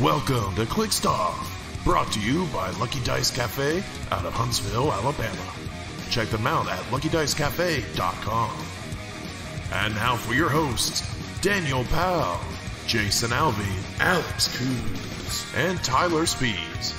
Welcome to Clixed Off, brought to you by Lucky Dice Cafe out of Huntsville, Alabama. Check them out at LuckyDiceCafe.com. And now for your hosts, Daniel Powell, Jason Alvey, Alex Coons, and Tyler Speeds.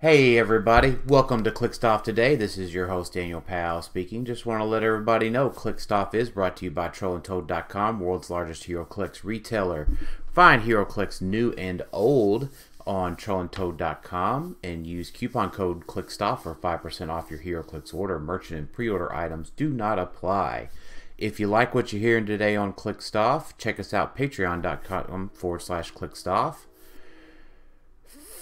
Hey everybody, welcome to Clixed Off today. This is your host Daniel Powell speaking. Just want to let everybody know Clixed Off is brought to you by TrollandToad.com, world's largest HeroClix retailer. Find HeroClix new and old on TrollandToad.com and use coupon code CLIXEDOFF for 5% off your HeroClix order. Merchant and pre-order items do not apply. If you like what you're hearing today on Clixed Off, check us out patreon.com/ClixedOff.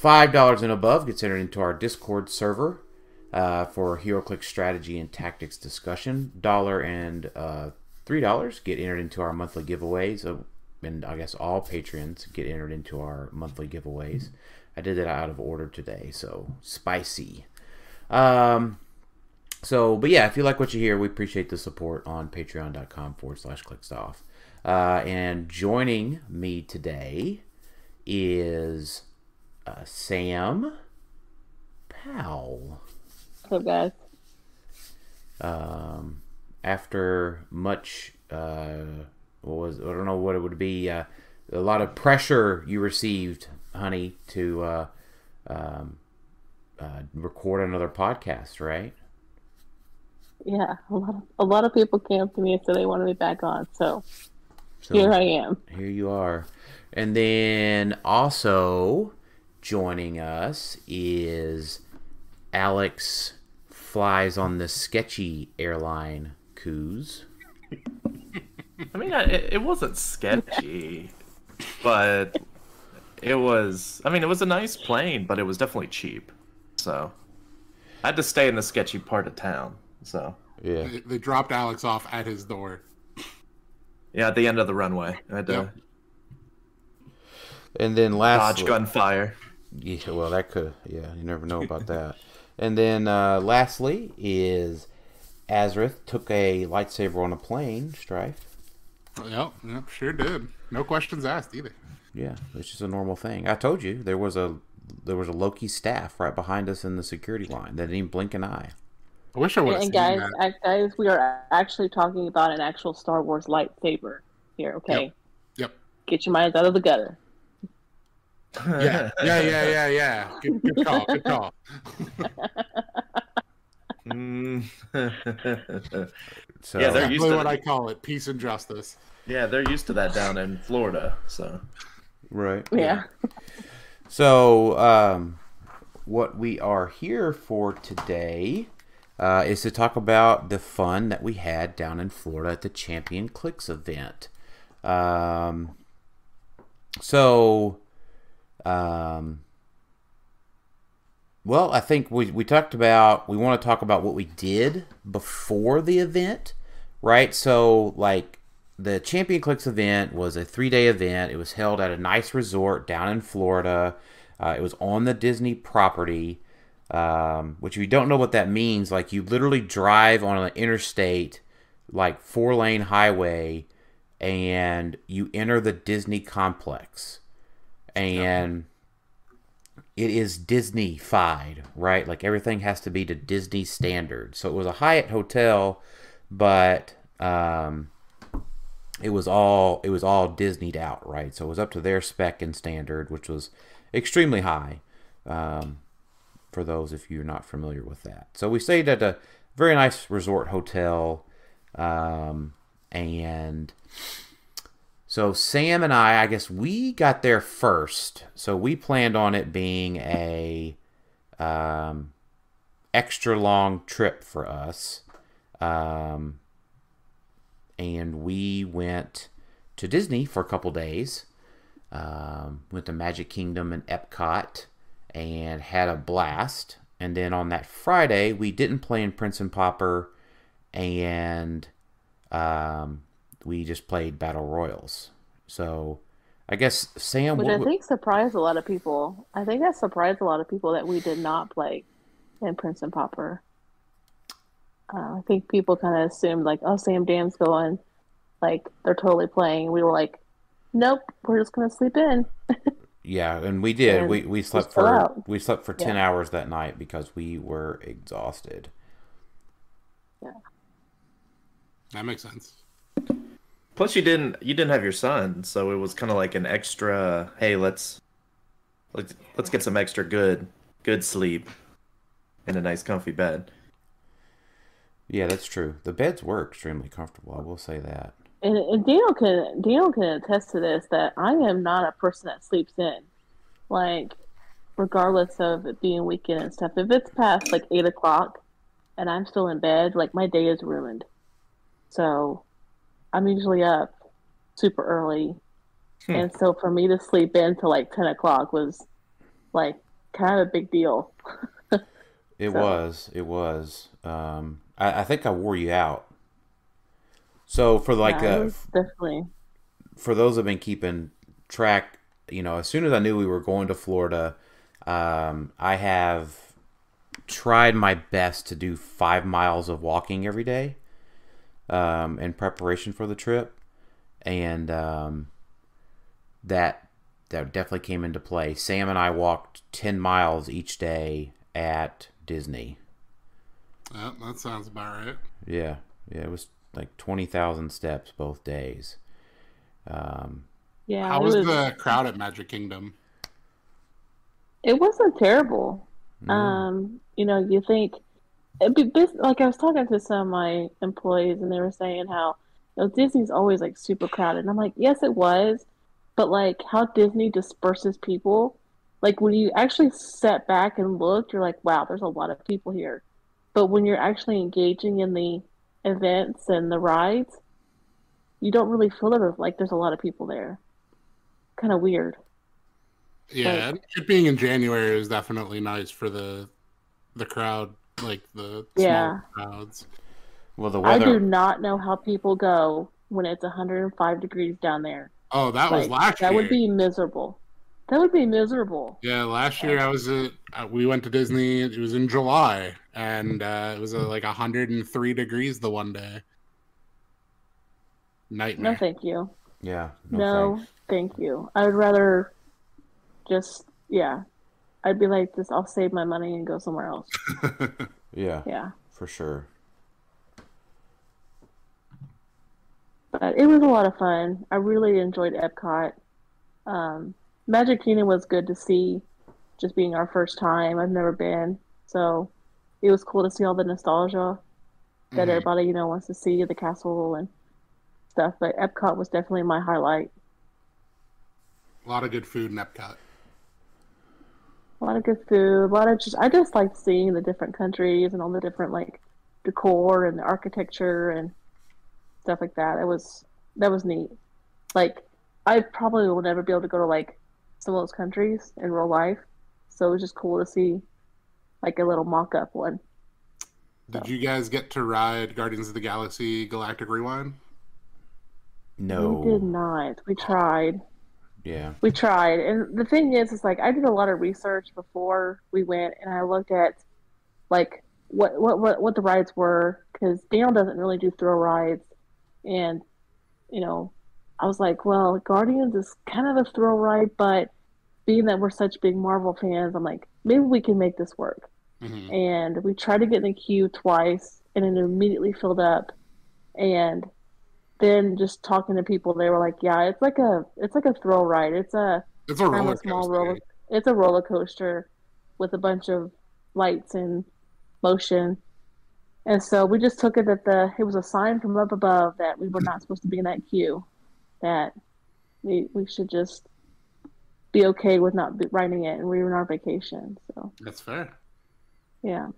$5 and above gets entered into our Discord server for HeroClix strategy and tactics discussion. $1 and $3 get entered into our monthly giveaways. And I guess all patrons get entered into our monthly giveaways. I did that out of order today, so spicy. But yeah, if you like what you hear, we appreciate the support on patreon.com/ClixedOff. And joining me today is Sam Powell. What's up, guys? After much, I don't know what it would be, a lot of pressure you received, honey, to record another podcast, right? Yeah, a lot of people came up to me and said they wanted me back on, so here I am. Here you are. And then also joining us is Alex Flies on the Sketchy Airline Coos. I mean, it wasn't sketchy, but it was, I mean, it was a nice plane, but it was definitely cheap. So I had to stay in the sketchy part of town. So yeah, they dropped Alex off at his door. Yeah, at the end of the runway. I had to and then lastly, dodge gunfire. Yeah, well, that could, yeah, you never know about that. And then lastly is Azrith took a lightsaber on a plane, Strife. Yep, sure did. No questions asked either. Yeah, it's just a normal thing. I told you there was a Loki staff right behind us in the security line that didn't even blink an eye. I wish I would have seen that. Guys, we are actually talking about an actual Star Wars lightsaber here, okay? Yep. Get your minds out of the gutter. Yeah. Good call. So, yeah, they're used to what I call it, peace and justice. Yeah, they're used to that down in Florida, so. Right. Yeah. So, what we are here for today is to talk about the fun that we had down in Florida at the Championship Clix event. Well, I think we talked about, we want to talk about what we did before the event, right? So, like, the Championship Clix event was a 3-day event. It was held at a nice resort down in Florida. It was on the Disney property, which if you don't know what that means, like, you literally drive on an interstate, like, 4-lane highway, and you enter the Disney complex. And it is Disney-fied, right? Like, everything has to be to Disney standard. So it was a Hyatt hotel, but it was all Disneyed out, right? So it was up to their spec and standard, which was extremely high, for those if you're not familiar with that. So we stayed at a very nice resort hotel, and so Sam and I guess we got there first. So we planned on it being a extra long trip for us. And we went to Disney for a couple days. Went to Magic Kingdom and Epcot and had a blast. And then on that Friday, we didn't play in Prince and Pauper, and we just played Battle Royals. So I guess, Sam... Which I think surprised a lot of people. I think that surprised a lot of people that we did not play in Prince and Pauper. I think people kind of assumed like, oh, Sam Dam's going, like they're totally playing. We were like, nope, we're just gonna sleep in. Yeah, and we did. And We slept just chill for out. 10 Yeah. hours that night because we were exhausted. Yeah. That makes sense. Plus, you didn't have your son, so it was kind of like an extra. Hey, let's get some extra good sleep in a nice, comfy bed. Yeah, that's true. The beds were extremely comfortable. I will say that. And Daniel can attest to this that I am not a person that sleeps in. Like, regardless of it being weekend and stuff, if it's past like 8 o'clock and I'm still in bed, like my day is ruined. So I'm usually up super early. And so for me to sleep in till like 10 o'clock was like kind of a big deal. It was. I think I wore you out. So for like Yeah, it was definitely. for those that have been keeping track, as soon as I knew we were going to Florida, I have tried my best to do 5 miles of walking every day in preparation for the trip, and that definitely came into play. Sam and I walked 10 miles each day at Disney. Yeah, that sounds about right. Yeah, it was like 20,000 steps both days. Yeah, How was the crowd at Magic Kingdom? it wasn't terrible. You think it'd be like I was talking to some of my employees and they were saying how Disney's always like super crowded. And I'm like, yes, it was, but like how Disney disperses people, like when you actually step back and look, you're like, wow, there's a lot of people here. But when you're actually engaging in the events and the rides, you don't really feel there's a lot of people there. Kind of weird. Yeah, it being in January is definitely nice for the crowd, like the small crowds. Well, the I weather. do not know how people go when it's 105 degrees down there. Oh, that was last year. That would be miserable. That would be miserable. Yeah, last year we went to Disney. It was in July, and it was like 103 degrees the one day. Nightmare. No, thank you. Yeah. No, thank you. I would rather just, I'd be like, I'll save my money and go somewhere else. Yeah. Yeah. For sure. But it was a lot of fun. I really enjoyed Epcot. Magic Kingdom was good to see, just being our first time. I've never been. So it was cool to see all the nostalgia that everybody, wants to see, the castle and stuff. But Epcot was definitely my highlight. A lot of good food in Epcot. A lot of good food. I just like seeing the different countries and all the different like decor and the architecture and stuff like that. That was neat. Like I probably will never be able to go to like some of those countries in real life. So it was just cool to see like a little mock-up one. Did you guys get to ride Guardians of the Galaxy Galactic Rewind? No. We did not. We tried. Yeah. We tried. And the thing is like I did a lot of research before we went and I looked at like what the rides were because Daniel doesn't really do thrill rides. And, I was like, well, Guardians is kind of a thrill ride, but being that we're such big Marvel fans, I'm like, maybe we can make this work. Mm-hmm. And we tried to get in the queue twice, and it immediately filled up. And then just talking to people, they were like, yeah, it's like a thrill ride. It's a roller small coaster. It's a roller coaster with a bunch of lights and motion. And so we just took it that it was a sign from up above that we were not supposed to be in that queue, that we should just be okay with not riding it, and we were on our vacation. So that's fair. Yeah,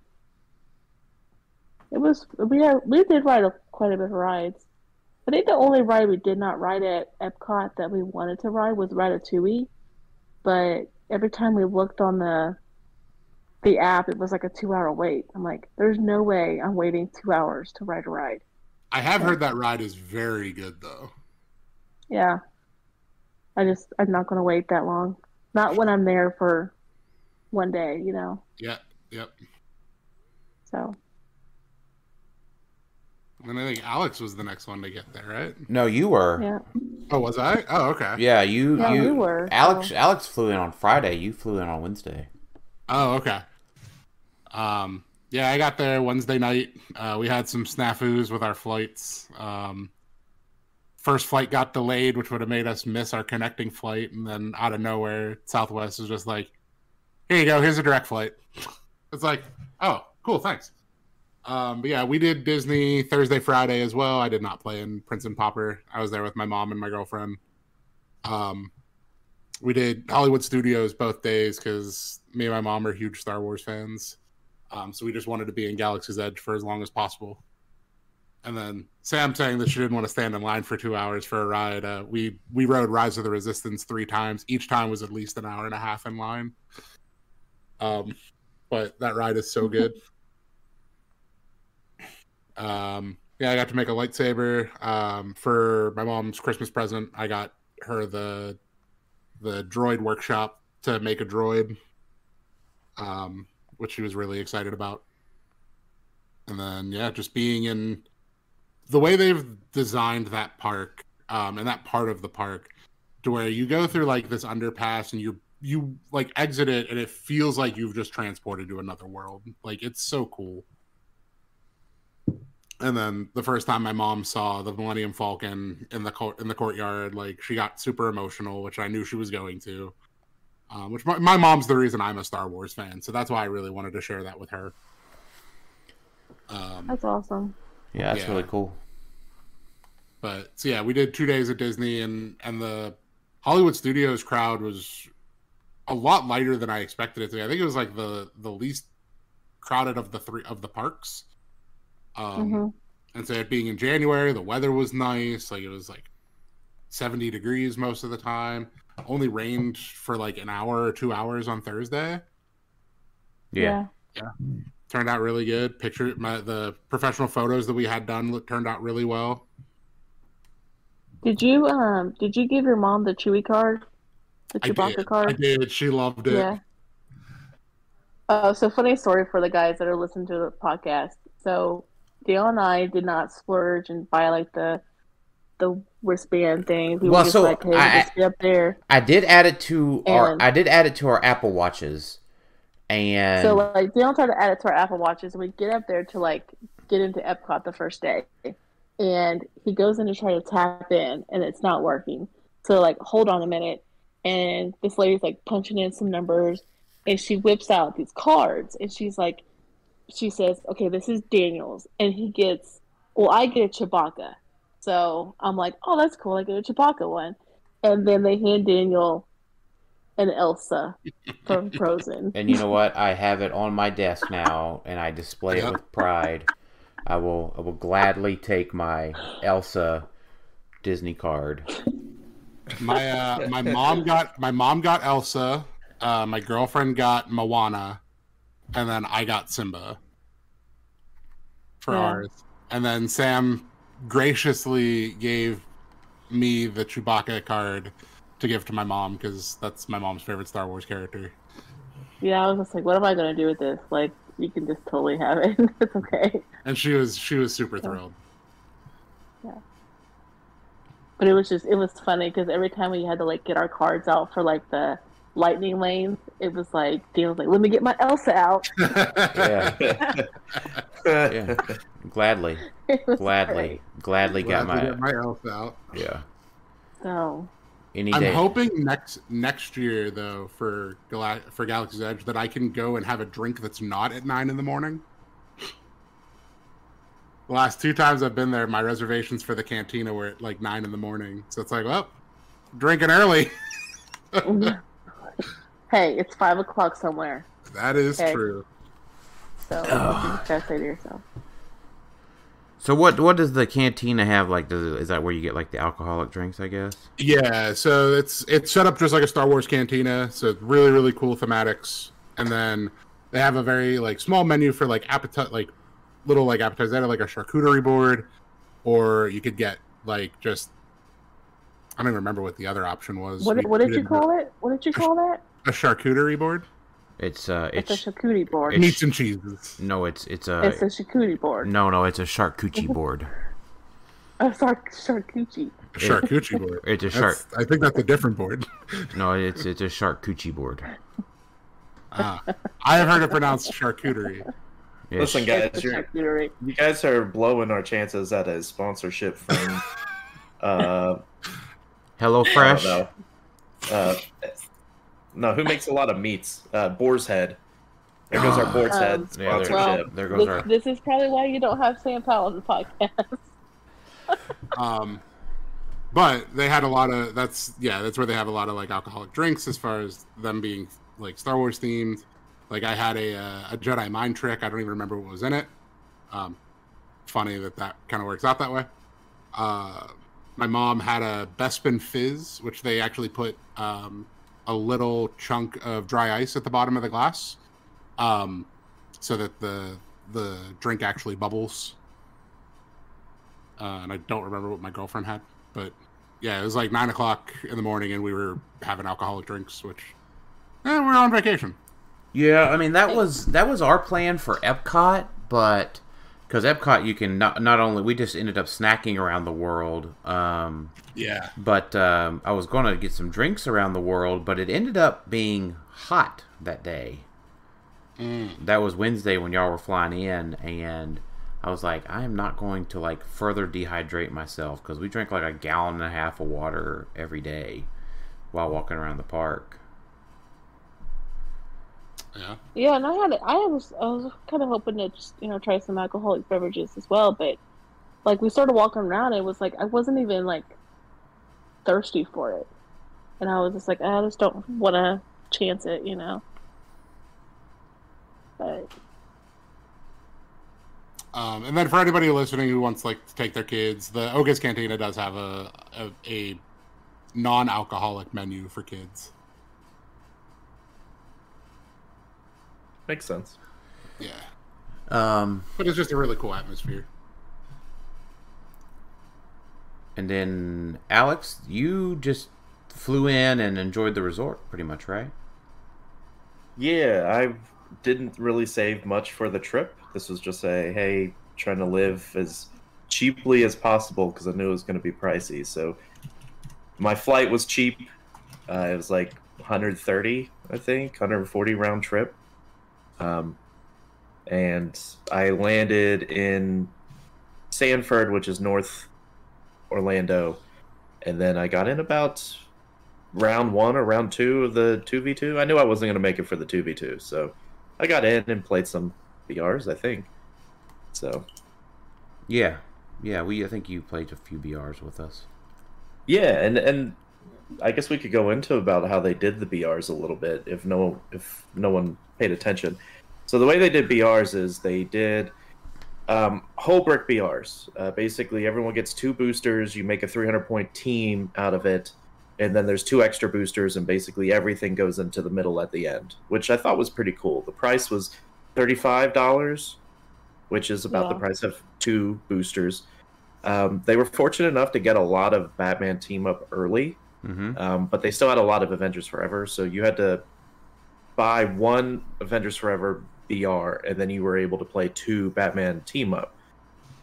it was. We did ride quite a bit of rides. I think the only ride we did not ride at Epcot that we wanted to ride was Ratatouille, but every time we looked on the app, it was like a 2-hour wait. I'm like, there's no way I'm waiting 2 hours to ride a ride. I have heard that ride is very good, though. Yeah. I'm not going to wait that long. Not when I'm there for one day, Yeah, yep. So. And I think Alex was the next one to get there, right? No, you were. Yeah. Oh, was I? Oh, okay. Yeah, you were. Alex flew in on Friday. You flew in on Wednesday. Oh, okay. Yeah, I got there Wednesday night. We had some snafus with our flights. First flight got delayed, which would have made us miss our connecting flight. And then out of nowhere, Southwest was just like, here you go. Here's a direct flight. It's like, oh, cool. Thanks. But yeah, we did Disney Thursday, Friday as well. I did not play in Prince and Pauper. I was there with my mom and my girlfriend. We did Hollywood Studios both days because me and my mom are huge Star Wars fans. So we just wanted to be in Galaxy's Edge for as long as possible. And then Sam saying that she didn't want to stand in line for 2 hours for a ride. We rode Rise of the Resistance 3 times. Each time was at least an hour and a half in line. But that ride is so good. Yeah, I got to make a lightsaber. For my mom's Christmas present, I got her the droid workshop to make a droid, which she was really excited about. And then, yeah, just being in the way they've designed that park, and that part of the park, to where you go through like this underpass and you like exit it and it feels like you've just transported to another world. Like, it's so cool. And then the first time my mom saw the Millennium Falcon in the courtyard, like, she got super emotional, which I knew she was going to. Which my mom's the reason I'm a Star Wars fan, so that's why I really wanted to share that with her. That's awesome. Yeah, that's really cool. But so yeah, we did 2 days at Disney, and the Hollywood Studios crowd was a lot lighter than I expected it to be. I think it was like the least crowded of the three of the parks. And so it being in January, the weather was nice. Like, it was like 70 degrees most of the time. Only rained for like an hour or 2 hours on Thursday. Yeah. Turned out really good. The professional photos that we had done turned out really well. Did you give your mom the Chewie card? The Chewbacca card? I did. She loved it. Yeah. So funny story for the guys that are listening to the podcast. So Dale and I did not splurge and buy like the wristband thing. We were just like, hey, just get up there. I did add it to our Apple Watches. And so like Dale tried to add it to our Apple Watches, and we get up there to like get into Epcot the first day. And he goes in to try to tap in, and it's not working. So like, hold on a minute. And this lady's like punching in some numbers, and she whips out these cards, and she says, okay, this is Daniel's. And I get a Chewbacca. So I'm like, oh, that's cool. I get a Chewbacca one. And then they hand Daniel an Elsa from Frozen. And you know what? I have it on my desk now, and I display it with pride. I will gladly take my Elsa Disney card. My mom got Elsa. My girlfriend got Moana, and then I got Simba for ours. And then Sam graciously gave me the Chewbacca card to give to my mom because that's my mom's favorite Star Wars character. Yeah, I was just like, what am I going to do with this? Like, you can just totally have it. It's okay. And she was super thrilled. Yeah. But it was funny because every time we had to like get our cards out for like the lightning lanes, it was like Dean was like, let me get my Elsa out. Yeah. Gladly got my Elsa out. Yeah. So I'm hoping next year though for Galaxy's Edge that I can go and have a drink that's not at 9 a.m. The last 2 times I've been there, my reservations for the cantina were at like 9 a.m. So it's like, well, drinking early. Hey, it's 5 o'clock somewhere. That is true. So you just gotta say to yourself. So what does the cantina have? Like, is that where you get like the alcoholic drinks? I guess. Yeah. So it's set up just like a Star Wars cantina. So it's really, really cool thematics, and then they have a very like small menu for like little appetizers. They have like a charcuterie board, or you could get like just I don't even remember what the other option was. What did you call it? What did you call that? A charcuterie board. It's a charcuterie board. Meats and cheeses. No, it's a charcuterie board. No, it's a charcuterie board. Charcuterie. Charcuterie board. It's a shark. I think that's a different board. No, it's a charcuterie board. I have heard it pronounced charcuterie. Yes. Listen, guys, you guys are blowing our chances at a sponsorship from HelloFresh. No, who makes a lot of meats? Boar's Head. There goes our Boar's Head sponsorship. There goes our. This is probably why you don't have Sam Powell on the podcast. But they had a lot of that's where they have a lot of like alcoholic drinks as far as them being like Star Wars themed. Like I had a Jedi mind trick. I don't even remember what was in it. Funny that kind of works out that way. My mom had a Bespin Fizz, which they actually put a little chunk of dry ice at the bottom of the glass, so that the drink actually bubbles. And I don't remember what my girlfriend had, but yeah, it was like 9 o'clock in the morning, and we were having alcoholic drinks, which we were on vacation. Yeah, I mean that was our plan for Epcot, but because Epcot you can not only we just ended up snacking around the world. Yeah. But I was going to get some drinks around the world, but it ended up being hot that day. That was Wednesday when y'all were flying in, and I was like, I am not going to like further dehydrate myself because we drank like 1.5 gallons of water every day while walking around the park. Yeah. Yeah, and I was kind of hoping to just, try some alcoholic beverages as well, but like we started walking around, it was like I wasn't even like thirsty for it, and I was just like, I just don't want to chance it, But and then for anybody listening who wants like to take their kids, the Oga's Cantina does have a non-alcoholic menu for kids. Makes sense. Yeah. But it's just a really cool atmosphere. And then Alex, you just flew in and enjoyed the resort pretty much, right? Yeah, I didn't really save much for the trip. This was just trying to live as cheaply as possible because I knew it was going to be pricey. So my flight was cheap. It was like 130, I think, 140 round trip. And I landed in Sanford, which is North Orlando, and then I got in about round 1 or round 2 of the 2v2. I knew I wasn't going to make it for the 2v2, so I got in and played some BRs, I think. So yeah, I think you played a few BRs with us. Yeah, and I guess we could go into about how they did the BRs a little bit if no one paid attention. So the way they did BRs is they did whole brick BRs. Basically, everyone gets 2 boosters. You make a 300-point team out of it, and then there's 2 extra boosters, and basically everything goes into the middle at the end, which I thought was pretty cool. The price was $35, which is about the price of 2 boosters. They were fortunate enough to get a lot of Batman team up early, but they still had a lot of Avengers Forever, so you had to buy 1 Avengers Forever BR, and then you were able to play 2 Batman team up.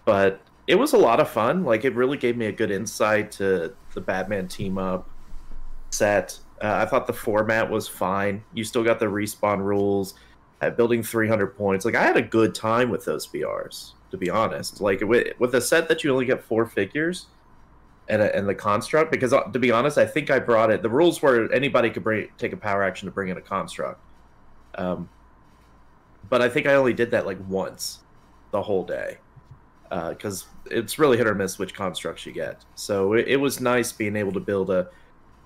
But it was a lot of fun. Like, it really gave me a good insight to the Batman team up set. I thought the format was fine. You still got the respawn rules, building 300 points. Like, I had a good time with those BRs, to be honest. Like, with a set that you only get 4 figures and the construct, because to be honest, I think I brought it. The rules were anybody could take a power action to bring in a construct. But I think I only did that like once the whole day, because it's really hit or miss which constructs you get. So it was nice being able to build a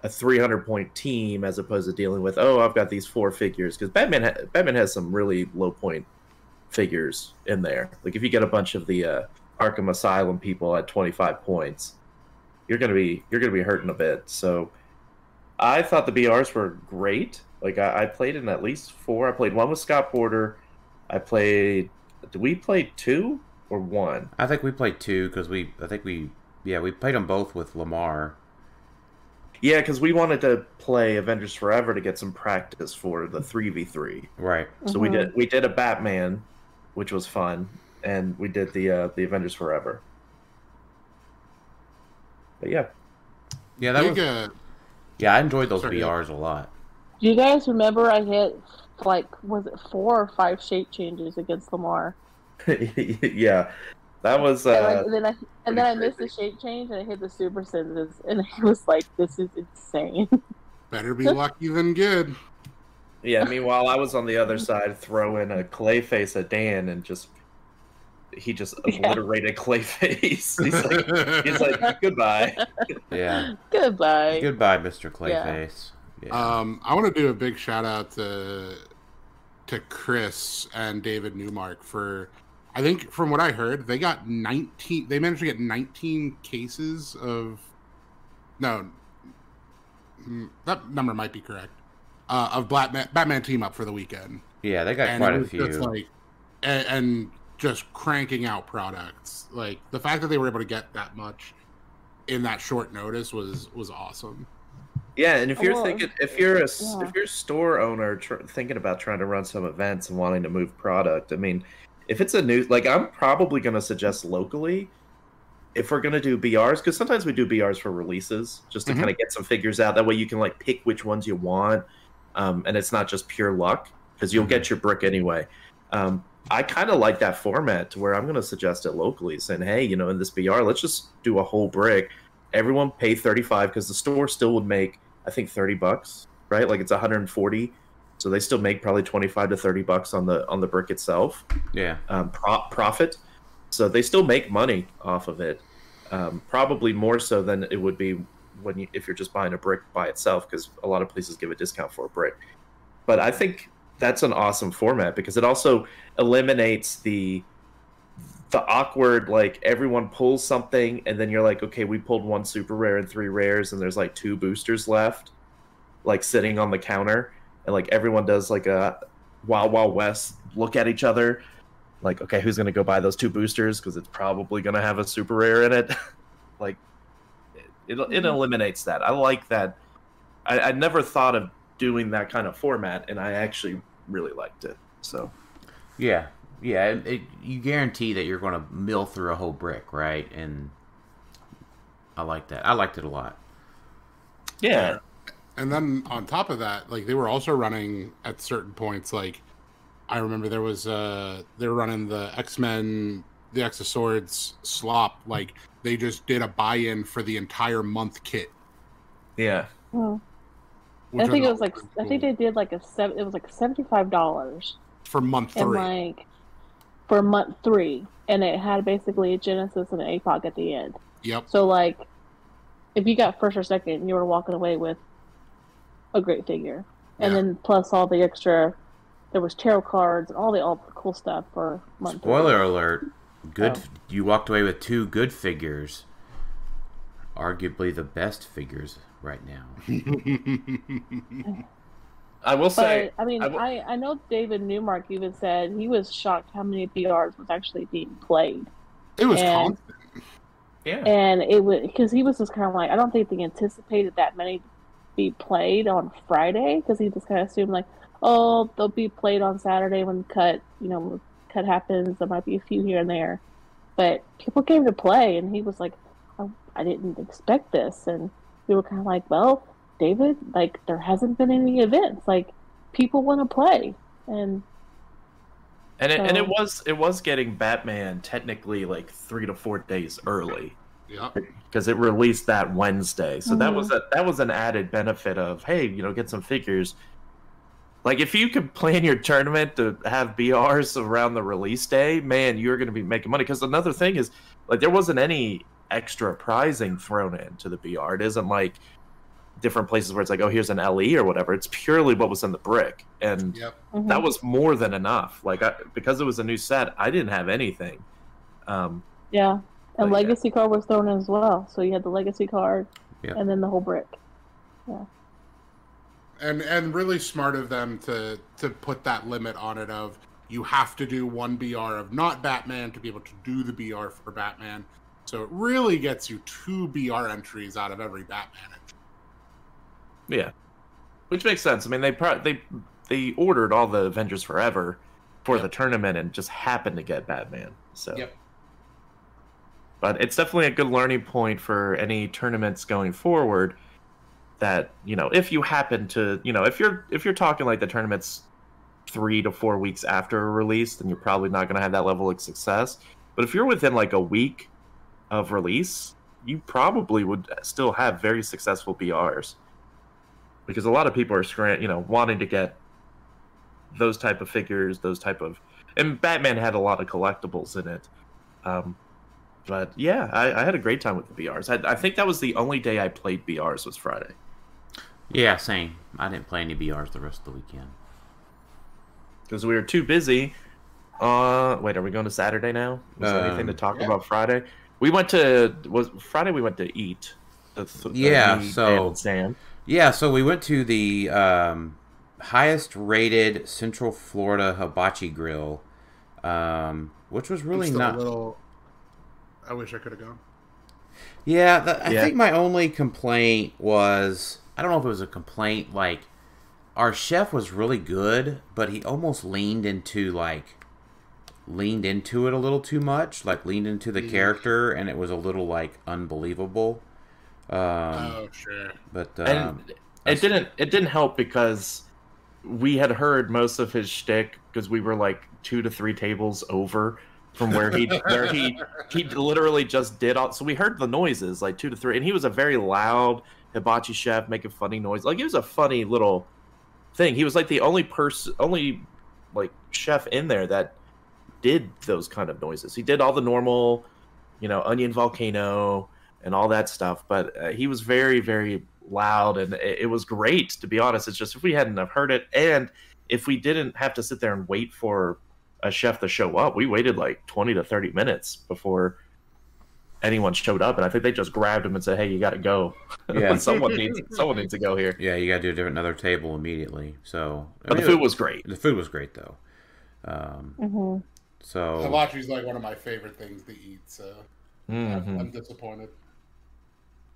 300-point team as opposed to dealing with, I've got these 4 figures, because Batman has some really low point figures in there. Like if you get a bunch of the Arkham Asylum people at 25 points, you're gonna be hurting a bit. So I thought the BRs were great. Like I played in at least 4. I played 1 with Scott Porter. Did we play 2 or 1? I think we played 2 because we played them both with Lamar. Yeah, because we wanted to play Avengers Forever to get some practice for the 3v3. Right. So we did a Batman, which was fun, and we did the Avengers Forever. But yeah. Yeah, that was. Yeah, I enjoyed those BRs a lot. Do you guys remember I hit was it 4 or 5 shape changes against Lamar? Yeah, that was. And then I missed the shape change and I hit the super senses, and it was like, this is insane. Better be lucky than good. Yeah. Meanwhile, I was on the other side throwing a Clayface at Dan, and he just obliterated Clayface. He's like goodbye. Yeah. Goodbye, Mr. Clayface. Yeah. I want to do a big shout out to Chris and David Newmark for, I think from what I heard, they got 19. They managed to get 19 cases of. No, that number might be correct. Of Batman team up for the weekend. Yeah, they got quite a few. And just cranking out products. Like the fact that they were able to get that much in that short notice was awesome. Yeah, and if you're a store owner thinking about trying to run some events and wanting to move product, I mean, if it's a new, like, I'm probably going to suggest locally if we're going to do BRs, because sometimes we do BRs for releases just to kind of get some figures out. That way you can like pick which ones you want, and it's not just pure luck because you'll get your brick anyway. I kind of like that format to where I'm going to suggest it locally, saying, hey, in this BR, let's just do a whole brick. Everyone pay $35 because the store still would make, I think, $30, right? Like it's 140, so they still make probably $25 to $30 on the brick itself. Yeah. Profit, so they still make money off of it. Probably more so than it would be if you're just buying a brick by itself, because a lot of places give a discount for a brick. But I think that's an awesome format because it also eliminates the awkward, like everyone pulls something and then you're like, okay, we pulled 1 super rare and 3 rares and there's like 2 boosters left, like sitting on the counter, and like everyone does like a Wild Wild West look at each other like, okay, who's gonna go buy those 2 boosters because it's probably gonna have a super rare in it. Like it eliminates that. I like that. I never thought of doing that kind of format, and I actually really liked it. So yeah, you guarantee that you're going to mill through a whole brick, right? And I like that. I liked it a lot. Yeah. And then on top of that, like they were also running at certain points. Like I remember there was they were running the X-Men, the X of Swords slop. Like they just did a buy-in for the entire month kit. Yeah. Oh. I think it was like, cool. I think they did like it was like $75 for month 3. And like for month 3, and it had basically a Genesis and an APOC at the end. Yep. So like, if you got first or second, you were walking away with a great figure, and then plus all the extra. There was tarot cards and all the cool stuff for month. Spoiler alert! Good, you walked away with 2 good figures. Arguably the best figures right now. I will say, I mean, I know David Newmark even said he was shocked how many BRs was actually being played. It was constant. Yeah. And it was because he was just kind of like, I don't think they anticipated that many be played on Friday, because he just kind of assumed like, oh, they'll be played on Saturday when cut happens. There might be a few here and there, but people came to play, and he was like, I didn't expect this, and we were kind of like, well, David, like there hasn't been any events, like people want to play, and it was getting Batman technically like 3 to 4 days early. Yeah, because it released that Wednesday, so that was an added benefit of, hey, get some figures. Like if you could plan your tournament to have BRs around the release day, man, you're going to be making money. Because another thing is, like, there wasn't any extra prizing thrown into the BR. It isn't like different places where it's like, oh, here's an LE or whatever. It's purely what was in the brick, and that was more than enough. Like because it was a new set, I didn't have anything. Yeah. And Legacy card was thrown in as well. So you had the Legacy card and then the whole brick. Yeah. And really smart of them to put that limit on it of you have to do 1 BR of not Batman to be able to do the BR for Batman. So it really gets you 2 BR entries out of every Batman entry. Yeah, which makes sense. I mean, they ordered all the Avengers Forever for the tournament and just happened to get Batman. So, but it's definitely a good learning point for any tournaments going forward. That, you know, if you happen to, you know, if you're talking like the tournament's 3 to 4 weeks after a release, then you're probably not going to have that level of success. But if you're within like a week of release, you probably would still have very successful BRs, because a lot of people are wanting to get those type of figures, and Batman had a lot of collectibles in it. But yeah, I had a great time with the BRs. I think that was the only day I played BRs was Friday. Yeah, same. I didn't play any BRs the rest of the weekend because we were too busy. Wait, are we going to Saturday now? Was there anything to talk about Friday? We went to eat. Sam. Yeah, so we went to the highest rated Central Florida hibachi grill, which was really not. I wish I could have gone. Yeah, I think my only complaint was, I don't know if it was a complaint, like, our chef was really good, but he almost leaned into it a little too much, like leaned into the character, and it was a little like unbelievable. Sure. But it didn't help because we had heard most of his shtick because we were like 2 to 3 tables over from where he literally just did all. So we heard the noises like 2 to 3, and he was a very loud hibachi chef making funny noise. Like, it was a funny little thing. He was like the only like chef in there that did those kind of noises. He did all the normal, onion volcano and all that stuff, but he was very, very loud, and it was great, to be honest. It's just, if we hadn't have heard it, and if we didn't have to sit there and wait for a chef to show up, we waited like 20 to 30 minutes before anyone showed up, and I think they just grabbed him and said, "Hey, you got to go. Yeah, someone needs to go here." Yeah, you got to do another table immediately. So, but the food was great. The food was great, though. So hibachi's like one of my favorite things to eat. So I'm disappointed.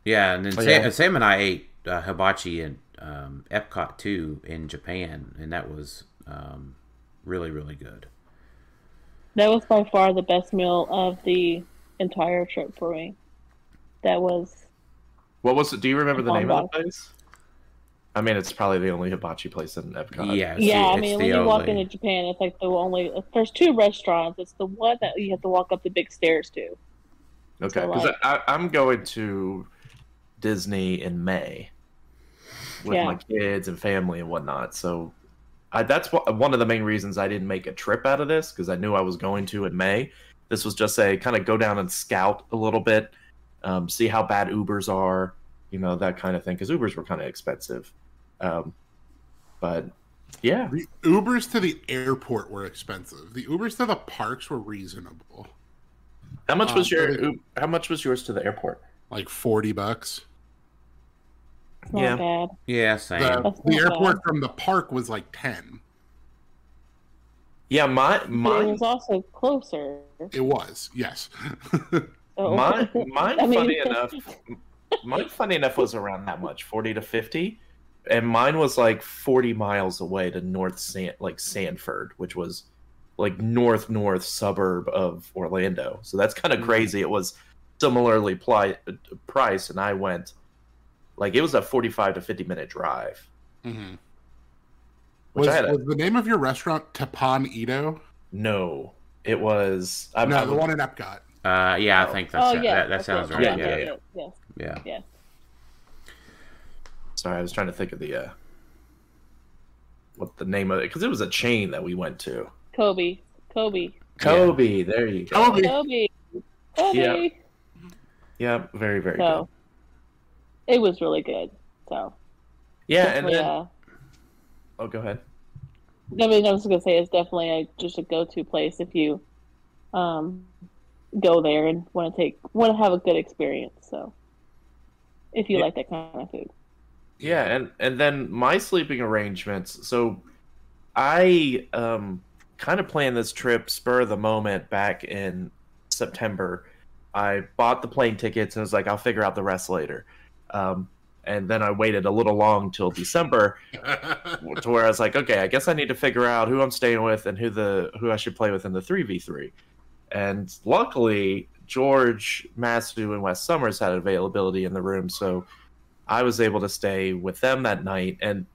Yeah, and then Sam and I ate hibachi in Epcot too in Japan, and that was really, really good. That was by far the best meal of the entire trip for me. That was. What was it? Do you remember the name of the place? I mean, it's probably the only hibachi place in Epcot. Yeah. I mean, when you walk into Japan, it's like there's 2 restaurants. It's the one that you have to walk up the big stairs to. Okay, because I'm going to Disney in May with my kids and family and whatnot. So that's one of the main reasons I didn't make a trip out of this, because I knew I was going to in May. This was just a kind of go down and scout a little bit, see how bad Ubers are, that kind of thing, because Ubers were kind of expensive. But yeah, the Ubers to the airport were expensive. The Ubers to the parks were reasonable. How much was yours to the airport? Like $40. Not bad. Yeah, same. The airport from the park was like 10. Yeah, mine it was also closer. It was, yes. Mine funny enough was around that much, 40 to 50, and mine was like 40 miles away to Sanford, which was like north suburb of Orlando. So that's kind of crazy. It was similarly priced, and I went it was a 45 to 50 minute drive. Mm-hmm. Was the name of your restaurant Teppan Edo? No, it was the one in Epcot. I think that sounds right. Yeah. Sorry, I was trying to think of what the name of it, because it was a chain that we went to. Kobe. There you go. Kobe. Yeah, very, very good. It was really good. So. Yeah, and then. Oh, go ahead. I mean, I was going to say it's definitely just a go-to place if you go there and want to have a good experience. So, if you like that kind of food. Yeah, and then my sleeping arrangements. So, I kind of planned this trip spur of the moment back in September. I bought the plane tickets and was like, I'll figure out the rest later. And then I waited a little long till December to where I was like, okay, I guess I need to figure out who I'm staying with and who I should play with in the 3v3. And luckily, George, Masu, and Wes Summers had availability in the room, so I was able to stay with them that night. And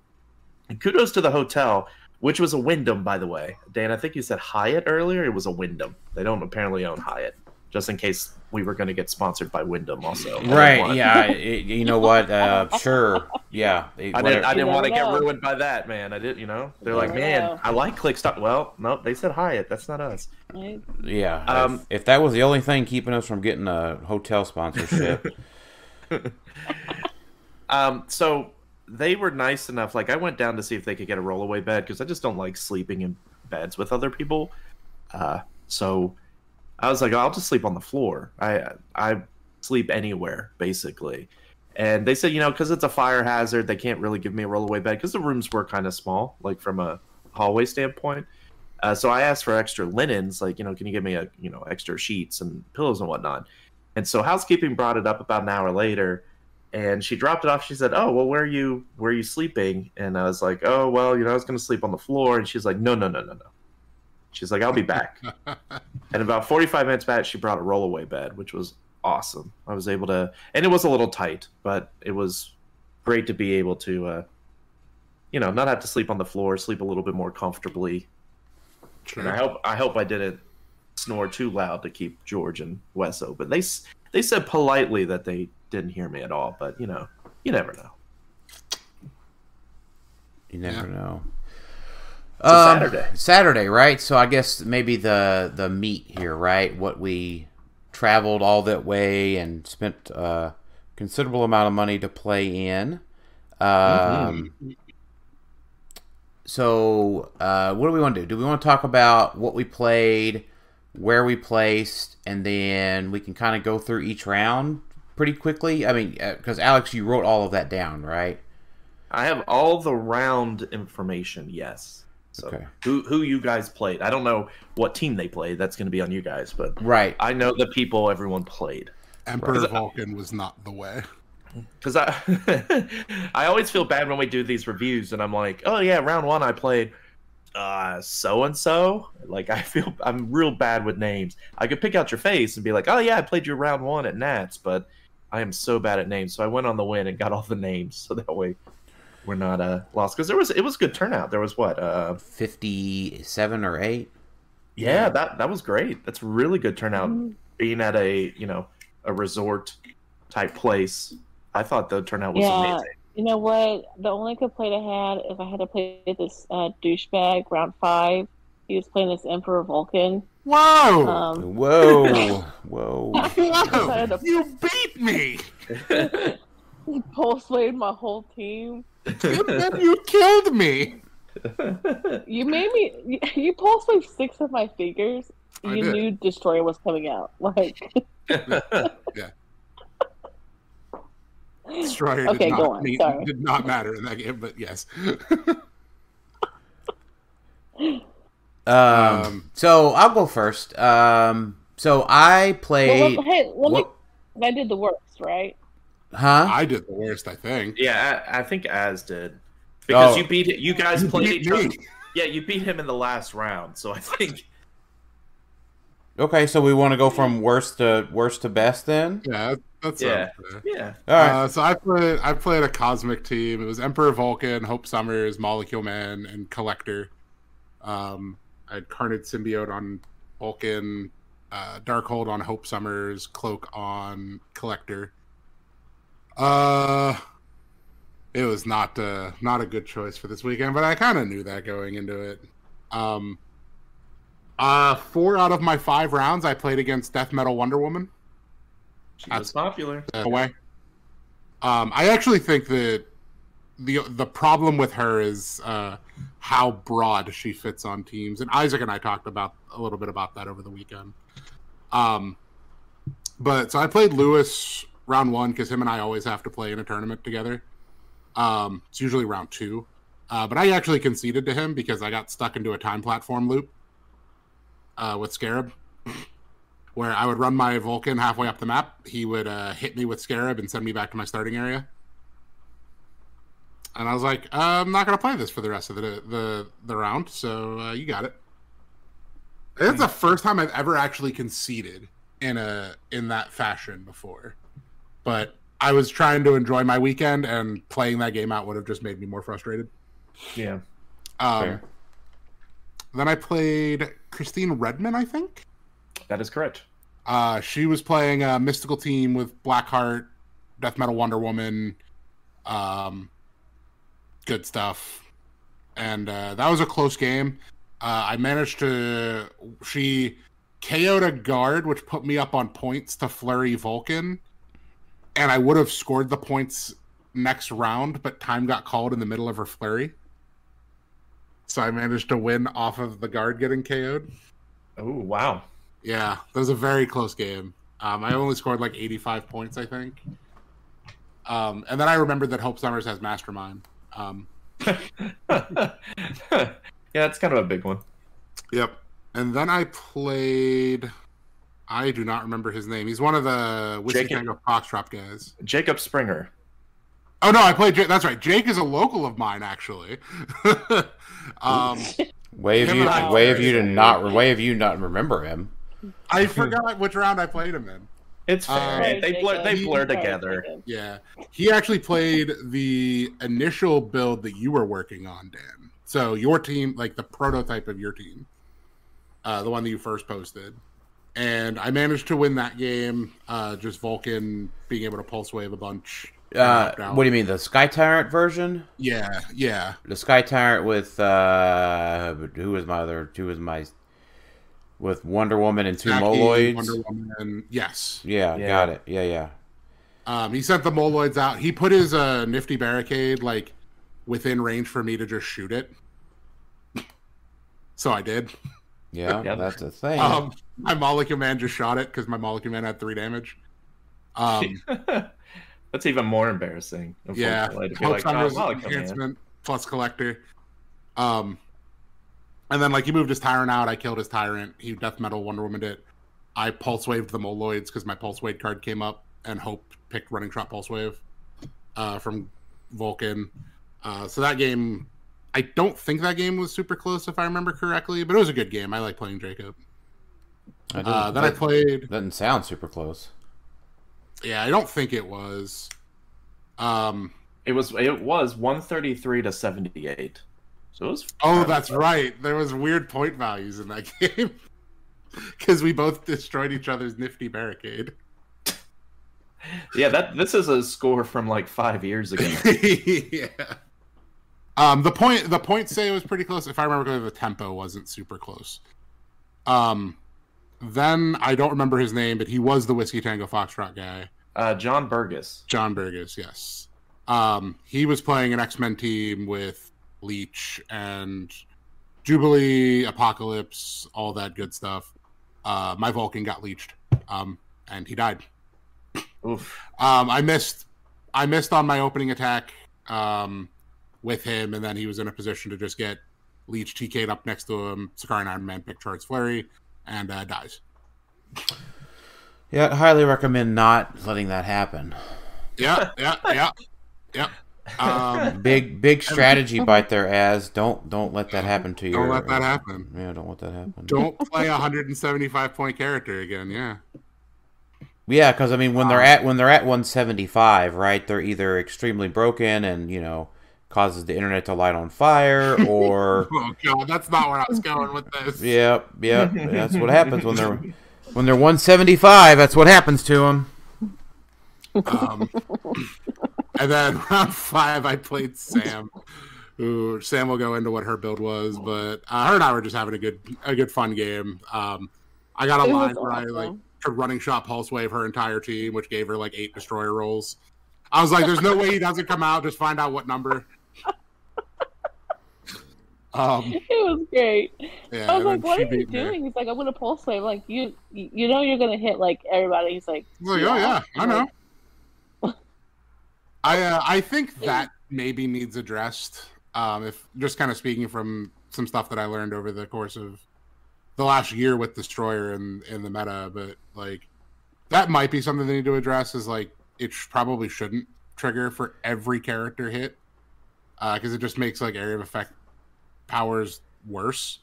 kudos to the hotel, which was a Wyndham, by the way. Dan, I think you said Hyatt earlier. It was a Wyndham. They don't apparently own Hyatt, just in case we were going to get sponsored by Wyndham also. Right, yeah. You know what? Sure. Yeah. I didn't want to get ruined by that, man. I didn't, They're like, man, I like Clixed Off. Well, no, they said Hyatt. That's not us. Yeah. If that was the only thing keeping us from getting a hotel sponsorship. So they were nice enough. Like, I went down to see if they could get a rollaway bed because I just don't like sleeping in beds with other people. So I was like, I'll just sleep on the floor. I sleep anywhere, basically. And they said, because it's a fire hazard, they can't really give me a rollaway bed because the rooms were kind of small, like from a hallway standpoint. So I asked for extra linens, like, can you give me extra sheets and pillows and whatnot? And so housekeeping brought it up about an hour later, and she dropped it off. She said, oh, well, where are you sleeping? And I was like, oh, well, I was going to sleep on the floor. And she's like, no. She's like, I'll be back. And about 45 minutes back, she brought a rollaway bed, which was awesome. I was able to, and it was a little tight, but it was great to be able to, not have to sleep on the floor, sleep a little bit more comfortably. Sure. And I hope I didn't snore too loud to keep George and Wes open. They said politely that they didn't hear me at all, but you never know. You never know. It's Saturday, right? So I guess maybe the meat here, right? What we traveled all that way and spent a considerable amount of money to play in. So what do we want to do? Do we want to talk about what we played, where we placed, and then we can kind of go through each round pretty quickly? I mean, because Alex, you wrote all of that down, right? I have all the round information, yes. So okay. Who you guys played? I don't know what team they played. That's going to be on you guys, but right. I know the people everyone played. Emperor Vulcan was not the way. Because I always feel bad when we do these reviews, and I'm like, oh yeah, round one I played so and so. Like I'm real bad with names. I could pick out your face and be like, oh yeah, I played your round one at Nats, but I am so bad at names. So I went on the win and got all the names, so that way we're not lost. Because it was a good turnout. There was what 57 or 8. Yeah, that was great. That's really good turnout. Being at a resort type place, I thought the turnout was amazing. You know what? The only complaint I had is I had to play this douchebag round 5. He was playing this Emperor Vulcan. Whoa! Whoa! Whoa! You beat me! He pulse played my whole team. You killed me! You made me. You pulse played 6 of my figures. You knew Destroyer was coming out. Like. Yeah. Destroyer did not matter in that game, but yes. So I'll go first. So I played. I did the worst, right? Huh? I did the worst, I think. Yeah, I think Az did because you guys played each other. Yeah, you beat him in the last round, so I think. Okay, so we want to go from worst to best then? Yeah, that's fair. Yeah. All right. So I played a cosmic team. It was Emperor Vulcan, Hope Summers, Molecule Man, and Collector. I had Carnage Symbiote on Vulcan, Darkhold on Hope Summers, Cloak on Collector. It was not a good choice for this weekend, but I kind of knew that going into it. 4 out of my 5 rounds I played against Death Metal Wonder Woman. She was popular. Away. I actually think that the problem with her is how broad she fits on teams, and Isaac and I talked a little bit about that over the weekend. But so I played Lewis round 1 because him and I always have to play in a tournament together. It's usually round 2, but I actually conceded to him because I got stuck into a time platform loop. With Scarab, where I would run my Vulcan halfway up the map. He would hit me with Scarab and send me back to my starting area. And I was like, I'm not going to play this for the rest of the round, so you got it. It's the first time I've ever actually conceded in that fashion before. But I was trying to enjoy my weekend, and playing that game out would have just made me more frustrated. Yeah. Then I played Christine Redmond, I think. That is correct. She was playing a mystical team with Blackheart, Death Metal Wonder Woman, good stuff. And that was a close game. I managed to... She KO'd a guard, which put me up on points to flurry Vulcan. And I would have scored the points next round, but time got called in the middle of her flurry. So I managed to win off of the guard getting KO'd. Oh, wow. Yeah, that was a very close game. I only scored like 85 points, I think. And then I remembered that Hope Summers has Mastermind. Yeah, it's kind of a big one. Yep. And then I played... I do not remember his name. He's one of the Whiskey Tango Foxtrot guys. Jacob Springer. Oh, no, I played Jake. That's right. Jake is a local of mine, actually. Way of you not remember him. I forgot which round I played him in. It's fair. They blur together. Yeah. He actually played the initial build that you were working on, Dan. So your team, like the prototype of your team, the one that you first posted. And I managed to win that game, just Vulcan being able to pulse wave a bunch. What do you mean, the Sky Tyrant version? Yeah, yeah. The Sky Tyrant with with Wonder Woman and two Moloids. Wonder Woman, yes. Yeah, got it. Yeah. He sent the Moloids out. He put his nifty barricade like within range for me to just shoot it. So I did. Yeah, that's a thing. My Molecule Man just shot it because my Molecule Man had 3 damage. That's even more embarrassing. Yeah, to be like, enhancement plus collector. And then like he moved his Tyrant out. I killed his Tyrant. He Death Metal Wonder Woman'd it. I Pulse Waved the Moloids because my Pulse Wave card came up, and Hope picked Running Trot Pulse Wave from Vulcan. So that game, I don't think that game was super close if I remember correctly, but it was a good game. I like playing Jacob. I played. Doesn't sound super close. Yeah, I don't think it was. It was 133 to 78. So it was. Oh, that's right. There was weird point values in that game because we both destroyed each other's nifty barricade. Yeah, this is a score from like 5 years ago. Yeah. The points say it was pretty close. If I remember correctly, the tempo wasn't super close. Then I don't remember his name, but he was the Whiskey Tango Foxtrot guy. John Burgess. John Burgess, yes. He was playing an X-Men team with Leech and Jubilee, Apocalypse, all that good stuff. My Vulcan got leeched, and he died. Oof. I missed on my opening attack with him, and then he was in a position to just get Leech TK'd up next to him. Sakari Iron Man picked Charge Flurry and dies. Yeah, I highly recommend not letting that happen. Yeah. Big strategy bite there, Az. Don't let that happen to you. Don't let that happen. Yeah, don't let that happen. Don't play a 175 point character again. Yeah. Yeah, because I mean, when they're at 175, right? They're either extremely broken and causes the internet to light on fire, or oh god, that's not where I was going with this. Yep. That's what happens when they're 175. That's what happens to them. And then round 5, I played Sam. Sam will go into what her build was, but her and I were just having a good fun game. I got a line where I could running shot pulse wave her entire team, which gave her like 8 destroyer rolls. I was like, "There's no way he doesn't come out. Just find out what number." It was great. Yeah, I was like, "What are you doing?" He's like, "I'm gonna pulse wave." Like you know you're gonna hit like everybody. He's like, "Oh yeah, I know." I think that maybe needs addressed. If just kind of speaking from some stuff that I learned over the course of the last year with Destroyer in the meta, but like that might be something they need to address. Is like it probably shouldn't trigger for every character hit. because it just makes like area of effect powers worse.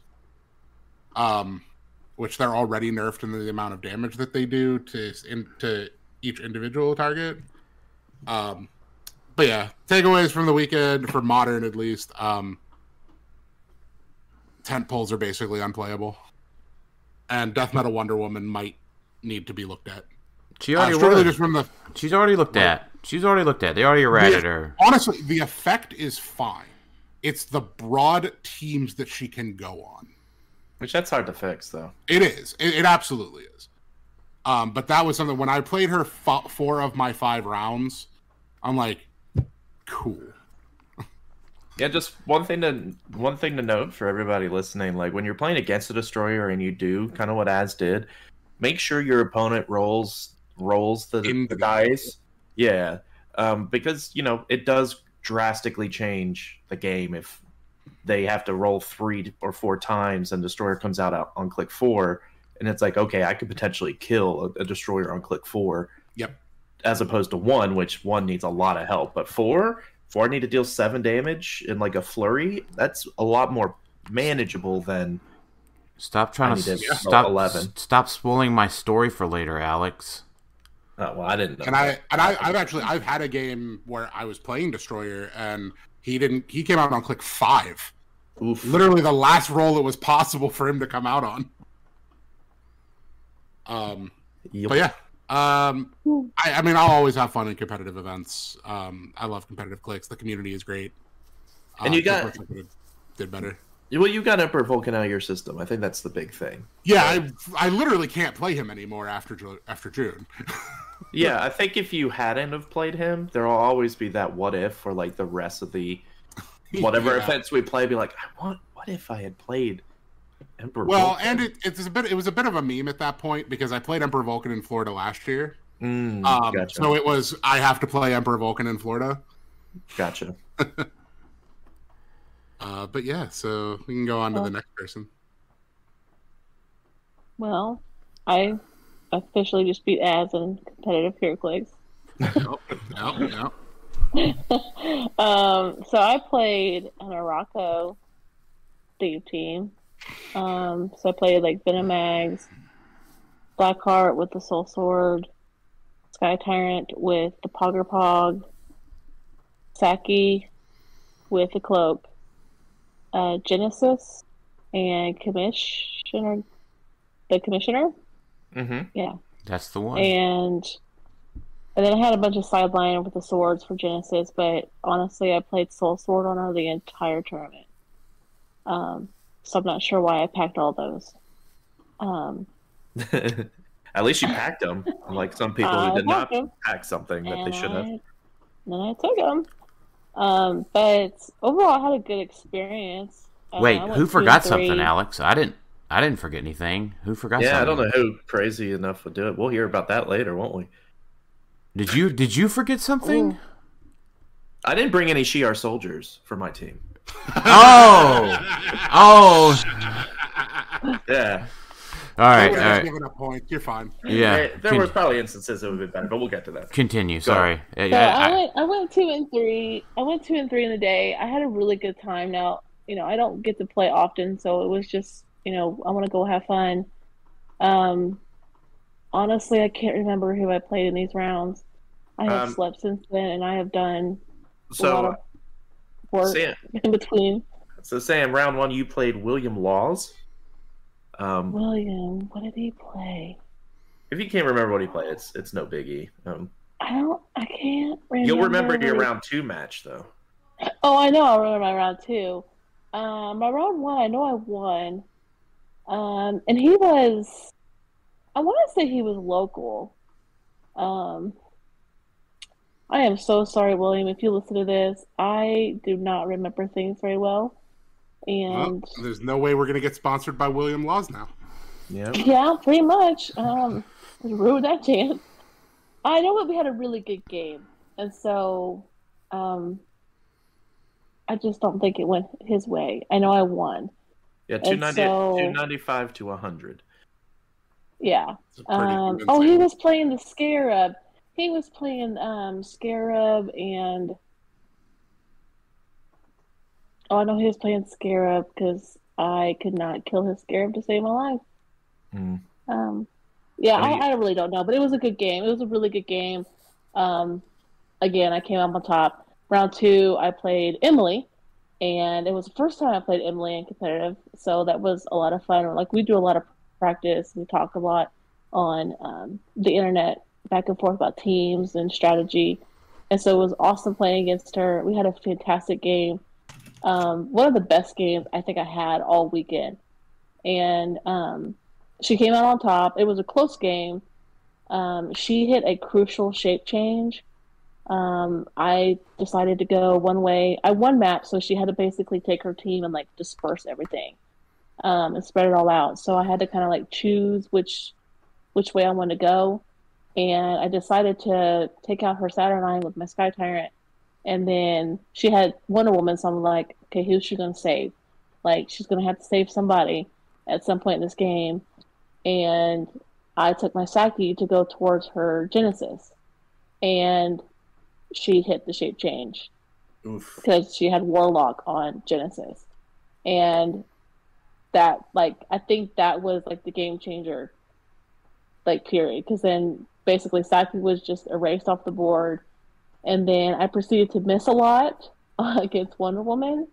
Which they're already nerfed in the amount of damage that they do to each individual target. But yeah, takeaways from the weekend for modern at least. Tent poles are basically unplayable, and Death Metal Wonder Woman might need to be looked at. She already was. Just from the, She's already looked at. She's already looked at. They already errated her. Honestly, the effect is fine. It's the broad teams that she can go on. Which that's hard to fix, though. It is. It absolutely is. But that was something, when I played her 4 of my 5 rounds, I'm like, cool. Yeah, just one thing to note for everybody listening, like when you're playing against a destroyer and you do kind of what Az did, make sure your opponent rolls the dice. Yeah. Because, you know, it does drastically change the game if they have to roll 3 or 4 times and destroyer comes out on click 4, and it's like, okay, I could potentially kill a destroyer on click 4. Yep. As opposed to 1, which 1 needs a lot of help, but 4 I need to deal 7 damage in like a flurry. That's a lot more manageable than. Stop trying to stop 11. Stop spoiling my story for later, Alex. Oh, well, I didn't know. I've had a game where I was playing destroyer and he came out on click 5. Oof. Literally the last roll it was possible for him to come out on. Yep. But yeah. I mean, I'll always have fun in competitive events. I love competitive clicks. The community is great. And you got did better. Well, you got Emperor Vulcan out of your system. I think that's the big thing. Yeah, I literally can't play him anymore after June. Yeah, I think if you hadn't have played him, there'll always be that what if for like the rest of the whatever events we play. Be like, what if I had played Emperor Vulcan? And it was a bit of a meme at that point because I played Emperor Vulcan in Florida last year. Gotcha. So it was I have to play Emperor Vulcan in Florida. Gotcha. But yeah, so we can go on to the next person. Well, I officially just beat Az in competitive HeroClix. Yep. So I played a Morocco Steve team. So I played like Venomags, Blackheart with the Soul Sword, Sky Tyrant with the Pog, Saki with the Cloak, Genesis, and Commissioner. The Commissioner? Mm-hmm. Yeah. That's the one. And then I had a bunch of sideline with the swords for Genesis, but honestly, I played Soul Sword on her the entire tournament. So I'm not sure why I packed all those. At least you packed them, unlike some people who did not pack something that they should have. Then I took them. But overall, I had a good experience. Wait, who forgot something, Alex? I didn't forget anything. Who forgot something? Yeah, I don't know who crazy enough would do it. We'll hear about that later, won't we? Did you forget something? Ooh. I didn't bring any Shi'ar soldiers for my team. Oh. Yeah. All right. Giving up points. You're fine. Yeah. There was probably instances it would have been better, but we'll get to that. Continue. Sorry. So I went 2 and 3. I went 2 and 3 in the day. I had a really good time. Now, I don't get to play often, so it was just, I want to go have fun. Honestly, I can't remember who I played in these rounds. I have slept since then, and I have done a lot of work in between. So, Sam, round 1, you played William Laws. William, what did he play? If you can't remember what he played, it's no biggie. I can't remember. You'll remember your round 2 match, though. Oh, I know. I remember my round 2. My round 1, I know I won. And he was, I want to say he was local. I am so sorry, William, if you listen to this. I do not remember things very well. And there's no way we're going to get sponsored by William Laws now. Yeah, pretty much. Ruined that chance. I know that we had a really good game. And so, I just don't think it went his way. I know I won. Yeah, 295 to 100. Yeah. He was playing the Scarab. He was playing Scarab and Oh, I know he was playing Scarab because I could not kill his Scarab to save my life. Yeah, I really don't know, but it was a good game. It was a really good game. Again, I came up on top. Round 2, I played Emily, and it was the first time I played Emily in competitive, so that was a lot of fun. Like, we do a lot of practice. We talk a lot on the internet, back and forth about teams and strategy, and so it was awesome playing against her. We had a fantastic game. One of the best games I think I had all weekend, and she came out on top. It was a close game. She hit a crucial shape change. I decided to go one way. I won map, so she had to basically take her team and like disperse everything, and spread it all out. So I had to kind of like choose which way I wanted to go, and I decided to take out her Saturnine with my Sky Tyrant, and then she had Wonder Woman. So I'm like, okay, who's she gonna save? Like, she's gonna have to save somebody at some point in this game, and I took my Saki to go towards her Genesis, and she hit the shape change because she had Warlock on Genesis, and that, like, I think that was like the game changer, like, period. Because then basically Saki was just erased off the board, and then I proceeded to miss a lot against Wonder Woman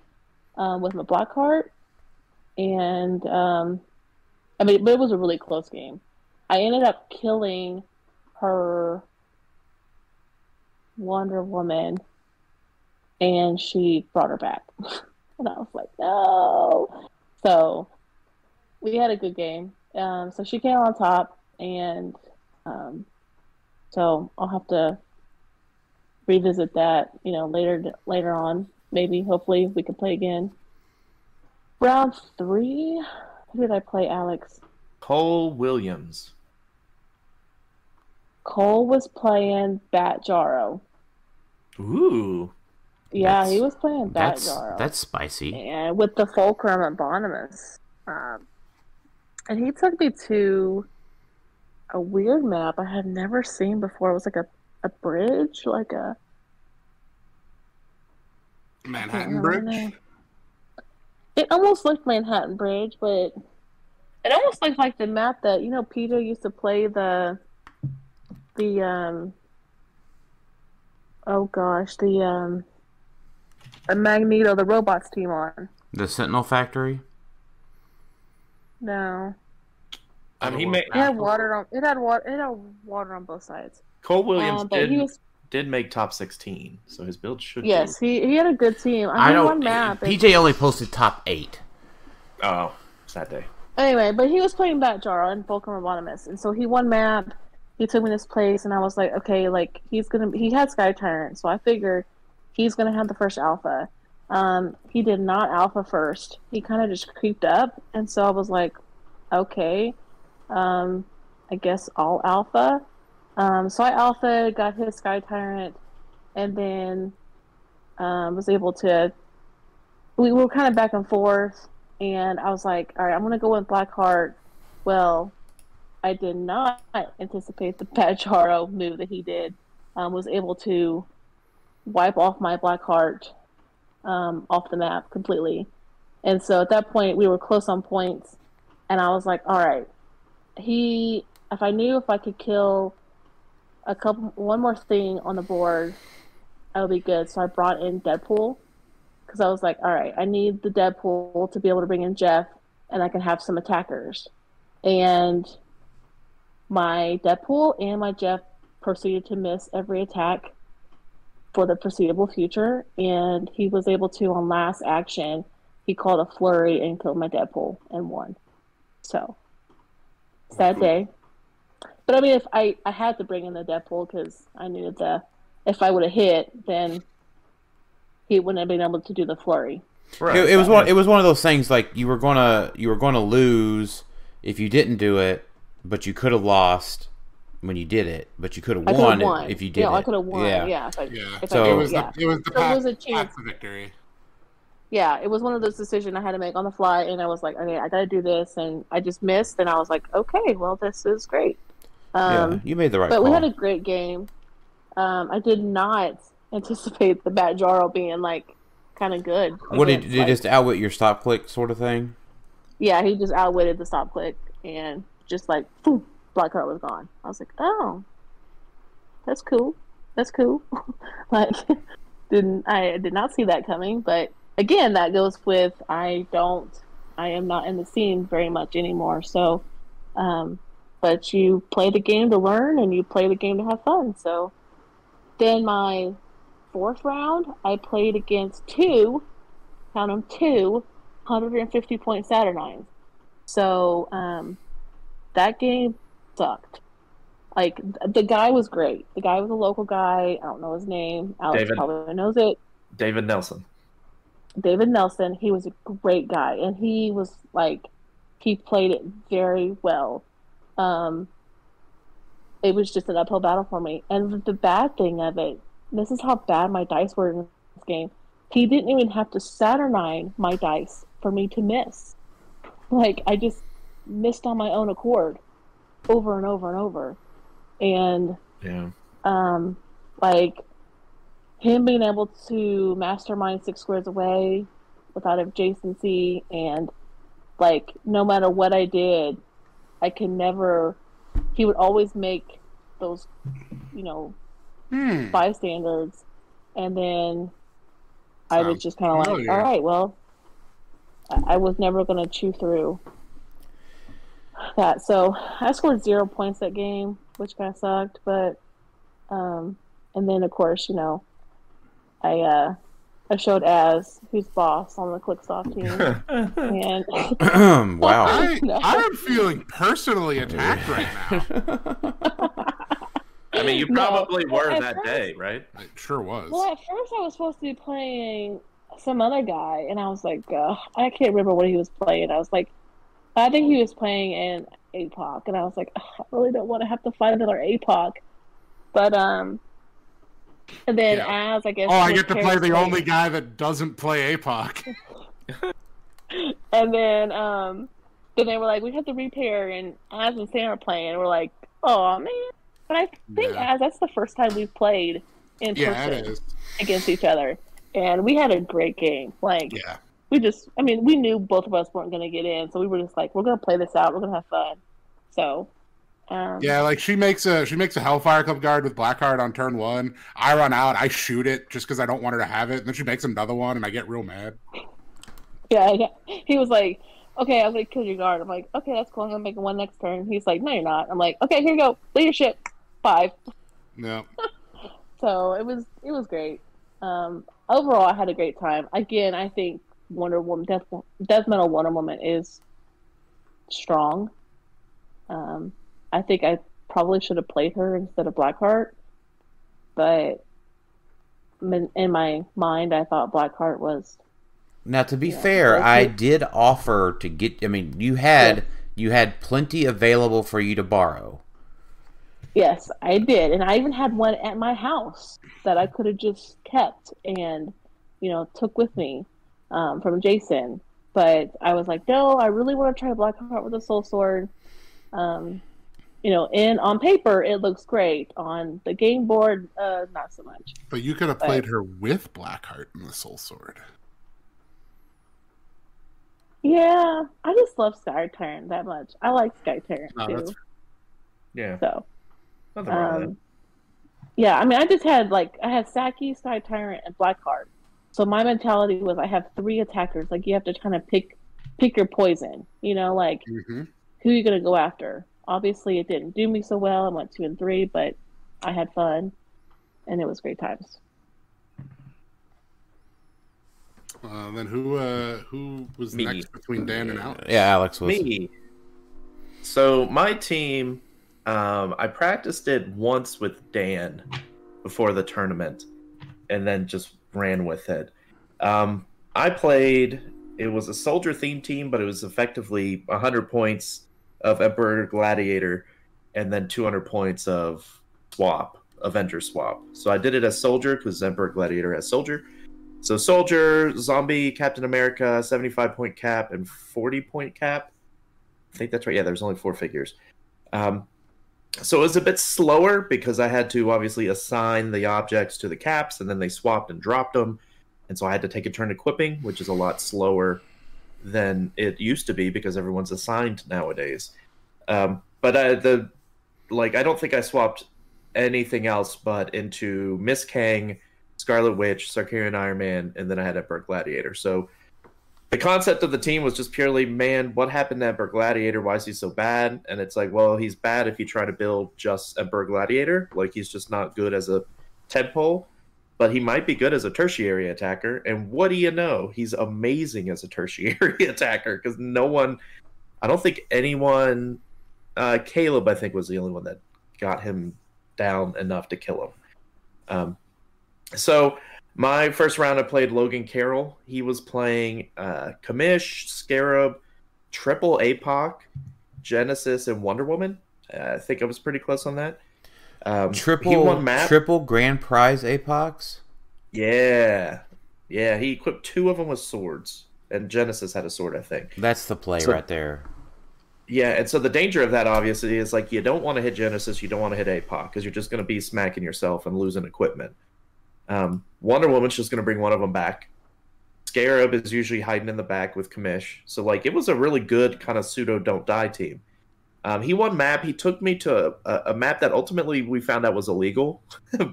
with my Blackheart, and I mean, but it was a really close game. I ended up killing her Wonder Woman, and she brought her back. And I was like, no. So we had a good game. So she came on top, and so I'll have to revisit that, you know, later on. Maybe, hopefully, we can play again. Round 3. Who did I play, Alex? Cole Williams. Cole was playing Bat Jaro. Ooh. Yeah, he was playing Bat Jaro. That's spicy. And with the Fulcrum and Bonimus. And he took me to a weird map I had never seen before. It was like a bridge, like a Manhattan Bridge? It almost looked Manhattan Bridge, but it almost looked like the map that, you know, Peter used to play the Magneto, the robots team on. The Sentinel Factory? No. It had water on both sides. Cole Williams did make top 16, so his build should. Yes, he had a good team. I mean, one map. PJ only posted top 8. Oh, sad day. Anyway, but he was playing Bat Jaro and Fulcrum Bonimus, and so he won map. He took me this place, and I was like, okay, like, he had Sky Tyrant, so I figured he's gonna have the first alpha. He did not alpha first. He kind of just creeped up, and so I was like, okay, I guess I'll alpha. So I alpha, got his Sky Tyrant, and then was able to. We were kind of back and forth, and I was like, all right, I'm gonna go with Blackheart. Well, I did not anticipate the Bat Jaro move that he did. Was able to wipe off my Blackheart off the map completely. And so at that point, we were close on points, and I was like, all right, if I could kill one more thing on the board, I would be good. So I brought in Deadpool, because I was like, all right, I need the Deadpool to be able to bring in Jeff, and I can have some attackers. And my Deadpool and my Jeff proceeded to miss every attack for the foreseeable future, and he was able to, on last action, he called a flurry and killed my Deadpool and won. So, sad day. But I mean, if I had to bring in the Deadpool, because I knew that if I would have hit, then he wouldn't have been able to do the flurry. Right. It was one of those things, like you were gonna lose if you didn't do it, but you could have lost when you did it, but you could have won if you did it. Yeah, I could have won. Yeah. So it was the path to victory. Yeah, it was one of those decisions I had to make on the fly, and I was like, okay, I got to do this, and I just missed, and I was like, okay, well, this is great. You made the right call. But we had a great game. I did not anticipate the Bat Jaro being, like, kind of good. What did against, you just outwit your stop click sort of thing? Yeah, he just outwitted the stop click and just like, boom, black card was gone. I was like, oh, that's cool. That's cool. Like, I did not see that coming. But again, that goes with I am not in the scene very much anymore. So, but you play the game to learn and you play the game to have fun. So then my 4th round, I played against two 150-point Saturnines. So that game sucked. Like, the guy was great. The guy was a local guy. I don't know his name. Alex probably knows it. David Nelson. David Nelson. He was a great guy. And he was, like, he played it very well. It was just an uphill battle for me. And the bad thing of it, this is how bad my dice were in this game. He didn't even have to Saturnine my dice for me to miss. Like, I just missed on my own accord over and over and over. And, like, him being able to mastermind 6 squares away without adjacency, and, like, no matter what I did, I could never... He would always make those, bystanders, and then I was just kind of like, all right, well, I was never going to chew through that. So I scored 0 points that game, which kind of sucked. But, and then of course, I showed Az who's boss on the Clixed Off team. And wow. I am feeling personally attacked right now. I mean, you probably were that day, right? It sure was. Well, at first I was supposed to be playing some other guy, and I was like, I can't remember what he was playing. I was like, I think he was playing an APOC, and I was like, I really don't want to have to fight another APOC. But, and then Az, I guess... Oh, I get to play the only guy that doesn't play APOC. And then they were like, we have to repair, and Az and Sam are playing, and we're like, oh, man. But I think Az, that's the first time we've played in person against each other. And we had a great game. Like, we knew both of us weren't going to get in, so we were just like, we're going to play this out. We're going to have fun. So... like she makes a Hellfire Club guard with Blackheart on turn 1. I run out, I shoot it just because I don't want her to have it, and then she makes another one, and I get real mad. Yeah, he was like, okay, I was like, kill your guard. I'm like, okay, that's cool. I'm gonna make one next turn. He's like, no, you're not. I'm like, okay, here you go, leadership 5. Yeah. So it was great. Overall, I had a great time. Again, I think Wonder Woman, Death Metal Wonder Woman is strong. I think I probably should have played her instead of Blackheart, but in my mind, I thought Blackheart was. Now, to be fair, I did offer to get. I mean, you had plenty available for you to borrow. Yes, I did, and I even had one at my house that I could have just kept and took with me from Jason. But I was like, no, I really want to try Blackheart with a Soul Sword. And on paper it looks great. On the game board, not so much. But you could have played her with Blackheart and the Soul Sword. Yeah, I just love Sky Tyrant that much. I like Sky Tyrant too. Yeah. So, nothing wrong with that. Yeah, I mean, I had Saki, Sky Tyrant, and Blackheart. So my mentality was I have 3 attackers. Like, you have to kind of pick your poison. Who are you gonna go after? Obviously, it didn't do me so well. I went 2 and 3, but I had fun, and it was great times. Then who was next between Dan and Alex? Yeah, Alex was. Me. So my team, I practiced it once with Dan before the tournament, and then just ran with it. I played. It was a soldier-themed team, but it was effectively 100 points of Emperor Gladiator, and then 200 points of Avenger swap. So I did it as soldier because Emperor Gladiator has soldier. So soldier, zombie, Captain America, 75-point cap and 40-point cap. I think that's right. Yeah, there's only 4 figures. So it was a bit slower because I had to obviously assign the objects to the caps, and then they swapped and dropped them. And so I had to take a turn equipping, which is a lot slower than it used to be because everyone's assigned nowadays. But I don't think I swapped anything else but into Miss Kang, Scarlet Witch, Sarkarian Iron Man, and then I had Emperor Gladiator. So the concept of the team was just purely, man, what happened to Emperor Gladiator? Why is he so bad? And it's like, well, he's bad if you try to build just Emperor Gladiator. Like, he's just not good as a tadpole, but he might be good as a tertiary attacker. And what do you know? He's amazing as a tertiary attacker because I don't think anyone, Caleb, I think, was the only one that got him down enough to kill him. So my first round, I played Logan Carroll. He was playing Kamish, Scarab, Triple APOC, Genesis, and Wonder Woman. I think I was pretty close on that. He won map. Triple Grand Prize APOCs? Yeah. Yeah, he equipped 2 of them with swords. And Genesis had a sword, I think. That's the play right there. Yeah, and so the danger of that, obviously, is like you don't want to hit Genesis, you don't want to hit APOC, because you're just going to be smacking yourself and losing equipment. Wonder Woman's just going to bring one of them back. Scarab is usually hiding in the back with Kamish. So, like, it was a really good kind of pseudo don't die team. He won map. He took me to a map that ultimately we found out was illegal,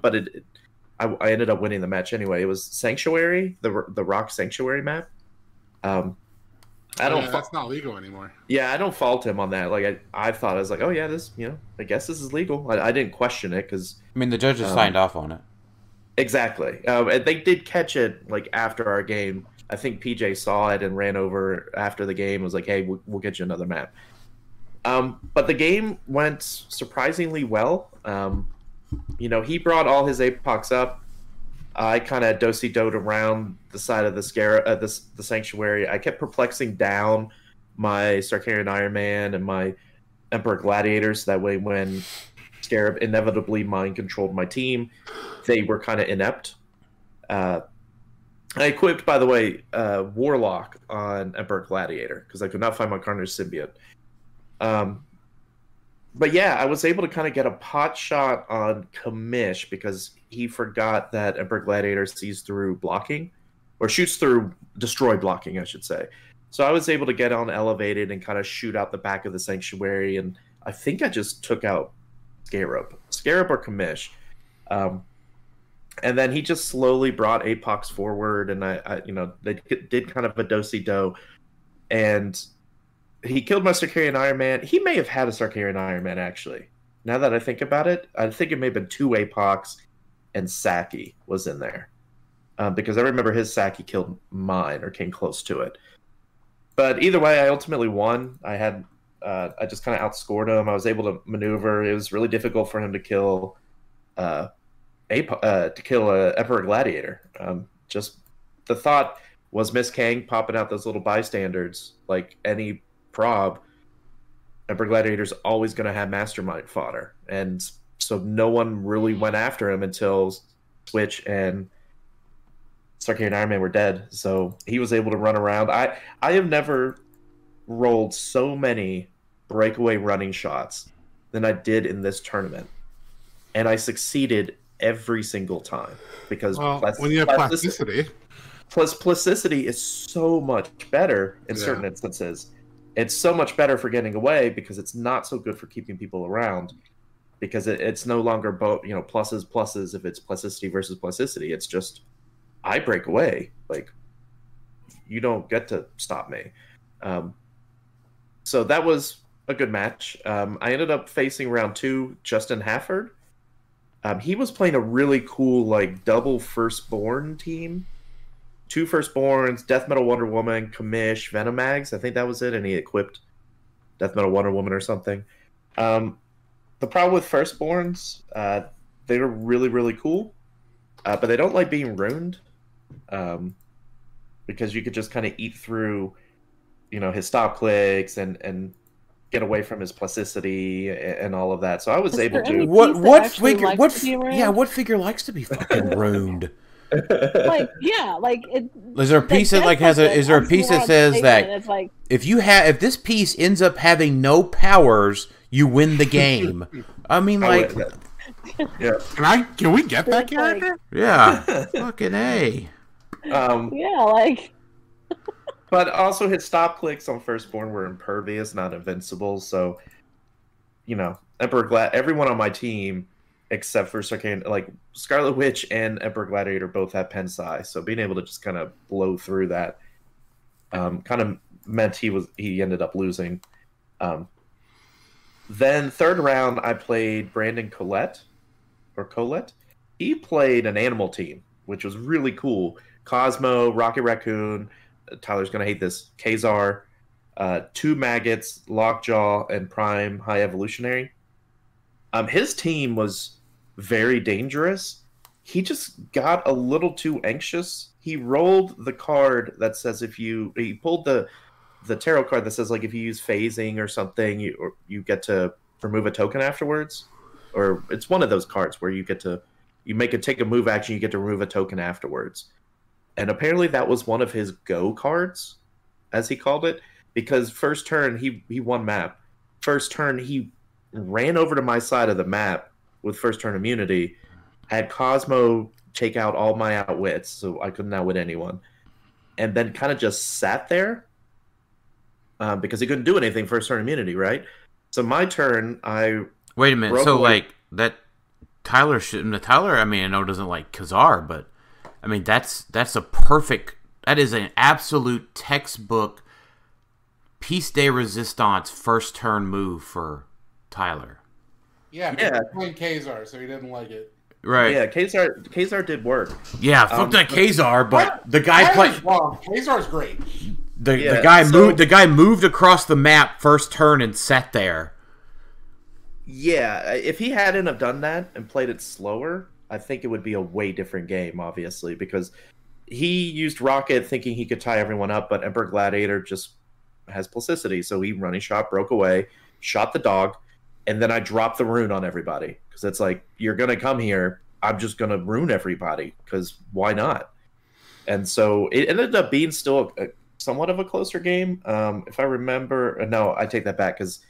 but I ended up winning the match anyway. It was Sanctuary, the Rock Sanctuary map. That's not legal anymore. Yeah, I don't fault him on that. Like, I thought, I was like, oh yeah, this, I guess this is legal. I didn't question it because I mean, the judges signed off on it. Exactly. And they did catch it like after our game. I think PJ saw it and ran over after the game and was like, hey, we'll get you another map. But the game went surprisingly well. He brought all his APOCs up. I kind of do-si-doed around the side of the Sanctuary. I kept perplexing down my Sarkarian Iron Man and my Emperor Gladiators. That way when Scarab inevitably mind-controlled my team, they were kind of inept. I equipped, by the way, Warlock on Emperor Gladiator because I could not find my Carnage Symbiote. But yeah, I was able to kind of get a pot shot on Kamish because he forgot that Emperor Gladiator sees through blocking, or shoots through destroy blocking, I should say. So I was able to get on elevated and kind of shoot out the back of the Sanctuary, and I think I just took out Scarab or Kamish. And then he just slowly brought APOCs forward, and they did kind of a do-si-do, and he killed my Sarkarian Iron Man. He may have had a Sarkarian Iron Man, actually. Now that I think about it, I think it may have been 2 APOCs, and Saki was in there. Because I remember his Saki killed mine, or came close to it. But either way, I ultimately won. I just kind of outscored him. I was able to maneuver. It was really difficult for him to kill Emperor Gladiator. Just the thought was Miss Kang popping out those little bystanders like any prob. Emperor Gladiator's always going to have mastermind fodder, and so no one really went after him until Switch and Sarkarian Iron Man were dead. So he was able to run around. I have never rolled so many breakaway running shots than I did in this tournament, and I succeeded every single time because when you have plasticity is so much better in certain instances. It's so much better for getting away because it's not so good for keeping people around, because it's no longer pluses if it's plasticity versus plasticity. It's just I break away, like you don't get to stop me. So that was a good match. I ended up facing round 2 Justin Hafford. He was playing a really cool like double firstborn team. 2 firstborns, Death Metal Wonder Woman, Kamish, Venomags. I think that was it, and he equipped Death Metal Wonder Woman or something. The problem with firstborns, they're really, really cool, but they don't like being ruined, because you could just kind of eat through, his stop clicks and get away from his plasticity and all of that. So I was able to. What figure likes to be fucking ruined? Is there a piece that like has a? Is there a piece that says that if this piece ends up having no powers, you win the game? I mean, like, yeah. Can we get that character? Yeah, fucking A. Yeah, like. But also his stop clicks on Firstborn were impervious, not invincible. So, you know, everyone on my team except for like Scarlet Witch and Emperor Gladiator both have Pensai. So being able to just kind of blow through that kind of meant he ended up losing. Then third round, I played Brandon Colette. He played an animal team, which was really cool. Cosmo, Rocket Raccoon, Tyler's going to hate this, Kazar, 2 Maggots, Lockjaw, and Prime High Evolutionary. His team was very dangerous. He just got a little too anxious. He rolled the card that says he pulled the tarot card that says, like, if you use phasing or something, you get to remove a token afterwards. Or it's one of those cards where you take a move action, you get to remove a token afterwards. And apparently that was one of his go cards, as he called it, because first turn, he won map. First turn, he ran over to my side of the map with first turn immunity, had Cosmo take out all my outwits, so I couldn't outwit anyone, and then kind of just sat there because he couldn't do anything first turn immunity, right? So my turn, Wait a minute, so away. Like that Tyler, I mean, I know doesn't like Kazar, but I mean, that is an absolute textbook piece de resistance first turn move for Tyler. Yeah, he was playing Kazar, so he didn't like it. Right. Yeah, Kazar did work. Yeah, fuck that Kazar, but the guy played. Kazar's great. The guy moved across the map first turn and sat there. Yeah, if he hadn't have done that and played it slower, I think it would be a way different game, obviously, because he used Rocket thinking he could tie everyone up, but Emperor Gladiator just has plasticity, so he running shot, broke away, shot the dog, and then I dropped the rune on everybody, because it's like, you're going to come here, I'm just going to rune everybody, because why not? And so it ended up being still somewhat of a closer game. If I remember, no, I take that back, because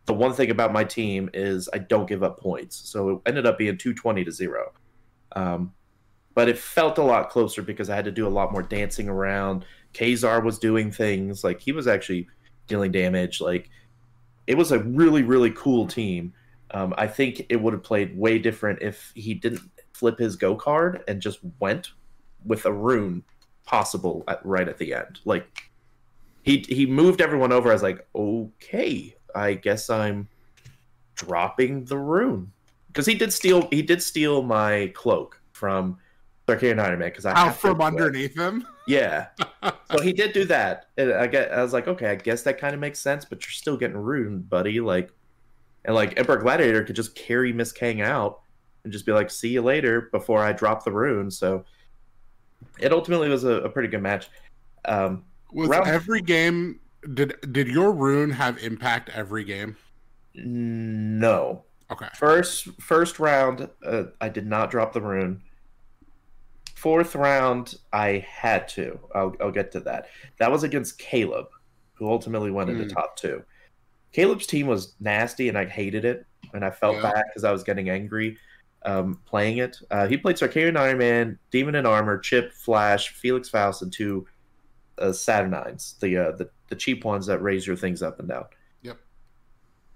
the one thing about my team is I don't give up points. So it ended up being 220-0. But it felt a lot closer because I had to do a lot more dancing around. Kazar was doing things. Like, he was actually dealing damage. Like, it was a really, really cool team. I think it would have played way different if he didn't flip his go card and just went with a rune possible right at the end. Like, he moved everyone over. I was like, okay, I guess I'm dropping the rune, because he did steal my cloak from Arcane Iron Man, because I from underneath him. Yeah, so he did do that, and I was like, okay, I guess that kind of makes sense, but you're still getting ruined, buddy. Like, and like Emperor Gladiator could just carry Miss Cain out and just be like, see you later, before I drop the rune. So it ultimately was a pretty good match. Every game, did your rune have impact every game? No. Okay. First round, I did not drop the rune. Fourth round, I had to. I'll get to that. That was against Caleb, who ultimately went into top 2. Caleb's team was nasty, and I hated it, and I felt bad because I was getting angry playing it. He played Sarkarian Iron Man, Demon in Armor, Chip, Flash, Felix Faust, and 2 Saturnines, the cheap ones that raise your things up and down. Yep.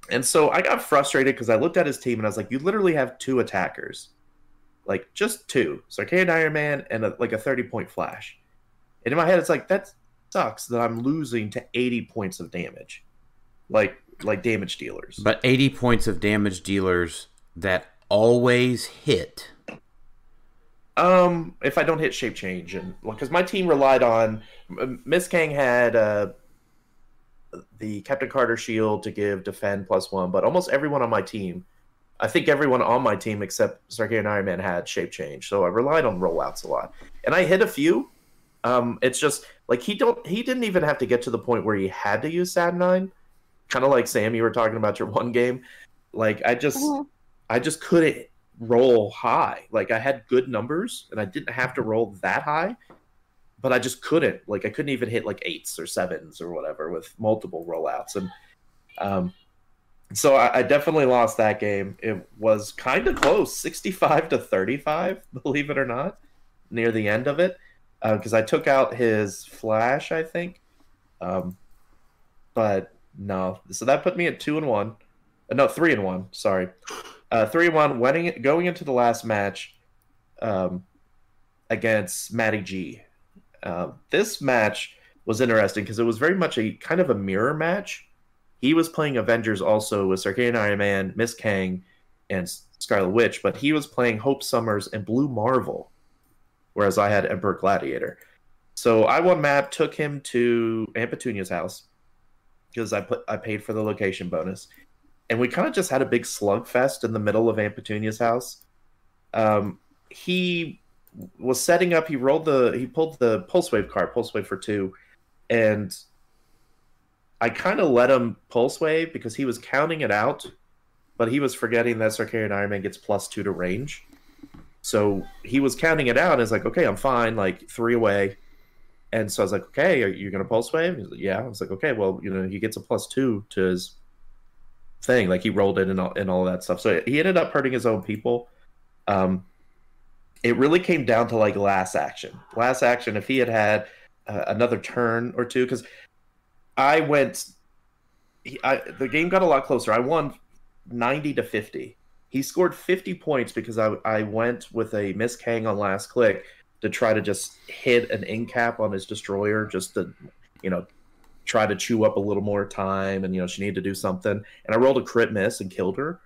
And so I got frustrated because I looked at his team and I was like, you literally have 2 attackers. Like, just 2. Sarkarian Iron Man and a 30-point Flash. And in my head, it's like, that sucks that I'm losing to 80 points of damage. Like damage dealers. But 80 points of damage dealers that always hit. If I don't hit shape change, and because my team relied on Miss Cain had the Captain Carter shield to give defend +1, but almost everyone on my team, I think everyone on my team except Sarkarian Iron Man had shape change, so I relied on rollouts a lot, and I hit a few. It's just like he didn't even have to get to the point where he had to use Saturnine, kind of like Sam, you were talking about your one game. Like I just couldn't roll high. Like, I had good numbers and I didn't have to roll that high, but I just couldn't. Like, I couldn't even hit like 8s or 7s or whatever with multiple rollouts. And so I definitely lost that game. It was kind of close, 65-35, believe it or not, near the end of it. because I took out his flash, I think. But no, so that put me at 2-1. No, 3-1. Sorry, 3-1. Going into the last match against Matty G. This match was interesting because it was very much a kind of a mirror match. He was playing Avengers also with Sarkarian Iron Man, Miss Kang, and Scarlet Witch, but he was playing Hope Summers and Blue Marvel, whereas I had Emperor Gladiator. So I won map, took him to Aunt Petunia's house because I paid for the location bonus, and we kind of just had a big slugfest in the middle of Aunt Petunia's house. He was setting up. He pulled the Pulse Wave card, Pulse Wave for 2, and I kind of let him Pulse Wave because he was counting it out, but he was forgetting that Sarkarian Iron Man gets +2 to range. So he was counting it out and it's like, okay, I'm fine, like 3 away. And so I was like, okay, are you going to Pulse Wave? He's like, yeah. I was like, okay, well, he gets a +2 to his thing. Like he rolled it and all that stuff. So he ended up hurting his own people. It really came down to like last action. Last action, if he had another turn or two, because the game got a lot closer. I won 90-50. He scored 50 points because I went with a Miss Kang on last click to try to just hit an in cap on his destroyer, just to, try to chew up a little more time. And, she needed to do something. And I rolled a crit miss and killed her.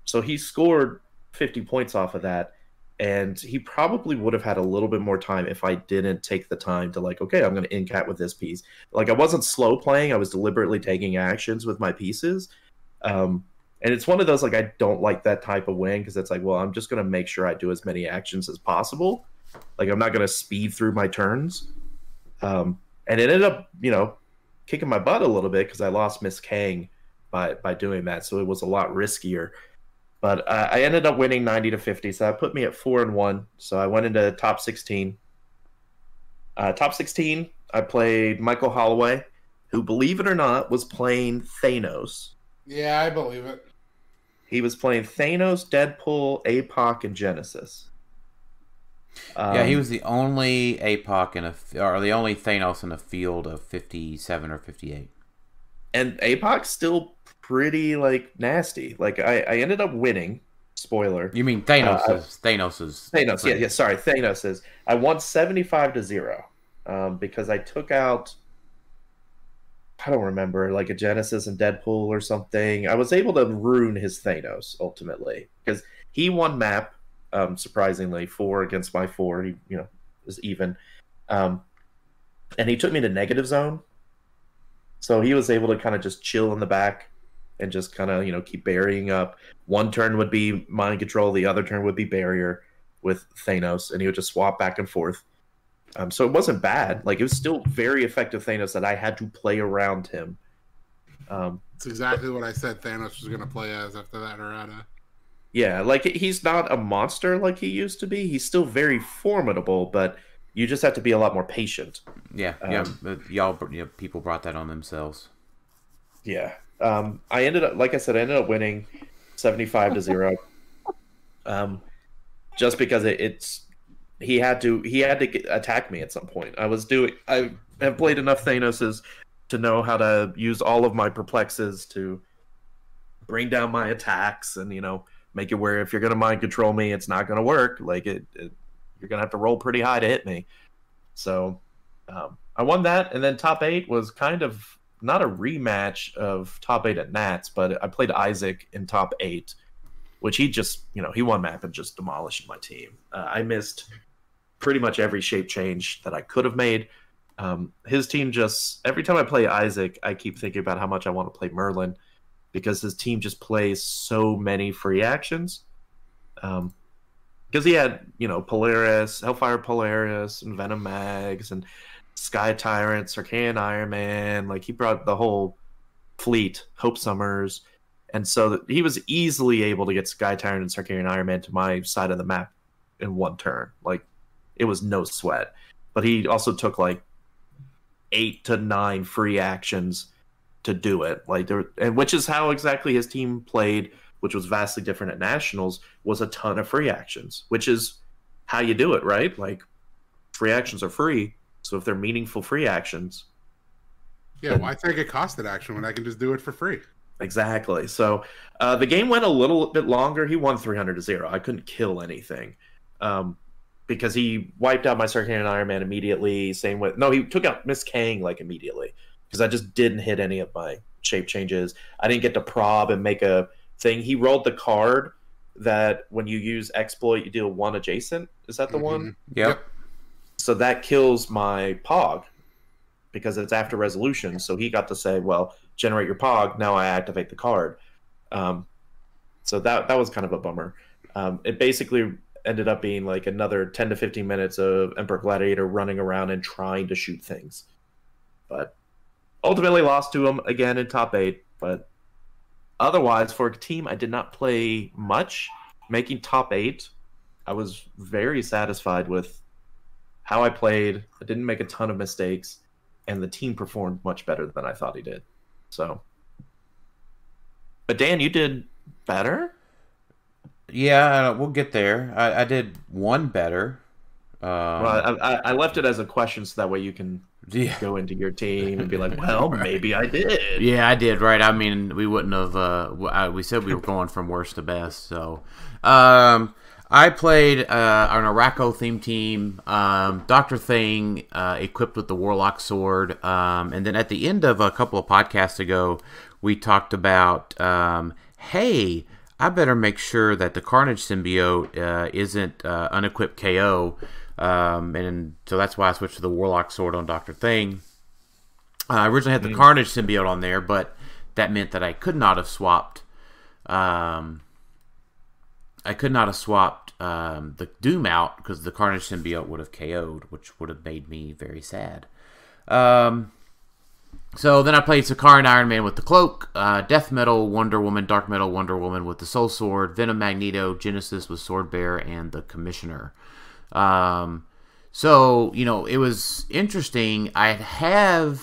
So he scored 50 points off of that. And he probably would have had a little bit more time if I didn't take the time to like, okay, I'm going to in-cap with this piece. Like I wasn't slow playing. I was deliberately taking actions with my pieces. And it's one of those, like, I don't like that type of win because it's like, well, I'm just going to make sure I do as many actions as possible. Like I'm not going to speed through my turns. And it ended up, kicking my butt a little bit because I lost Miss Kang by doing that. So it was a lot riskier. But I ended up winning 90-50, so that put me at 4-1. So I went into top 16. Top 16, I played Michael Holloway, who, believe it or not, was playing Thanos. Yeah, I believe it. He was playing Thanos, Deadpool, APOC, and Genesis. Yeah, he was the only APOC or the only Thanos in a field of 57 or 58. And APOC's still pretty nasty. Like I ended up winning. Spoiler. You mean Thanos? Thanos. Yeah. Sorry, Thanos is. I won 75-0 because I took out. I don't remember, like a Genesis and Deadpool or something. I was able to ruin his Thanos ultimately because he won map. Surprisingly, 4 against my 4. He was even, and he took me to negative zone. So he was able to kind of just chill in the back and just kind of, keep burying up. One turn would be mind control, the other turn would be barrier with Thanos, and he would just swap back and forth. So it wasn't bad. Like, it was still very effective Thanos that I had to play around him. It's exactly what I said Thanos was going to play as after that errata. Yeah, like, he's not a monster like he used to be. He's still very formidable, but you just have to be a lot more patient. Yeah, people brought that on themselves. Yeah. I ended up, like I said, winning 75-0. Just because he had to attack me at some point. I have played enough Thanoses to know how to use all of my perplexes to bring down my attacks and, make it where if you're going to mind control me, it's not going to work. Like you're going to have to roll pretty high to hit me. So I won that. And then top 8 was kind of not a rematch of top 8 at Nats, but I played Isaac in top 8, which he just, he won map and just demolished my team. I missed pretty much every shape change that I could have made. His team just, every time I play Isaac, I keep thinking about how much I want to play Merlin because his team just plays so many free actions. Because he had, Polaris, Hellfire Polaris, and Venom Mags, and Sky Tyrant, Sarkarian Iron Man. Like, he brought the whole fleet, Hope Summers. And so he was easily able to get Sky Tyrant and Sarkarian Iron Man to my side of the map in one turn. Like, it was no sweat. But he also took, 8 to 9 free actions to do it. And which is how exactly his team played, which was vastly different at Nationals, was a ton of free actions, which is how you do it, right? Like, free actions are free. So if they're meaningful free actions, yeah, why take a costed action when I can just do it for free? Exactly. So the game went a little bit longer. He won 300-0. I couldn't kill anything because he wiped out my Circadian Iron Man immediately. Same with he took out Miss Cain like immediately because I just didn't hit any of my shape changes. I didn't get to prob and make a thing. He rolled the card that when you use exploit, you deal 1 adjacent. Is that the one? Yep. So that kills my Pog because it's after resolution. So he got to say, well, generate your Pog. Now I activate the card. So that was kind of a bummer. It basically ended up being like another 10 to 15 minutes of Emperor Gladiator running around and trying to shoot things. But ultimately lost to him again in top 8. But otherwise, for a team I did not play much, making top 8, I was very satisfied with how I played. I didn't make a ton of mistakes, and the team performed much better than I thought he did. So, but Dan, you did better? Yeah, we'll get there. I did one better. Well, I left it as a question so that way you can go into your team and be like, well, maybe I did. Yeah, I did, right? I mean, we wouldn't have... we said we were going from worst to best, so... I played on a Racco-themed team, Dr. Thing, equipped with the Warlock Sword, and then at the end of a couple of podcasts ago, we talked about, hey, I better make sure that the Carnage symbiote isn't unequipped KO, and so that's why I switched to the Warlock Sword on Dr. Thing. I originally had the Carnage symbiote on there, but that meant that I could not have swapped... the Doom out because the Carnage symbiote would have KO'd, which would have made me very sad. So then I played Sakaran Iron Man with the Cloak, Death Metal Wonder Woman, Dark Metal Wonder Woman with the Soul Sword, Venom Magneto, Genesis with Sword Bear, and the Commissioner. So, it was interesting. I had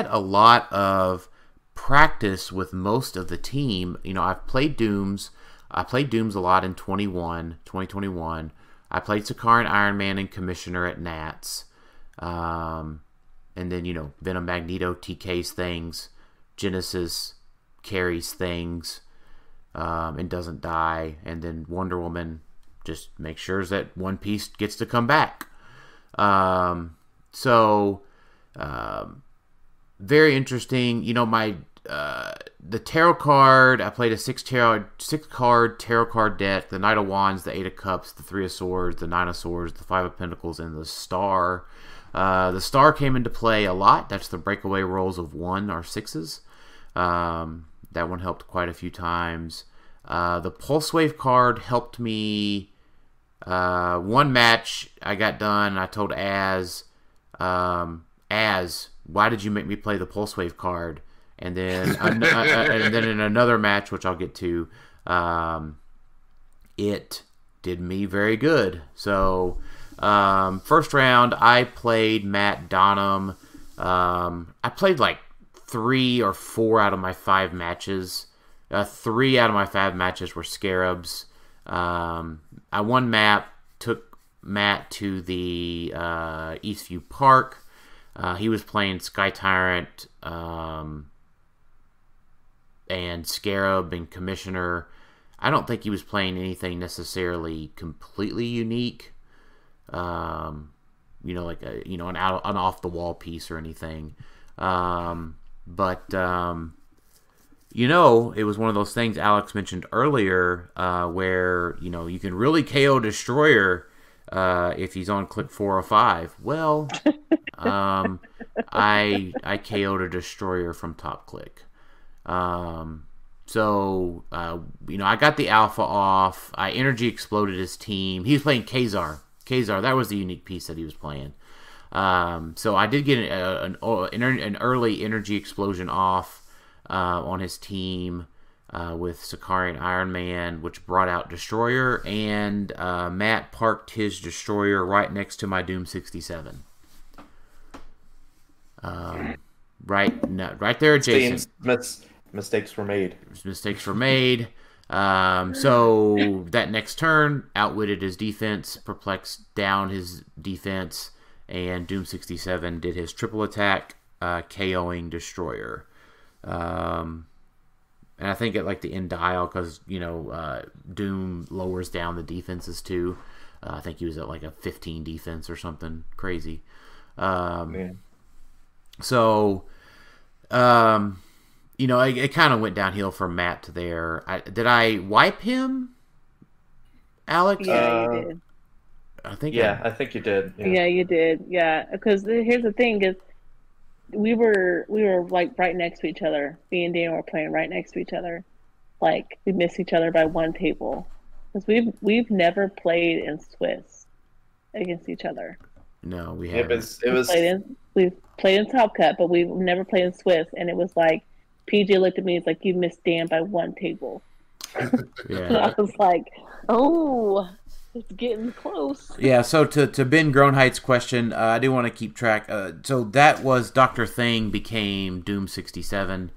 a lot of practice with most of the team. I've played Dooms. I played Dooms a lot in 2021. I played Sakaran Iron Man and Commissioner at Nats. And then, Venom Magneto TKs things. Genesis carries things and doesn't die. And then Wonder Woman just makes sure that one piece gets to come back. Very interesting. The tarot card, I played a 6-card tarot card deck, the Knight of Wands, the 8 of Cups, the 3 of Swords, the 9 of Swords, the 5 of Pentacles, and the Star. The Star came into play a lot. That's the breakaway rolls of 1 or 6s. That one helped quite a few times. The Pulse Wave card helped me. One match I got done, I told Az, why did you make me play the Pulse Wave card? And then, and then in another match, which I'll get to, it did me very good. So, first round, I played Matt Donham. I played like 3 or 4 out of my 5 matches. 3 out of my 5 matches were Scarabs. I won map, took Matt to the Eastview Park. He was playing Sky Tyrant, and Scarab and Commissioner. I don't think he was playing anything necessarily completely unique. An off the wall piece or anything. But it was one of those things Alex mentioned earlier, where you can really KO Destroyer if he's on click 4 or 5. Well, I KO'd a Destroyer from top click. I got the alpha off. I energy exploded his team. He was playing Khazar. That was the unique piece that he was playing. So I did get an early energy explosion off on his team with Sakaran Iron Man, which brought out Destroyer, and Matt parked his Destroyer right next to my Doom 67. Right there adjacent. Mistakes were made. So that next turn, outwitted his defense, perplexed down his defense, and Doom 67 did his triple attack, KOing Destroyer. And I think at like the end dial, because Doom lowers down the defenses too. I think he was at like a 15 defense or something crazy. So, it kind of went downhill from Matt to there. Did I wipe him, Alex? Yeah, you did. I think. I think you did. Yeah, you did. Yeah, because here's the thing: is we were like right next to each other. Me and Dan were playing right next to each other. Like we missed each other by one table. Because we've never played in Swiss against each other. No, we haven't. We've played in Top Cut, but we've never played in Swiss. And it was like, PJ looked at me, it's like, you missed Dan by one table. Yeah. And I was like, oh, it's getting close. Yeah, so to Ben Groenheit's question, I do want to keep track. So that was Dr. Thing became Doom 67.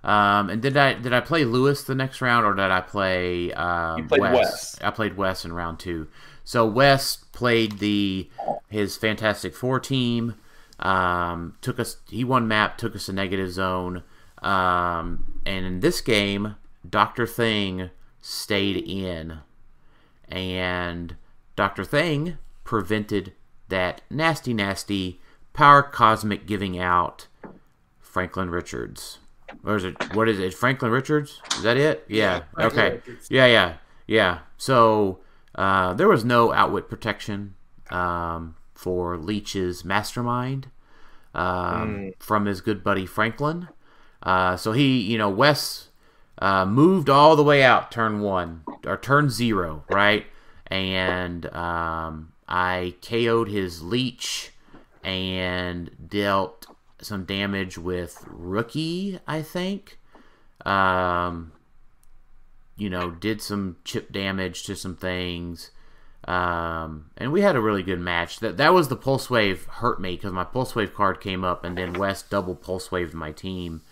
And did I play Lewis the next round, or did I play Wes? I played Wes in round 2. So Wes played his Fantastic Four team. He won map, took us a negative zone. And in this game, Dr. Thing stayed in. And Dr. Thing prevented that nasty power cosmic giving out Franklin Richards. Or is it, what is it, Franklin Richards? Is that it? Yeah. Okay. Yeah. So there was no outwit protection for Leech's mastermind from his good buddy Franklin. So Wes moved all the way out turn 0, right? And I KO'd his Leech and dealt some damage with Rookie, I think. Did some chip damage to some things. And we had a really good match. That was the Pulse Wave hurt me because my Pulse Wave card came up and then Wes double Pulse Waved my team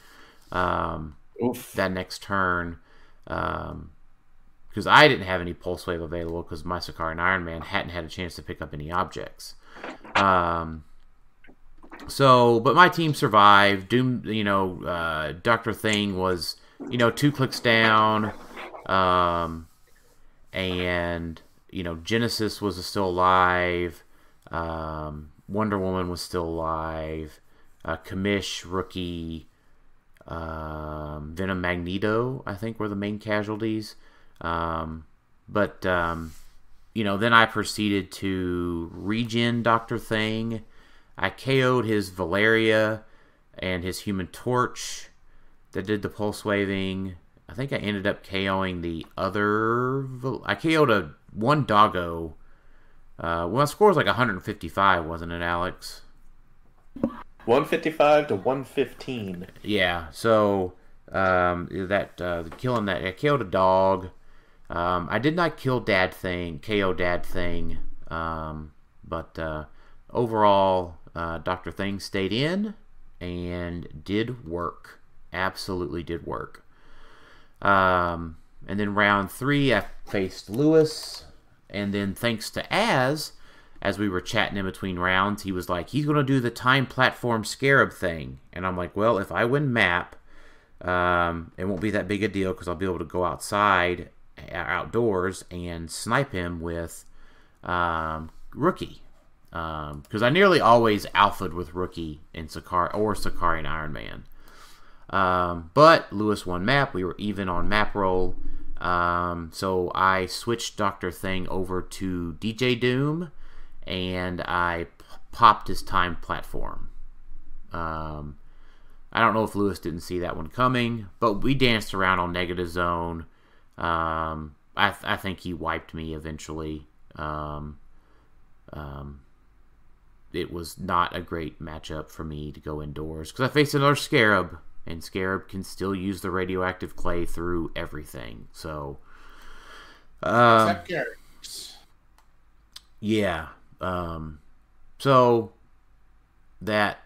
that next turn. Because I didn't have any Pulse Wave available because my Sakari and Iron Man hadn't had a chance to pick up any objects. But my team survived. Doom, Dr. Thing was, 2 clicks down. And, Genesis was still alive. Wonder Woman was still alive. Kamish, Rookie, Venom, Magneto, I think were the main casualties. Then I proceeded to regen Dr. Thing. I KO'd his Valeria and his Human Torch that did the pulse waving. I think I ended up KOing the other... I KO'd one doggo. My score was like 155, wasn't it, Alex? 155 to 115. Yeah, so killing that... I KO'd a dog. I did not kill KO Dad Thing. Overall, Dr. Thing stayed in and did work. Absolutely did work. And then round 3, I faced Lewis. And then thanks to as we were chatting in between rounds, he was like, he's going to do the time platform scarab thing. And I'm like, well, if I win map, it won't be that big a deal because I'll be able to go outdoors and snipe him with Rookie. Because I nearly always alpha'd with Rookie in Sakari and Iron Man. But Lewis won map. We were even on map roll. So I switched Dr. Thing over to DJ Doom, and I popped his time platform. I don't know if Lewis didn't see that one coming, but we danced around on negative zone. I think he wiped me eventually. It was not a great matchup for me to go indoors because I faced another Scarab, and Scarab can still use the radioactive clay through everything. So, except Garrett. Yeah. So that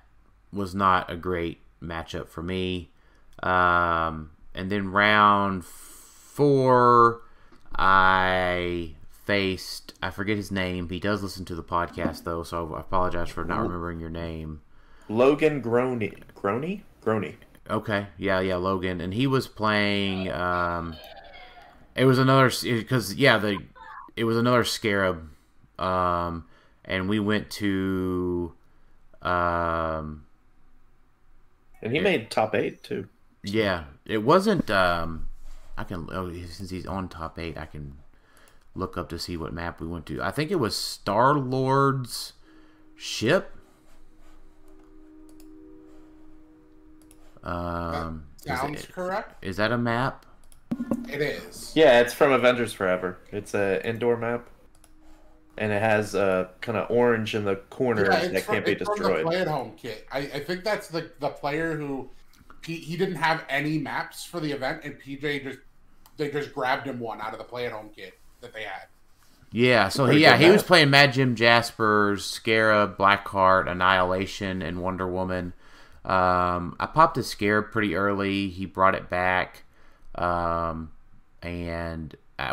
was not a great matchup for me. And then round 4, I faced, I forget his name. He does listen to the podcast, though, so I apologize for not remembering your name. Logan Groney. Groney. Okay, yeah, Logan. And he was playing, it was another, because, it was another Scarab. And we went to, and he made top 8, too. Yeah, it wasn't, since he's on top 8, I can look up to see what map we went to. I think it was Star-Lord's ship. Sounds correct. Is that a map? It is. Yeah, it's from Avengers Forever. It's an indoor map. And it has kind of orange in the corners that can't be destroyed. From the play-at-home kit. I think that's the player who... He didn't have any maps for the event, and PJ just grabbed him one out of the play-at-home kit that they had. Yeah, so he was playing Mad Jim Jaspers, Scarab, Blackheart, Annihilation, and Wonder Woman. I popped a Scarab pretty early. He brought it back, and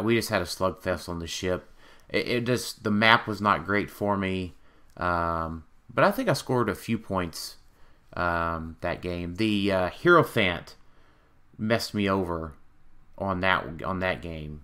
we just had a slugfest on the ship. The map was not great for me, but I think I scored a few points that game. The Hierophant messed me over on that game.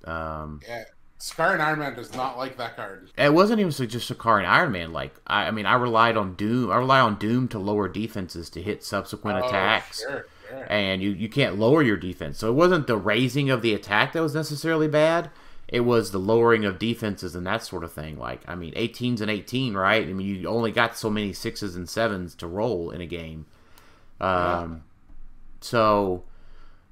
Yeah, Scar and Iron Man does not like that card. It wasn't even just Scar and Iron Man. Like I relied on Doom. I rely on Doom to lower defenses to hit subsequent attacks. Sure. And you can't lower your defense. So it wasn't the raising of the attack that was necessarily bad. It was the lowering of defenses and that sort of thing. Like, 18's an 18, right? You only got so many 6s and 7s to roll in a game. So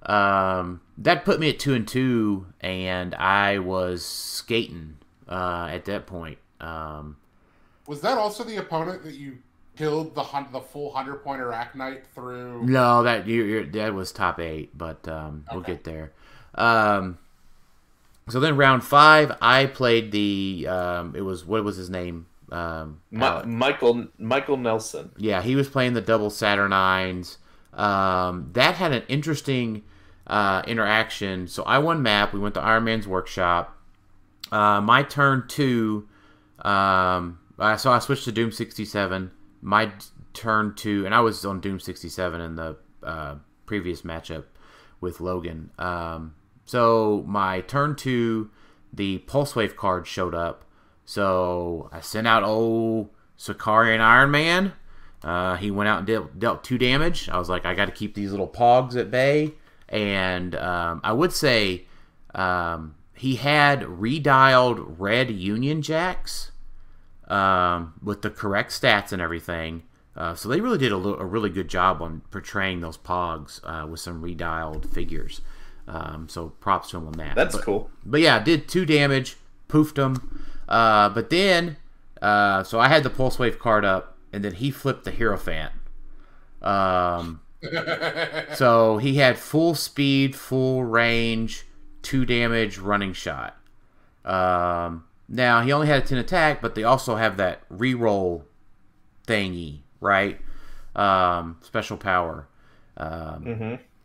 that put me at 2-2, and I was skating at that point. Was that also the opponent that you killed the full 100-point Arachnite through? No, that was top 8, but we'll get there. So then round 5, I played the what was his name? Michael Nelson. Yeah, he was playing the double Saturnines. That had an interesting interaction. So I won map. We went to Iron Man's workshop. My turn 2. So I switched to Doom 67. My turn 2, and I was on Doom 67 in the previous matchup with Logan. So my turn 2, the Pulse Wave card showed up. So I sent out old Sicarian Iron Man. He went out and dealt 2 damage. I was like, I got to keep these little pogs at bay. And I would say he had redialed red Union Jacks with the correct stats and everything. So they really did a really good job on portraying those pogs with some redialed figures. So props to him on that. That's cool. But yeah, did 2 damage, poofed him. But then, so I had the Pulse Wave card up, and then he flipped the Hierophant. So he had full speed, full range, 2 damage, running shot. Now, he only had a 10 attack, but they also have that reroll thingy, right? Special power.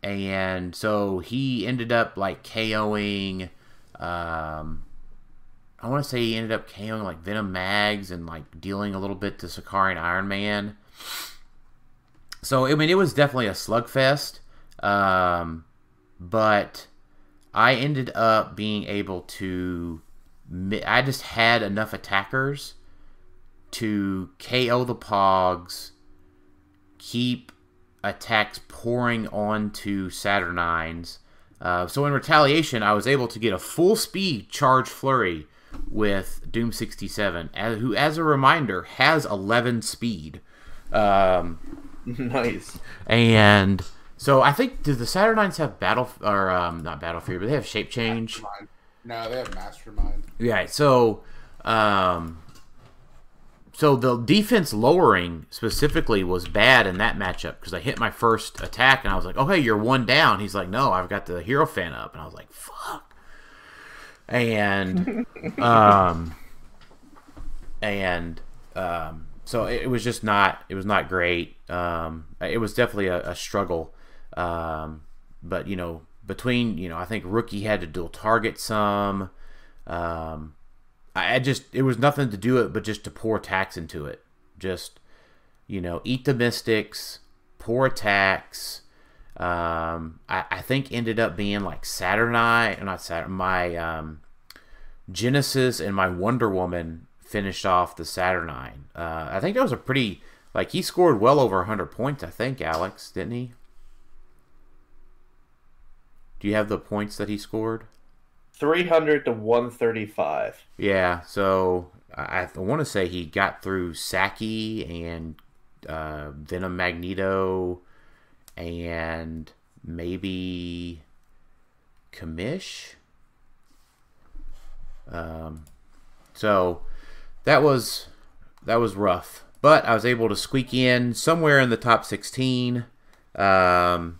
And so he ended up like KOing, I want to say he ended up KOing like Venom Mags and like dealing a little bit to Sicarian Iron Man. So, it was definitely a slugfest. But I ended up being able to, I just had enough attackers to KO the Pogs, keep attacks pouring onto Saturnines. So in retaliation, I was able to get a full speed charge flurry with Doom 67, who, as a reminder, has 11 speed. Nice. And so I think, do the Saturnines have not Battle Fury, but they have Shape Change? Mastermind. No, they have Mastermind. Yeah, so so the defense lowering specifically was bad in that matchup because I hit my first attack and I was like, okay, you're 1 down. He's like, no, I've got the Hierophant up. And I was like, fuck. And so it was just not, it was not great. It was definitely a struggle. But, between, I think Rookie had to dual target some. It was nothing to do it but just to pour attacks into it. Just, eat the Mystics, pour attacks. I think ended up being like my Genesis and my Wonder Woman finished off the Saturnine. I think that was a pretty, he scored well over 100 points, I think, Alex, didn't he? Do you have the points that he scored? 300 to 135. Yeah, so I want to say he got through Saki and Venom Magneto and maybe Kamish. So that was rough, but I was able to squeak in somewhere in the top 16. I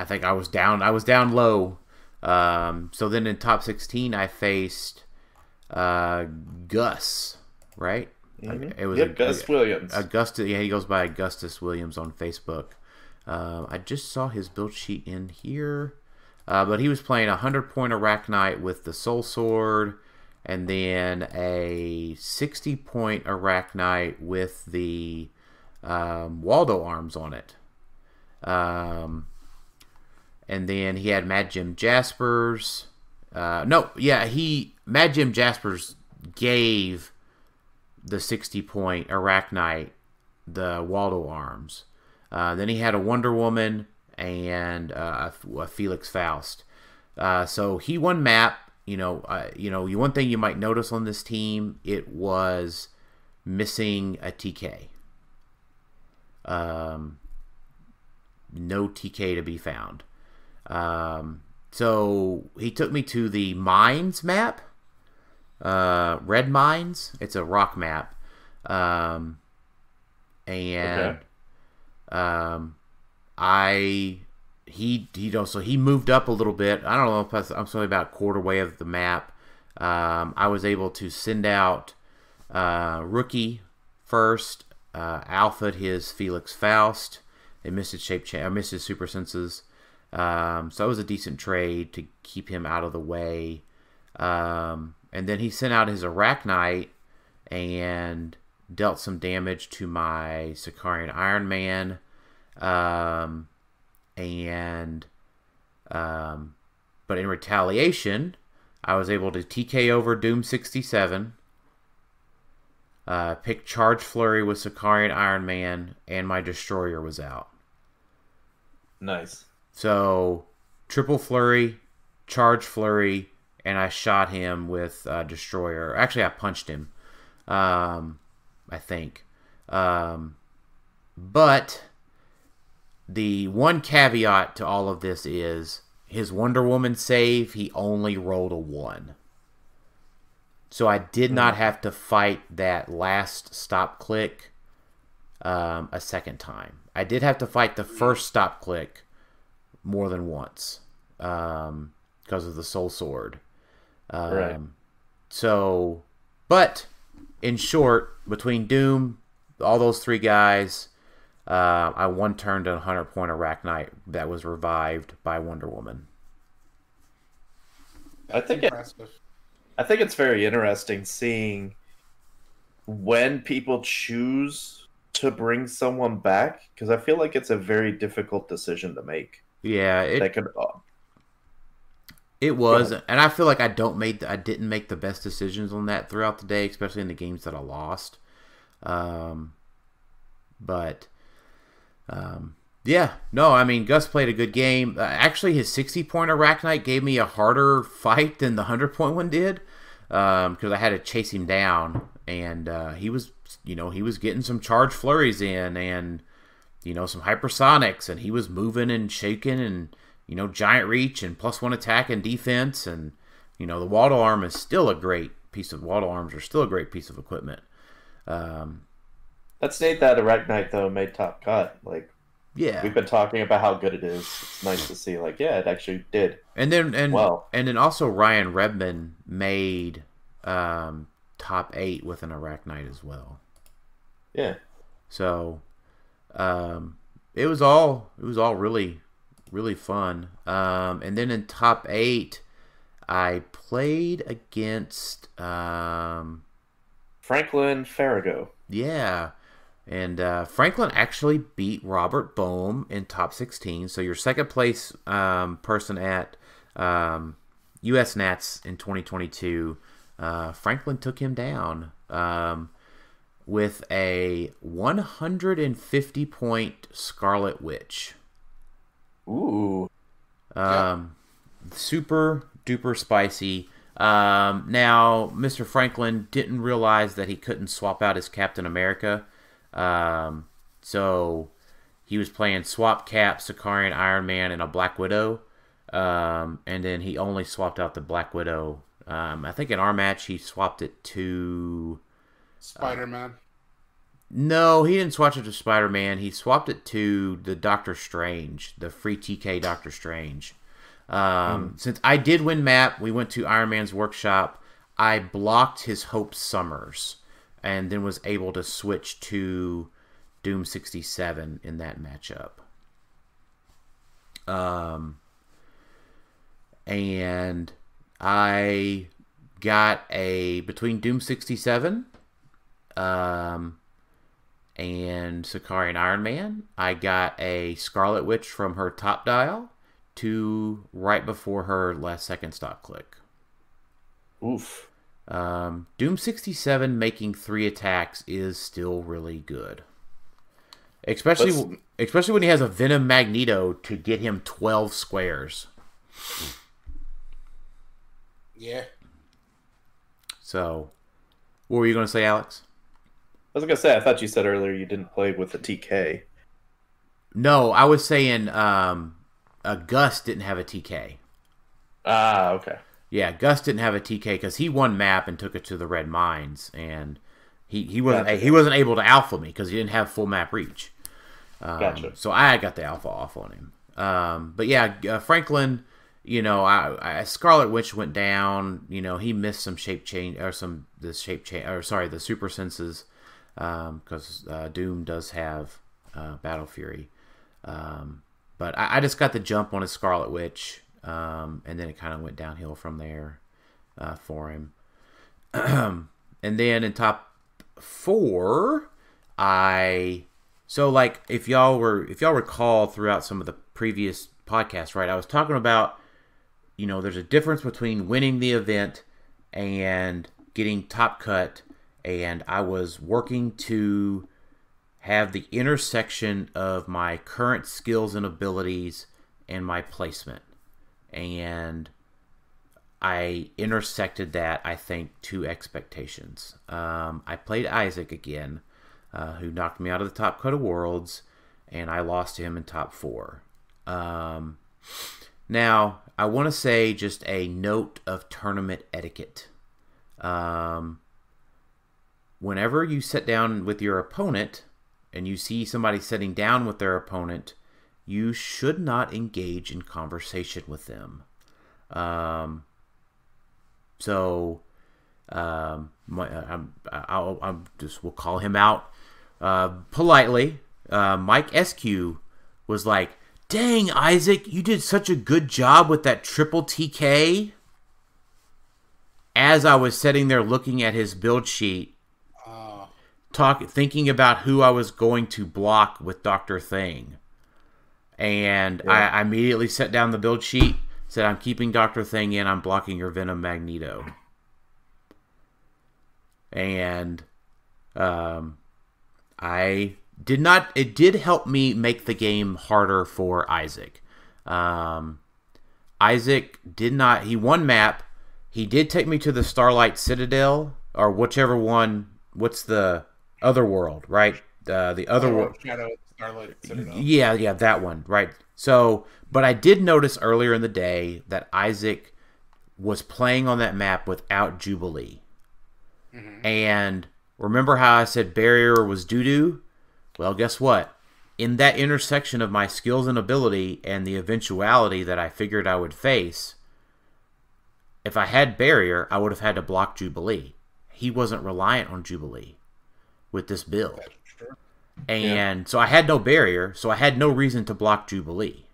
think I was down low. So then in top 16, I faced Gus, right? Mm-hmm. It was Gus Williams. Augustus, yeah, he goes by Augustus Williams on Facebook. I just saw his build sheet in here, but he was playing 100-point Arachnite with the Soul Sword, and then a 60-point Arachnite with the Waldo arms on it. And then he had Mad Jim Jaspers. Mad Jim Jaspers gave the 60-point Arachnite the Waldo arms. Then he had a Wonder Woman and a Felix Faust. So he won map. One thing you might notice on this team, it was missing a TK. No TK to be found. So he took me to the Mines map, Red Mines. It's a rock map. He moved up a little bit. I don't know if I'm only about a quarter way of the map. I was able to send out Rookie first, alpha'd his Felix Faust. They missed his missed his super senses. So it was a decent trade to keep him out of the way. And then he sent out his Arachnite and dealt some damage to my Sicarian Iron Man. But in retaliation, I was able to TK over Doom 67, pick Charge Flurry with Sicarian Iron Man, and my Destroyer was out. Nice. So, triple Flurry, Charge Flurry, and I shot him with Destroyer. Actually, I punched him, I think. But the one caveat to all of this is his Wonder Woman save, he only rolled a 1. So I did not have to fight that last stop click a second time. I did have to fight the first stop click more than once because of the Soul Sword. Right. So, but in short, between Doom, all those three guys, I one-turned a 100-point Arachnite that was revived by Wonder Woman. I think it's very interesting seeing when people choose to bring someone back, because I feel like it's a very difficult decision to make. Yeah, it was, and I feel like I didn't make the best decisions on that throughout the day, especially in the games that I lost. Gus played a good game. Actually, his 60-point Arachnite gave me a harder fight than the 100-point one did, because I had to chase him down, and he was getting some charge flurries in, and some hypersonics, and he was moving and shaking, and giant reach and +1 attack and defense, and the Waldo arm is still a great piece of Waldo arms are still a great piece of equipment. Let's state that Arachnite though made top cut. Yeah, we've been talking about how good it is. It's nice to see. It actually did. And then also Ryan Redman made top 8 with an Arachnite as well. Yeah. So, it was all really really fun. And then in top 8, I played against Franklin Farrago. Yeah. And Franklin actually beat Robert Boehm in top 16. So your second place person at US Nats in 2022, Franklin took him down with a 150-point Scarlet Witch. Ooh. Super duper spicy. Now, Mr. Franklin didn't realize that he couldn't swap out his Captain America. So he was playing swap Cap, Sicarian, Iron Man, and a Black Widow. And then he only swapped out the Black Widow. I think in our match he swapped it to Spider-Man. No, he didn't swap it to Spider-Man. He swapped it to the Doctor Strange, the free TK Doctor Strange. Since I did win map, we went to Iron Man's workshop. I blocked his Hope Summers and then was able to switch to Doom 67 in that matchup. And I got between Doom 67 and Sicarian Iron Man, I got a Scarlet Witch from her top dial to right before her last second stock click. Oof. Doom 67 making 3 attacks is still really good. Especially when he has a Venom Magneto to get him 12 squares. Yeah. So, what were you going to say, Alex? I was going to say, I thought you said earlier you didn't play with the TK. No, I was saying Gus didn't have a TK. Ah, okay. Yeah, Gus didn't have a TK because he won map and took it to the Red Mines, and he wasn't able to alpha me because he didn't have full map reach. Gotcha. So I got the alpha off on him. But yeah, Franklin, you know, I Scarlet Witch went down. You know, he missed some shape change or the super senses because Doom does have Battle Fury. But I just got the jump on his Scarlet Witch. And then it kind of went downhill from there for him. And then in top 4, if y'all recall throughout some of the previous podcasts, right? I was talking about, you know, there's a difference between winning the event and getting top cut, and I was working to have the intersection of my current skills and abilities and my placement. And I intersected that, I think, to expectations. I played Isaac again, who knocked me out of the top cut of Worlds, and I lost to him in top 4. Now, I want to say just a note of tournament etiquette. Whenever you sit down with your opponent, and you see somebody sitting down with their opponent, you should not engage in conversation with them. We'll call him out politely. Mike SQ was like, "Dang, Isaac, you did such a good job with that triple TK." As I was sitting there looking at his build sheet, thinking about who I was going to block with Dr. Thing. And yeah. I immediately set down the build sheet, said, "I'm keeping Dr. Thing in, I'm blocking your Venom Magneto." And it did help me make the game harder for Isaac. Isaac he won map. He did take me to the Starlight Citadel, or whichever one, what's the other world, right? The other world. Shadow Starlight Citadel. Yeah, that one, right? So, but I did notice earlier in the day that Isaac was playing on that map without Jubilee. Mm-hmm. And remember how I said barrier was doo-doo? Well, guess what? In that intersection of my skills and ability and the eventuality that I figured I would face, if I had barrier, I would have had to block Jubilee. He wasn't reliant on Jubilee with this build. And so I had no barrier, so I had no reason to block Jubilee.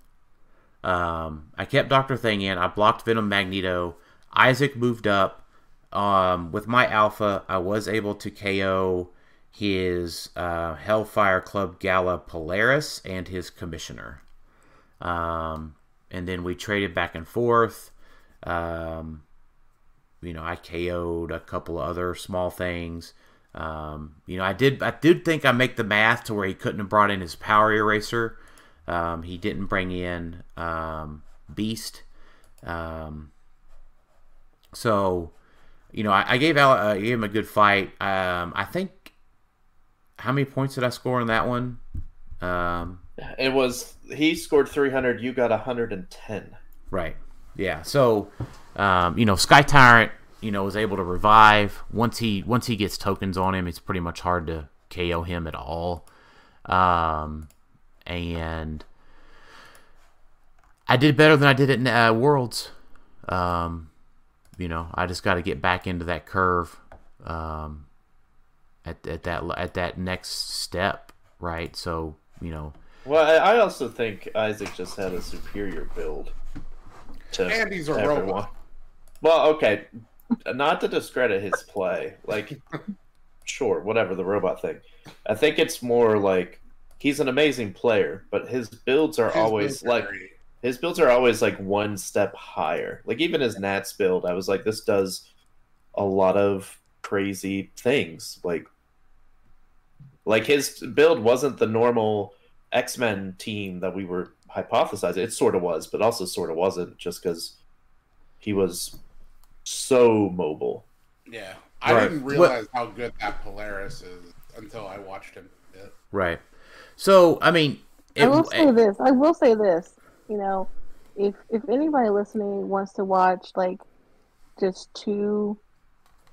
I kept Dr. Thing in. I blocked Venom Magneto. Isaac moved up. With my Alpha, I was able to KO his Hellfire Club Gala Polaris and his Commissioner. And then we traded back and forth. I KO'd a couple of other small things. I did think I make the math to where he couldn't have brought in his Power Eraser. He didn't bring in Beast. So, I gave him a good fight. I think, how many points did I score in that one? He scored 300. You got 110. Right. Yeah. So, Sky Tyrant, was able to revive. Once he gets tokens on him, it's pretty much hard to KO him at all. And I did better than I did at Worlds. I just got to get back into that curve at that next step, right? So, Well, I also think Isaac just had a superior build. And he's a robot. Well, okay, not to discredit his play. Like, sure, whatever, the robot thing. I think it's more like he's an amazing player, but his builds are always like one step higher. Like, even his Nats build, I was like, this does a lot of crazy things. Like his build wasn't the normal X-Men team that we were hypothesizing. It sort of was, but also sort of wasn't, just because he was so mobile. Yeah. I didn't realize how good that Polaris is until I watched him. Yeah. Right. So, I mean... I will say this. If anybody listening wants to watch, just two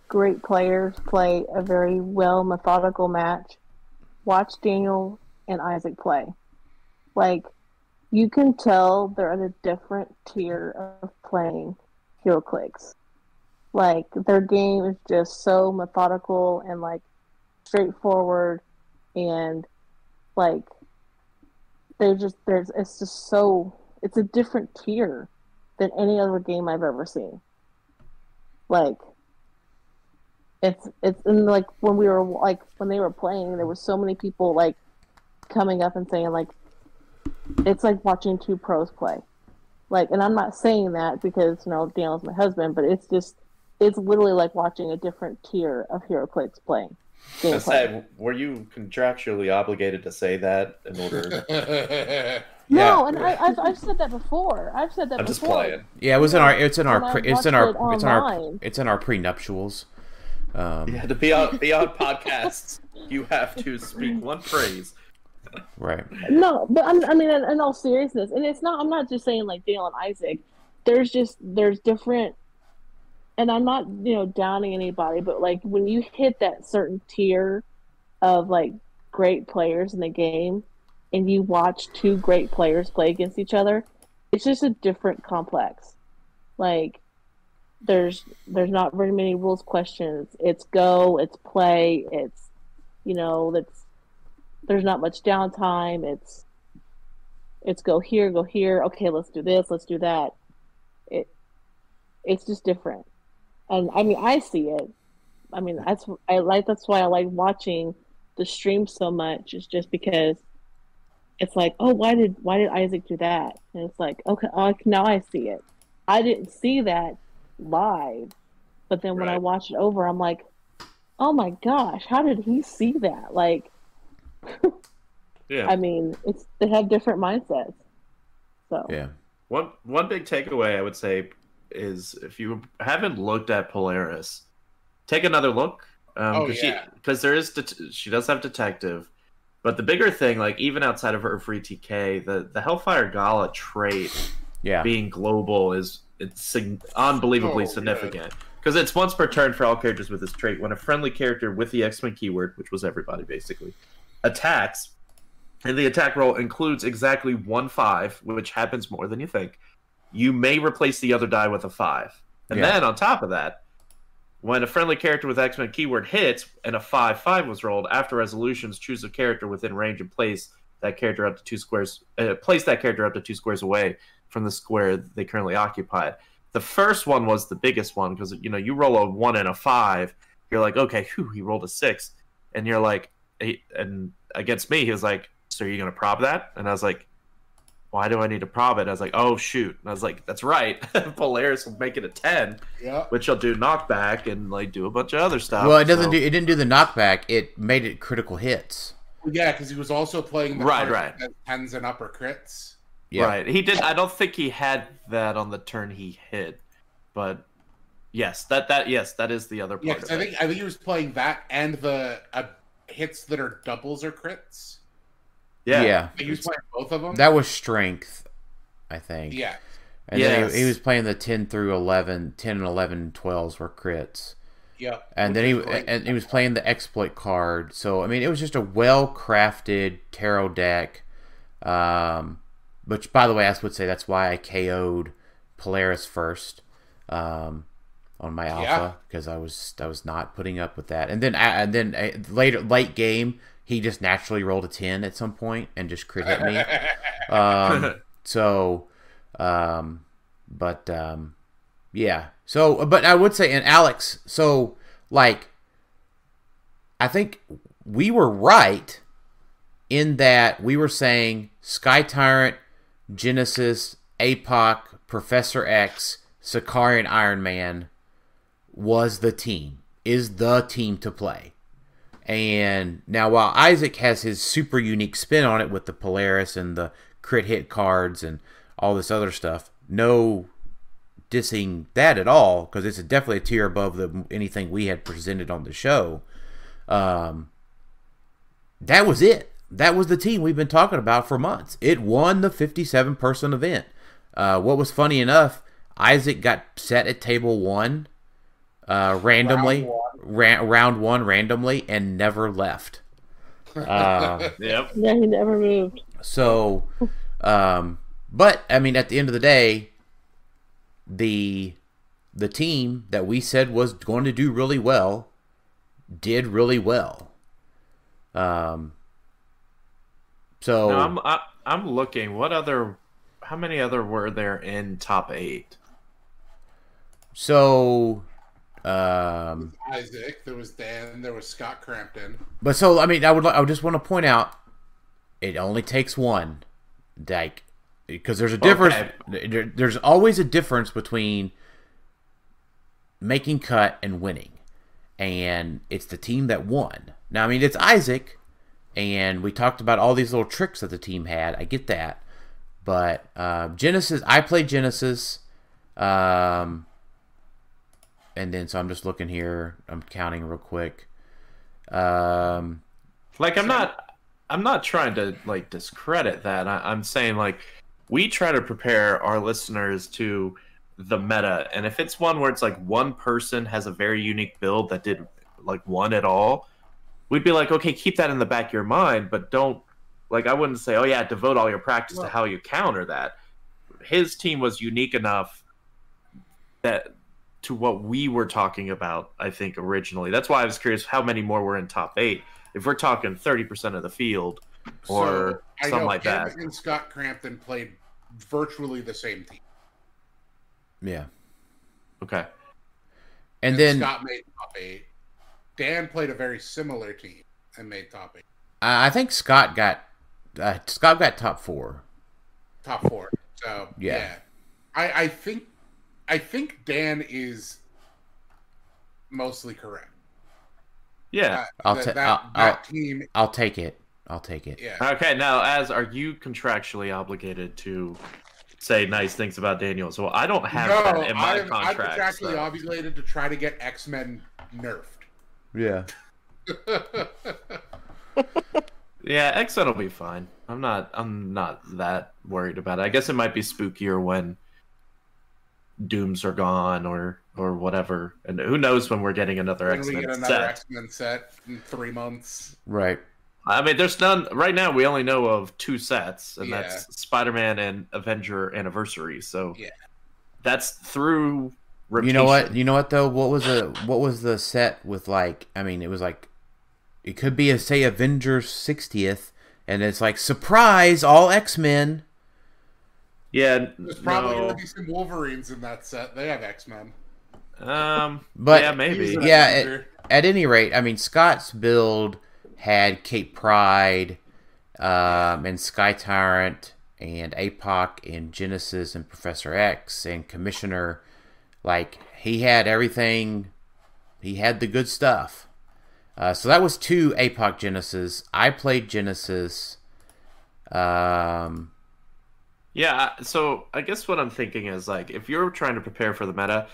great players play a very well methodical match, watch Daniel and Isaac play. You can tell they're at a different tier of playing HeroClix. Their game is just so methodical and straightforward, and it's a different tier than any other game I've ever seen. It's when we were when they were playing, there were so many people coming up and saying it's like watching two pros play. And I'm not saying that because Daniel's my husband, but it's literally like watching a different tier of HeroClix playing. Were you contractually obligated to say that in order? No, and I've said that before. I'm just playing. Yeah, it's in our prenuptials. To be on podcasts, you have to speak one phrase. Right. No, but I mean, in all seriousness, and I'm not just saying Dale and Isaac. There's different, and I'm not downing anybody, but when you hit that certain tier of great players in the game, and you watch two great players play against each other, it's just a different complex. There's not very many rules questions. It's go, it's play, it's there's not much downtime. It's go here. Okay, let's do this, let's do that. It's just different. And I mean, I see it. I mean, that's why I like watching the stream so much. It's just because it's why did Isaac do that? And it's okay, now I see it. I didn't see that live, but then when I watch it over, I'm like, oh my gosh, how did he see that? Yeah. I mean, they have different mindsets. So yeah. One big takeaway I would say is, if you haven't looked at Polaris, take another look. Because she does have detective, but the bigger thing, even outside of her free TK, the Hellfire Gala trait, being global it's unbelievably significant. Because it's once per turn for all characters with this trait. When a friendly character with the X-Men keyword, which was everybody basically, attacks, and the attack roll includes exactly 1 5, which happens more than you think, you may replace the other die with a 5. And then on top of that, when a friendly character with X-Men keyword hits and a 5/5 was rolled, after resolutions, choose a character within range and place that character up to 2 squares, place that character up to 2 squares away from the square they currently occupied. The first one was the biggest one because, you know, you roll a 1 and a 5. You're like, okay, whew, he rolled a 6. And you're like, and against me, he was like, so are you going to prob that? And I was like, why do I need to prob it? I was like, oh, shoot. And I was like, that's right. Polaris will make it a 10, which will do knockback and like do a bunch of other stuff. Well, it didn't do the knockback. It made it critical hits. Yeah, because he was also playing the right. 10s and upper crits. Yeah. Right. He did. I don't think he had that on the turn he hit, but yes, that is the other part. Yeah, because I think he was playing that and the hits that are doubles or crits. Yeah. He was playing both of them. That was strength, I think. Yeah. And then he was playing the 10 through 11, 10 and 11, 12s were crits. Yeah. And then he was playing the exploit card. So I mean, it was just a well-crafted tarot deck. Which, by the way, I would say that's why I KO'd Polaris first on my alpha, because I was not putting up with that. And then late game, he just naturally rolled a 10 at some point and just crit hit me. Yeah. So, but I would say, and Alex, so like, I think we were right in that we were saying Sky Tyrant, Genesis, APOC, Professor X, Sicarian Iron Man is the team to play. And now while Isaac has his super unique spin on it with the Polaris and the crit hit cards and all this other stuff, no dissing that at all, because it's definitely a tier above anything we had presented on the show. That was it. That was the team we've been talking about for months. It won the 57-person event. What was funny enough, Isaac got set at table 1 randomly, round 1 randomly, and never left. Yep. Yeah, he never moved. So, but I mean, at the end of the day, the team that we said was going to do really well did really well. So no, I'm looking. How many other were there in top 8? So, Isaac, there was Dan, there was Scott Crampton. But so, I mean, I would just want to point out, it only takes one, like, because there's a difference. Okay. There's always a difference between making cut and winning, and it's the team that won. Now, I mean, it's Isaac. And we talked about all these little tricks that the team had. I get that. But Genesis, I played Genesis. And then, so I'm just looking here. I'm counting real quick. Like, I'm not trying to, like, discredit that. I'm saying, like, we try to prepare our listeners to the meta. And if it's one where it's, like, one person has a very unique build that did, like, one at all, we'd be like, okay, keep that in the back of your mind, but don't, like, I wouldn't say, oh yeah, devote all your practice to how you counter that. His team was unique enough that to what we were talking about, I think, originally. That's why I was curious how many more were in top 8. If we're talking 30% of the field or something like that. Kevin and Scott Crampton played virtually the same team. Yeah. Okay. And then Scott made top 8. Dan played a very similar team and made top 8. I think Scott got top 4. Top 4. So yeah. I think Dan is mostly correct. Yeah. I'll take it. Yeah. Okay, now are you contractually obligated to say nice things about Daniel? So I don't have that in my contract. I'm contractually obligated to try to get X-Men nerfed. Yeah. Yeah, X-Men will be fine. I'm not that worried about it. I guess it might be spookier when Dooms are gone or whatever. And who knows when we're getting another X-Men set. We get another X-Men set in 3 months. Right. I mean, there's none right now. We only know of 2 sets, and that's Spider-Man and Avenger Anniversary. So that's through rotation. You know what though? What was the set with, like? I mean, it was like, it could be say Avengers 60th, and it's like, surprise, all X-Men. Yeah, There's probably going to be some Wolverines in that set. They have X-Men. But yeah, maybe. Yeah, at any rate, I mean, Scott's build had Kate Pride, and Sky Tyrant, and APOC, and Genesis, and Professor X, and Commissioner. Like, he had everything. He had the good stuff. So that was 2 APOC Genesis. I played Genesis. Yeah, so I guess what I'm thinking is, like, if you're trying to prepare for the meta,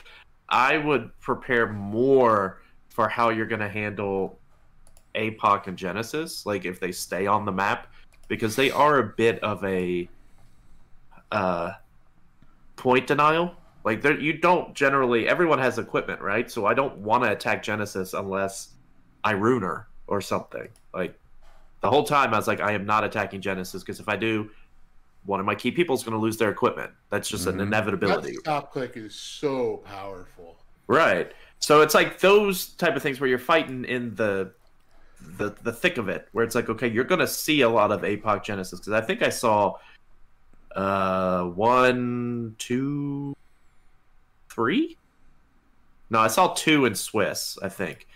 I would prepare more for how you're going to handle APOC and Genesis, like, if they stay on the map, because they are a bit of a point denial. Like, you don't generally... Everyone has equipment, right? So I don't want to attack Genesis unless I rune her or something. Like, the whole time I was like, I am not attacking Genesis, because if I do, one of my key people is going to lose their equipment. That's just an inevitability. That stop click is so powerful. Right. So it's like those type of things where you're fighting in the thick of it, where it's like, okay, you're going to see a lot of APOC Genesis, because I think I saw 1, 2, 3? No, I saw 2 in Swiss, I think.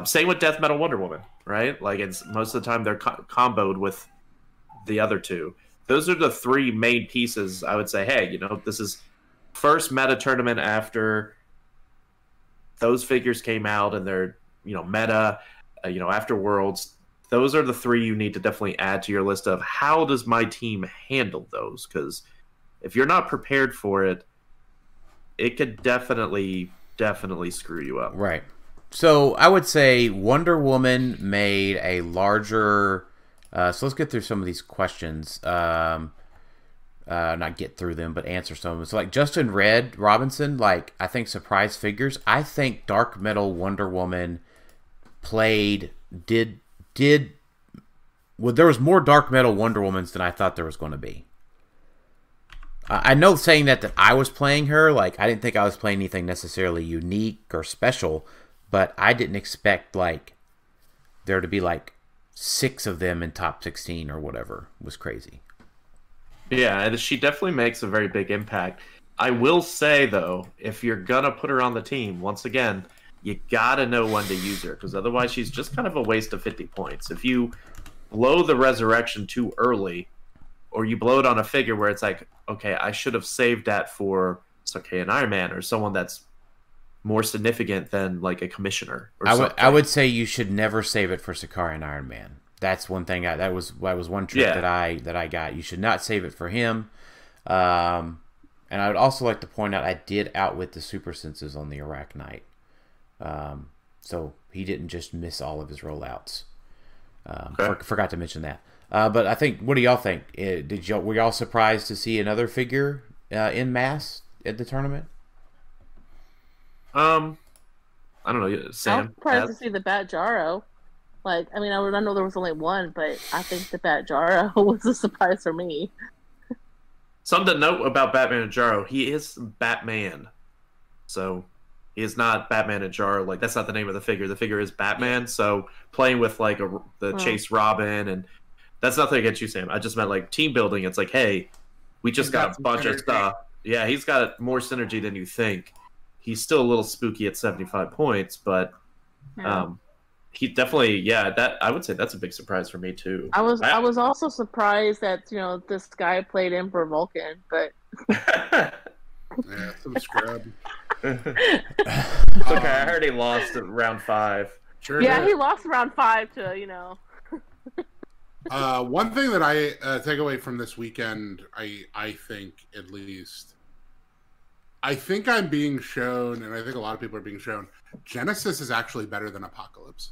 Same with Death Metal Wonder Woman, right? Like, it's most of the time they're comboed with the other 2. Those are the 3 main pieces. I would say, hey, this is first meta tournament after those figures came out, and they're, meta, after Worlds. Those are the 3 you need to definitely add to your list of how does my team handle those? Because if you're not prepared for it, it could definitely screw you up. Right. So I would say Wonder Woman made a larger... so let's get through some of these questions. Not get through them, but answer some of them. So like Justin Red Robinson, like, I think surprise figures. I think Dark Metal Wonder Woman did well, there was more Dark Metal Wonder Womans than I thought there was going to be. I know saying that I was playing her, like, I didn't think I was playing anything necessarily unique or special, but I didn't expect, like, there to be, like, 6 of them in top 16 or whatever. It was crazy. Yeah, and she definitely makes a very big impact. I will say, though, if you're going to put her on the team, once again, you got to know when to use her, because otherwise she's just kind of a waste of 50 points. If you blow the resurrection too early, or you blow it on a figure where it's like, okay, I should have saved that for Cain and Iron Man, or someone that's more significant than, like, a commissioner or something. I would say you should never save it for Sakari and Iron Man. That's one thing. That was one trick that I got. You should not save it for him. And I would also like to point out I did outwit the super senses on the Iraq Knight. So he didn't just miss all of his rollouts. Forgot to mention that. But I think, what do y'all think? Were y'all surprised to see another figure in mass at the tournament? I don't know, Sam. I'm surprised to see the Bat Jaro. Like, I mean, I know there was only one, but I think the Bat Jaro was a surprise for me. Something to note about Batman and Jaro, he is Batman. So he is not Batman and Jaro. Like, that's not the name of the figure. The figure is Batman. So playing with, like, the Chase Robin, and that's nothing against you, Sam. I just meant, like, team building. It's like, hey, we just got a bunch of stuff. Yeah, he's got more synergy than you think. He's still a little spooky at 75 points, but he definitely, that I would say that's a big surprise for me too. I was also surprised that this guy played Emperor Vulcan, but yeah, some scrub. It's okay. I heard he lost at round 5. Sure. Yeah, he lost round 5 to One thing that I take away from this weekend, I think at least, I think I'm being shown, and I think a lot of people are being shown, Genesis is actually better than Apocalypse.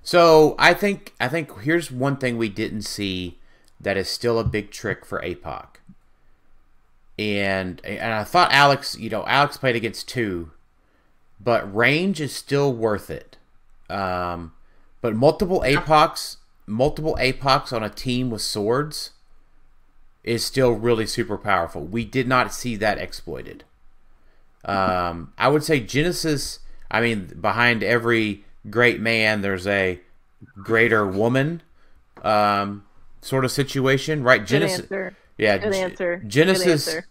So I think here's one thing we didn't see that is still a big trick for APOC. And I thought Alex played against 2, but range is still worth it. But multiple APOCs on a team with swords is still really super powerful. We did not see that exploited. I would say Genesis, I mean, behind every great man, there's a greater woman. sort of situation, right? Good answer. Yeah, Good answer.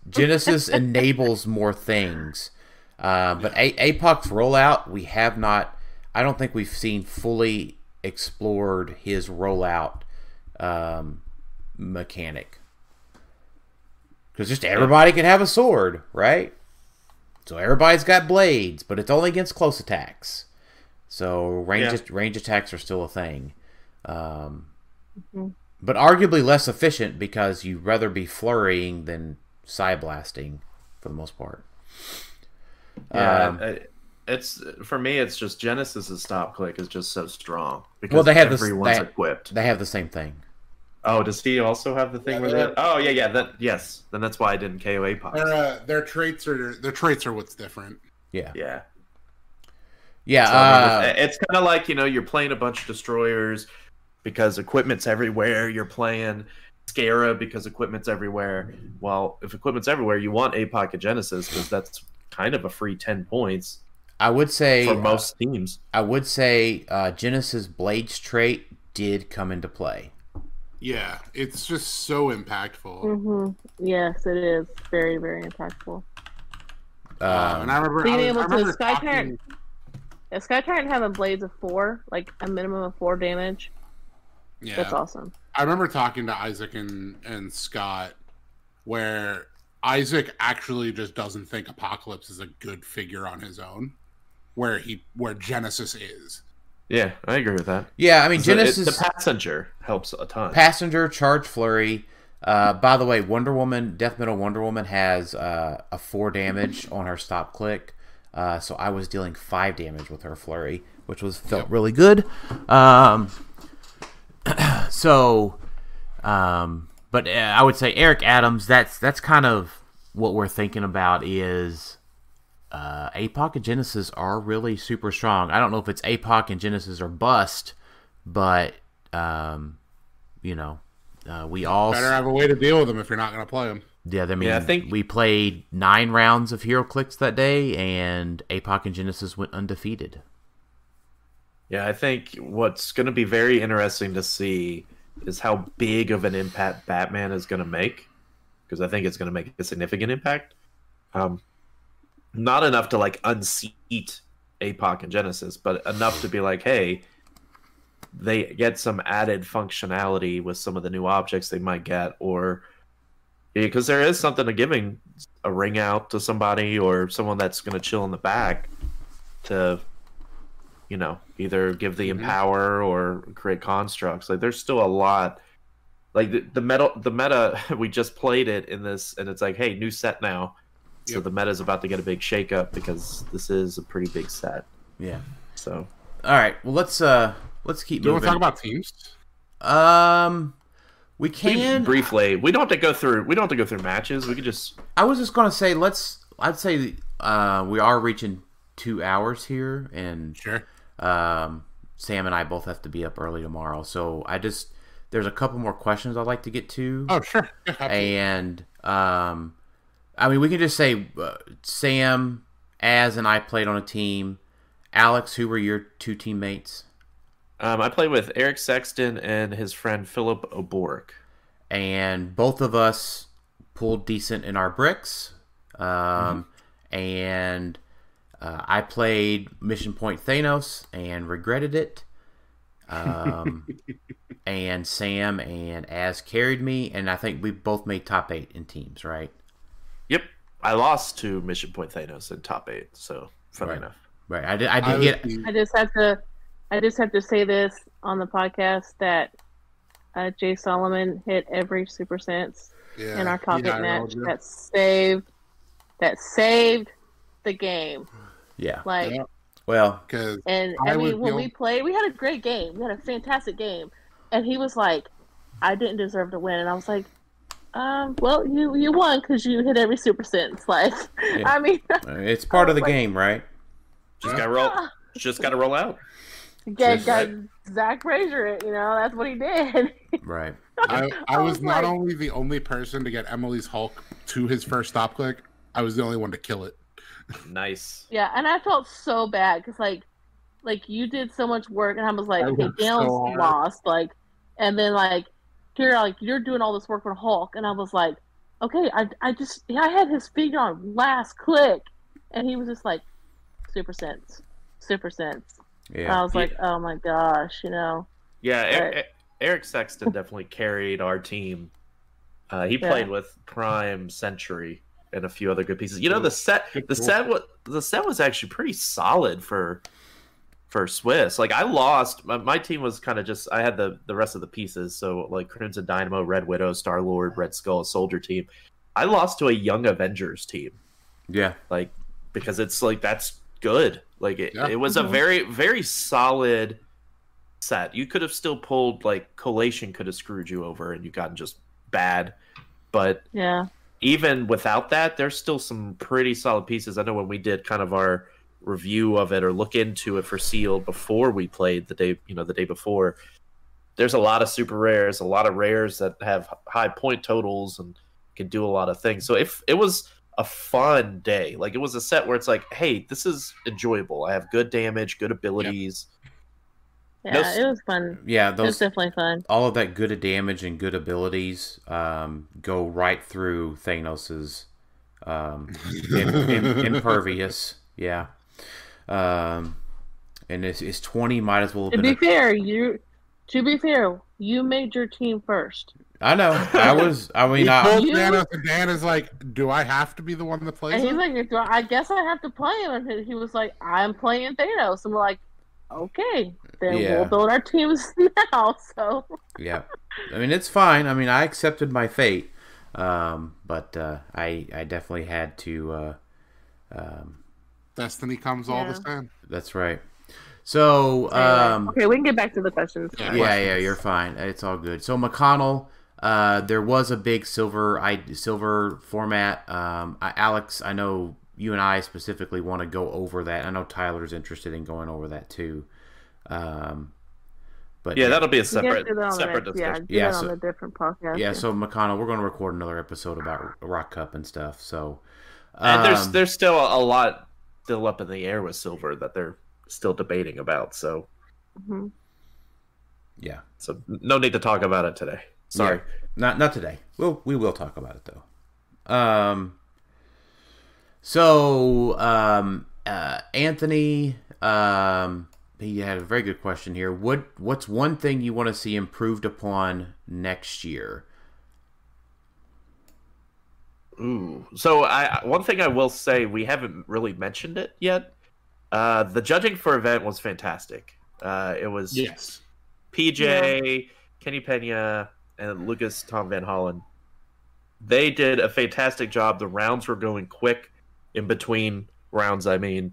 Genesis enables more things. But APOC's rollout, we have not. I don't think we've seen fully explored his rollout mechanic. Because just everybody can have a sword, right? So everybody's got blades, but it's only against close attacks. So range attacks are still a thing. But arguably less efficient because you'd rather be flurrying than side blasting for the most part. Yeah, it's for me. It's just Genesis's stop click is just so strong because everyone's equipped. They have the same thing. Oh, does he also have the thing with it? Oh, yeah. Yes. Then that's why I didn't KO APOC. Their traits are what's different. Yeah. Yeah. Yeah. It's kind of like, you're playing a bunch of destroyers because equipment's everywhere. You're playing Scara because equipment's everywhere. Well, if equipment's everywhere, you want APOC and Genesis because that's kind of a free 10 points. I would say for most teams. I would say Genesis Blades trait did come into play. Yeah, it's just so impactful. Mm-hmm. Yes, it is very, very impactful. And I remember being able to Sky Tyrant having blades of 4, like a minimum of 4 damage. Yeah, that's awesome. I remember talking to Isaac and Scott, where Isaac actually just doesn't think Apocalypse is a good figure on his own, where Genesis is. Yeah, I agree with that. Yeah, I mean, Genesis... The Passenger helps a ton. Passenger, Charge Flurry. By the way, Death Metal Wonder Woman has a 4 damage on her stop click. So I was dealing 5 damage with her Flurry, which felt really good. But I would say Eric Adams, that's kind of what we're thinking about is... APOC and Genesis are really super strong. I don't know if it's APOC and Genesis or bust, but we all better have a way to deal with them if you're not going to play them. Yeah, I think we played 9 rounds of HeroClix that day, and APOC and Genesis went undefeated. Yeah, I think what's going to be very interesting to see is how big of an impact Batman is going to make, because I think it's going to make a significant impact. Not enough to unseat APOC and Genesis, but enough to be like, hey, they get some added functionality with some of the new objects they might get, or because there is something to giving a ring out to somebody or someone that's going to chill in the back to, either give the empower or create constructs. There's still a lot. The meta, we just played it in this, and it's like, hey, new set now. So the meta is about to get a big shakeup because this is a pretty big set. Yeah. So. All right. Well, let's keep moving. Do you want to talk about teams? We can briefly. We don't have to go through matches. We could just. I was just gonna say I'd say we are reaching 2 hours here, and sure. Sam and I both have to be up early tomorrow, so there's a couple more questions I'd like to get to. Oh, sure. Yeah, and we can just say Sam, Az, and I played on a team. Alex, who were your 2 teammates? I played with Eric Sexton and his friend Philip O'Bork. And both of us pulled decent in our bricks. And I played Mission Point Thanos and regretted it. And Sam and Az carried me, and I think we both made top 8 in teams, right? Yep, I lost to Mission Point Thanos in top 8. So funny enough, right? I did get. I just have to say this on the podcast that Jay Solomon hit every Super Sense in our top 8 match. That saved the game. Yeah. Well, when we played, we had a great game. We had a fantastic game, and he was like, "I didn't deserve to win," and I was like, well, you won because you hit every Super Sense. I mean, it's part of the game, right? Just gotta roll. Just gotta roll out. Got Zach Frazier it. That's what he did. Right. I was not only the only person to get Emily's Hulk to his first stop click, I was the only one to kill it. Nice. Yeah, and I felt so bad because you did so much work, and I was like, okay, Dale's lost, and And then like here, like you're doing all this work for Hulk, and I was like, okay, I had his finger on last click, and he was just like, super sense. Yeah. And I was like, oh my gosh, you know. Yeah, Eric Sexton definitely carried our team. He played with Prime, Century, and a few other good pieces. You know, the set was actually pretty solid for Swiss. Like I lost, my team was kind of just, I had the rest of the pieces. So like Crimson Dynamo, Red Widow, Star Lord, Red Skull, Soldier team. I lost to a Young Avengers team. Yeah, like because it's like that's good. Like it was a very very solid set. You could have still pulled like Collation could have screwed you over and you gotten just bad, but even without that, there's still some pretty solid pieces. I know when we did kind of our review of it or look into it for sealed before we played the day before, there's a lot of super rares, a lot of rares that have high point totals and can do a lot of things. So if it was a fun day, like it was a set where it's like, hey, this is enjoyable. I have good damage, good abilities. Yeah, it was fun. Yeah, it was definitely fun. All of that good damage and good abilities go right through Thanos's impervious. Yeah. And it's 20 might as well have been. To be fair, you made your team first. I know. Thanos, and Dan is like, do I have to be the one that plays and him? He's like, I guess I have to play him. And he was like, I'm playing Thanos. And we're like, okay, then we'll build our teams now. So yeah, I mean it's fine. I mean I accepted my fate, but I definitely had to. Destiny comes all the time. That's right. So okay, we can get back to the questions. Yeah, you're fine. It's all good. So McConnell, there was a big silver format. Alex, I know you and I specifically want to go over that. I know Tyler's interested in going over that too. But that'll be a separate discussion. On a different podcast. Yeah, so McConnell, we're going to record another episode about Rock Cup and stuff. So, and there's still a lot still up in the air with silver that they're still debating about. So, yeah. So no need to talk about it today. Sorry, not today. We will talk about it though. So Anthony, he had a very good question here. What's one thing you want to see improved upon next year? Ooh. So one thing I will say, we haven't really mentioned it yet. The judging for event was fantastic. It was PJ, Kenny Pena, and Lucas Tom Van Hollen. They did a fantastic job. The rounds were going quick in between rounds. I mean,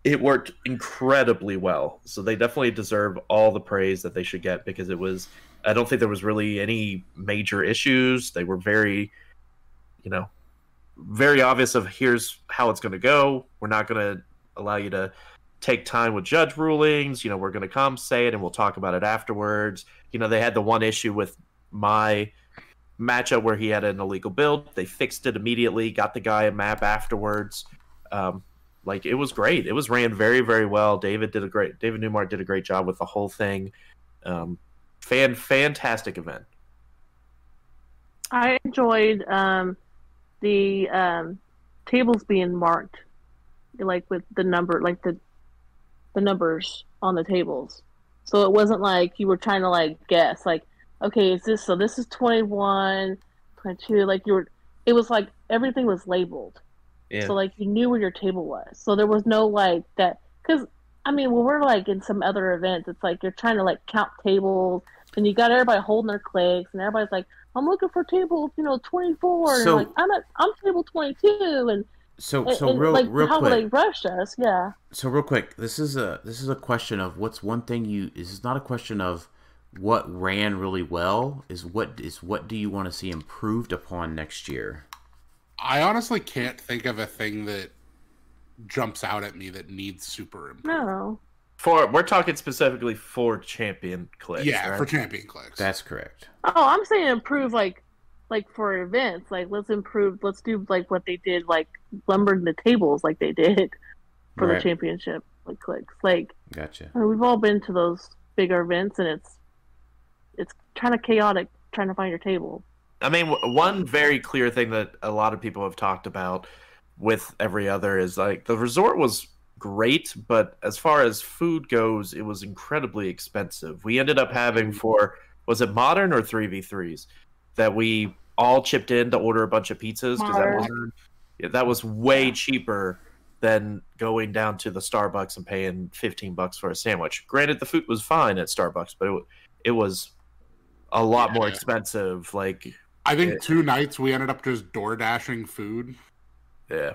it worked incredibly well. So they definitely deserve all the praise that they should get because it was, I don't think there was really any major issues. They were very, very obvious of here's how it's going to go. We're not going to allow you to take time with judge rulings. We're going to come say it and we'll talk about it afterwards. They had the one issue with my matchup where he had an illegal build. They fixed it immediately, got the guy a map afterwards. It was great. It was ran very, very well. David Newmark did a great job with the whole thing. Fantastic event. I enjoyed the tables being marked, like with the number, like the numbers on the tables. So it wasn't like you were trying to like guess, like, okay, this is 21, 22. Like it was like everything was labeled. Yeah. So like you knew where your table was. So there was no like that, because I mean when we're like in some other events, it's like you're trying to like count tables, and you got everybody holding their clicks, and everybody's like, I'm looking for table 24, so, and like I'm table 22, and real how quick, they rushed us, yeah. So real quick, this is a question of what's one thing this is not a question of what ran really well, is what do you want to see improved upon next year? I honestly can't think of a thing that jumps out at me that needs super improvement. No. We're talking specifically for Champion Clix. Yeah, right? For Champion Clix. That's correct. Oh, I'm saying improve like for events. Like let's do like what they did, like lumbering the tables like they did for the championship like Clix. Like gotcha. I mean, we've all been to those bigger events, and it's it's kind of chaotic trying to find your table. I mean, one very clear thing that a lot of people have talked about with every other is like the resort was great, but as far as food goes, it was incredibly expensive. We ended up having was it modern or 3v3s that we all chipped in to order a bunch of pizzas because that was way cheaper than going down to the Starbucks and paying $15 for a sandwich. Granted, the food was fine at Starbucks, but it was a lot more expensive. Like, I think 2 nights we ended up just door dashing food. Yeah.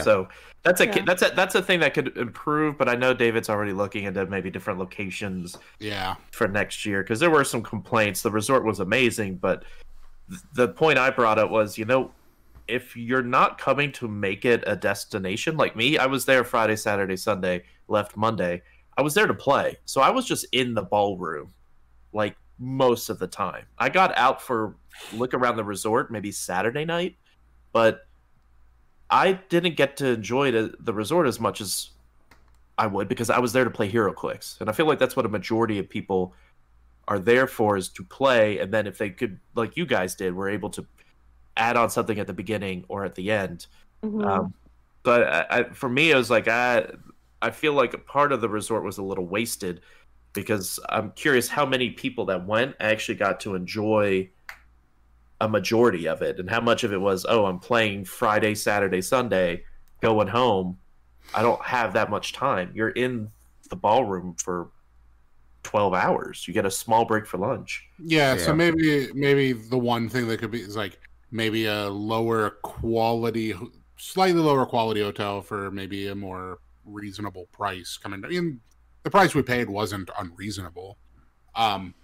So that's a thing that could improve, but I know David's already looking into maybe different locations. For next year, because there were some complaints. The resort was amazing, but the point I brought up was, if you're not coming to make it a destination, like me, I was there Friday, Saturday, Sunday, left Monday. I was there to play, so I was just in the ballroom, like most of the time. I got out for look around the resort maybe Saturday night, but I didn't get to enjoy the resort as much as I would because I was there to play HeroClix. And I feel like that's what a majority of people are there for, is to play. And then if they could, like you guys did, were able to add on something at the beginning or at the end. But for me, it was like, I feel like a part of the resort was a little wasted because I'm curious how many people that went actually got to enjoy a majority of it, and how much of it was, I'm playing Friday, Saturday, Sunday, going home. I don't have that much time. You're in the ballroom for 12 hours. You get a small break for lunch. Yeah, so maybe the one thing that could be is like maybe a slightly lower quality hotel for maybe a more reasonable price coming. I mean, the price we paid wasn't unreasonable,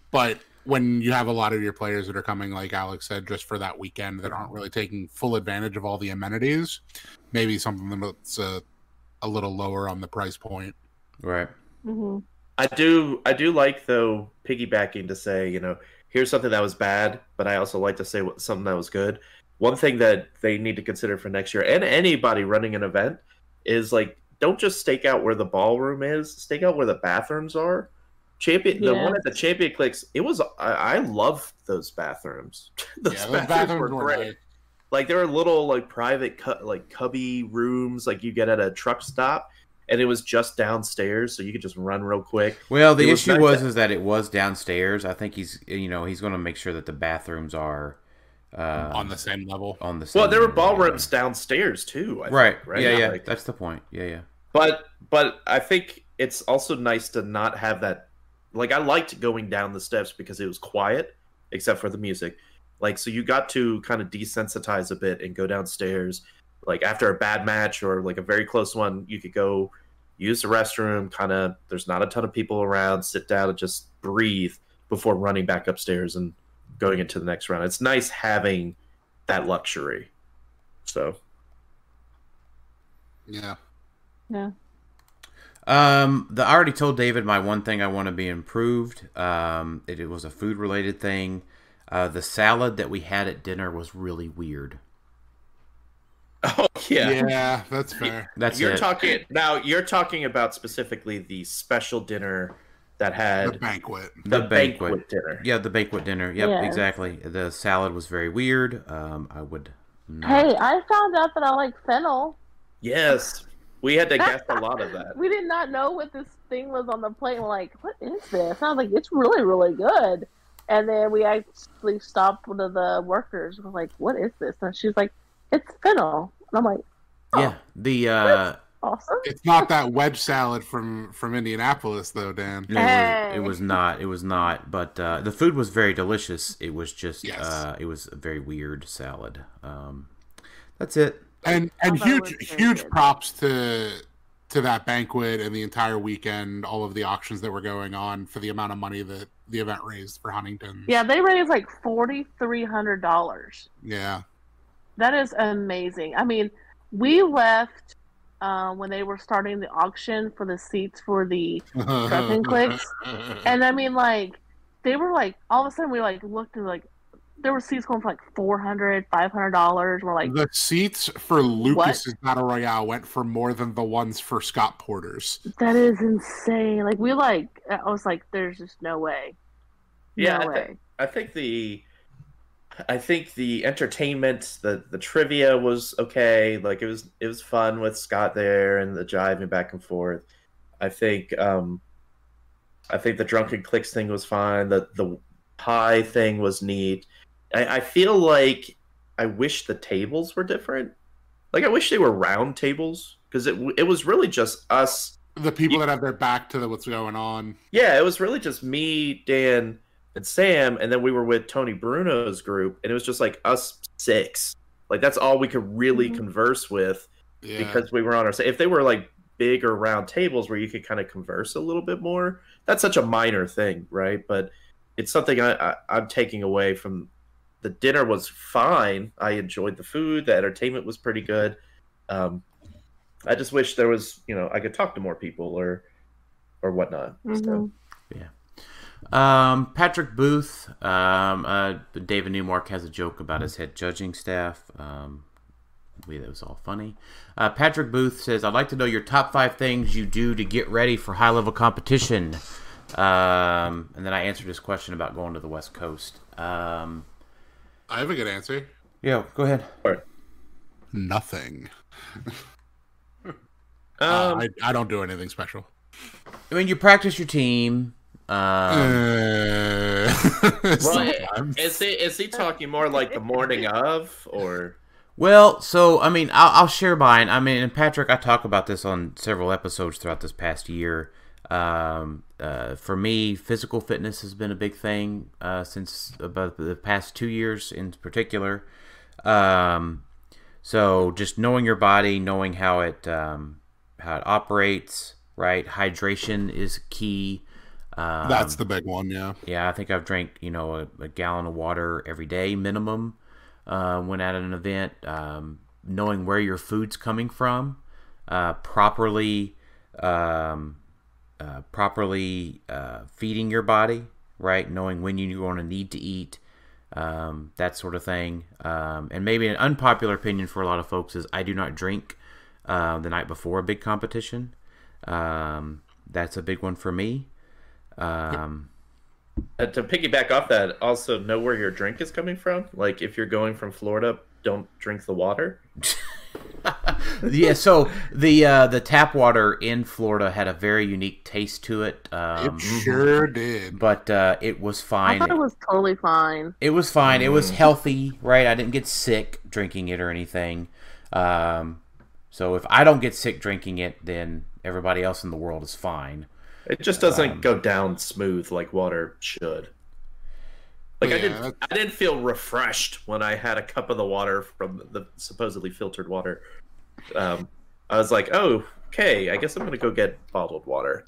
but when you have a lot of your players that are coming, like Alex said, just for that weekend, that aren't really taking full advantage of all the amenities, maybe something that's a little lower on the price point. Right. I do like, though, piggybacking to say, here's something that was bad, but I also like to say something that was good. One thing that they need to consider for next year, and anybody running an event, is like, don't just stake out where the ballroom is, stake out where the bathrooms are. The one at the Champion Clix, I love those bathrooms. Those bathrooms were great. Like, there were little like private cubby rooms like you get at a truck stop, and it was just downstairs, so you could just run real quick. Well, the issue was that it was downstairs. I think he's going to make sure that the bathrooms are on the same level. Well, there were ballrooms downstairs too. I think, right? Yeah. Like, that's the point. Yeah. But I think it's also nice to not have that. Like, I liked going down the steps because it was quiet, except for the music. Like, so you got to kind of desensitize a bit and go downstairs. Like, after a bad match or like a very close one, you could go use the restroom. There's not a ton of people around. Sit down and just breathe before running back upstairs and going into the next round. It's nice having that luxury. So, yeah. I already told David my one thing I want to be improved. It was a food related thing. The salad that we had at dinner was really weird. Oh yeah, that's fair. You're talking about specifically the special dinner that had the banquet. The banquet dinner. Yeah, the banquet dinner. Yep, exactly. The salad was very weird. I would not. Hey, I found out that I like fennel. Yes. We had to guess a lot of that. We did not know what this thing was on the plate. We're like, what is this? I was like, it's really, really good. And then we actually stopped one of the workers. We're like, what is this? And she's like, it's fennel. And I'm like, yeah, awesome. It's not that wedge salad from Indianapolis, though, Dan. It was not. But the food was very delicious. It was just, it was a very weird salad. That's it. And huge props to that banquet and the entire weekend, all of the auctions that were going on for the amount of money that the event raised for Huntington. Yeah, they raised like $4,300. Yeah. That is amazing. I mean, we left when they were starting the auction for the seats for the Championship Clix. And I mean, like, they were like, all of a sudden we like looked and like, there were seats going for like $400, $500. We're like, the seats for Lucas's Battle Royale went for more than the ones for Scott Porter's. That is insane. Like, I was like, there's just no way. Yeah, No way. I think the entertainment, the trivia was okay. Like it was fun with Scott there and the jiving back and forth. I think the drunken clicks thing was fine. The pie thing was neat. I feel like I wish the tables were different. Like I wish they were round tables because it was really just us. The people that have their back to what's going on. Yeah, it was really just me, Dan, and Sam, and then we were with Tony Bruno's group, and it was just like us 6. Like that's all we could really converse with because we were on our side. If they were like big or round tables where you could kind of converse a little bit more, that's such a minor thing, right? But it's something I'm taking away from the dinner. Was fine. I enjoyed the food. The entertainment was pretty good. I just wish there was, I could talk to more people or whatnot. So. Yeah. Patrick Booth, David Newmark has a joke about his head judging staff. That was all funny. Patrick Booth says, I'd like to know your top 5 things you do to get ready for high-level competition. And then I answered his question about going to the West Coast. I have a good answer. Yeah, go ahead. Nothing. I don't do anything special. I mean, you practice your team. Well, is he talking more like the morning of, or? Well, so I mean, I'll share mine. I mean, and Patrick, I talk about this on several episodes throughout this past year. For me, physical fitness has been a big thing since about the past 2 years in particular. So just knowing your body, knowing how it operates, right? Hydration is key. That's the big one, yeah. Yeah, I think I've drank, a gallon of water every day minimum when at an event. Knowing where your food's coming from, properly feeding your body, right? Knowing when you're going to need to eat, that sort of thing. And maybe an unpopular opinion for a lot of folks is I do not drink the night before a big competition. That's a big one for me. To piggyback off that, also know where your drink is coming from. Like if you're going from Florida, don't drink the water. Yeah, so the tap water in Florida had a very unique taste to it. It sure did. But it was fine. I thought it was totally fine. It was fine. It was healthy, right? I didn't get sick drinking it or anything. So if I don't get sick drinking it, then everybody else in the world is fine. It just doesn't go down smooth like water should. Like I didn't feel refreshed when I had a cup of the water from the supposedly filtered water. I was like, oh, okay, I guess I'm gonna go get bottled water.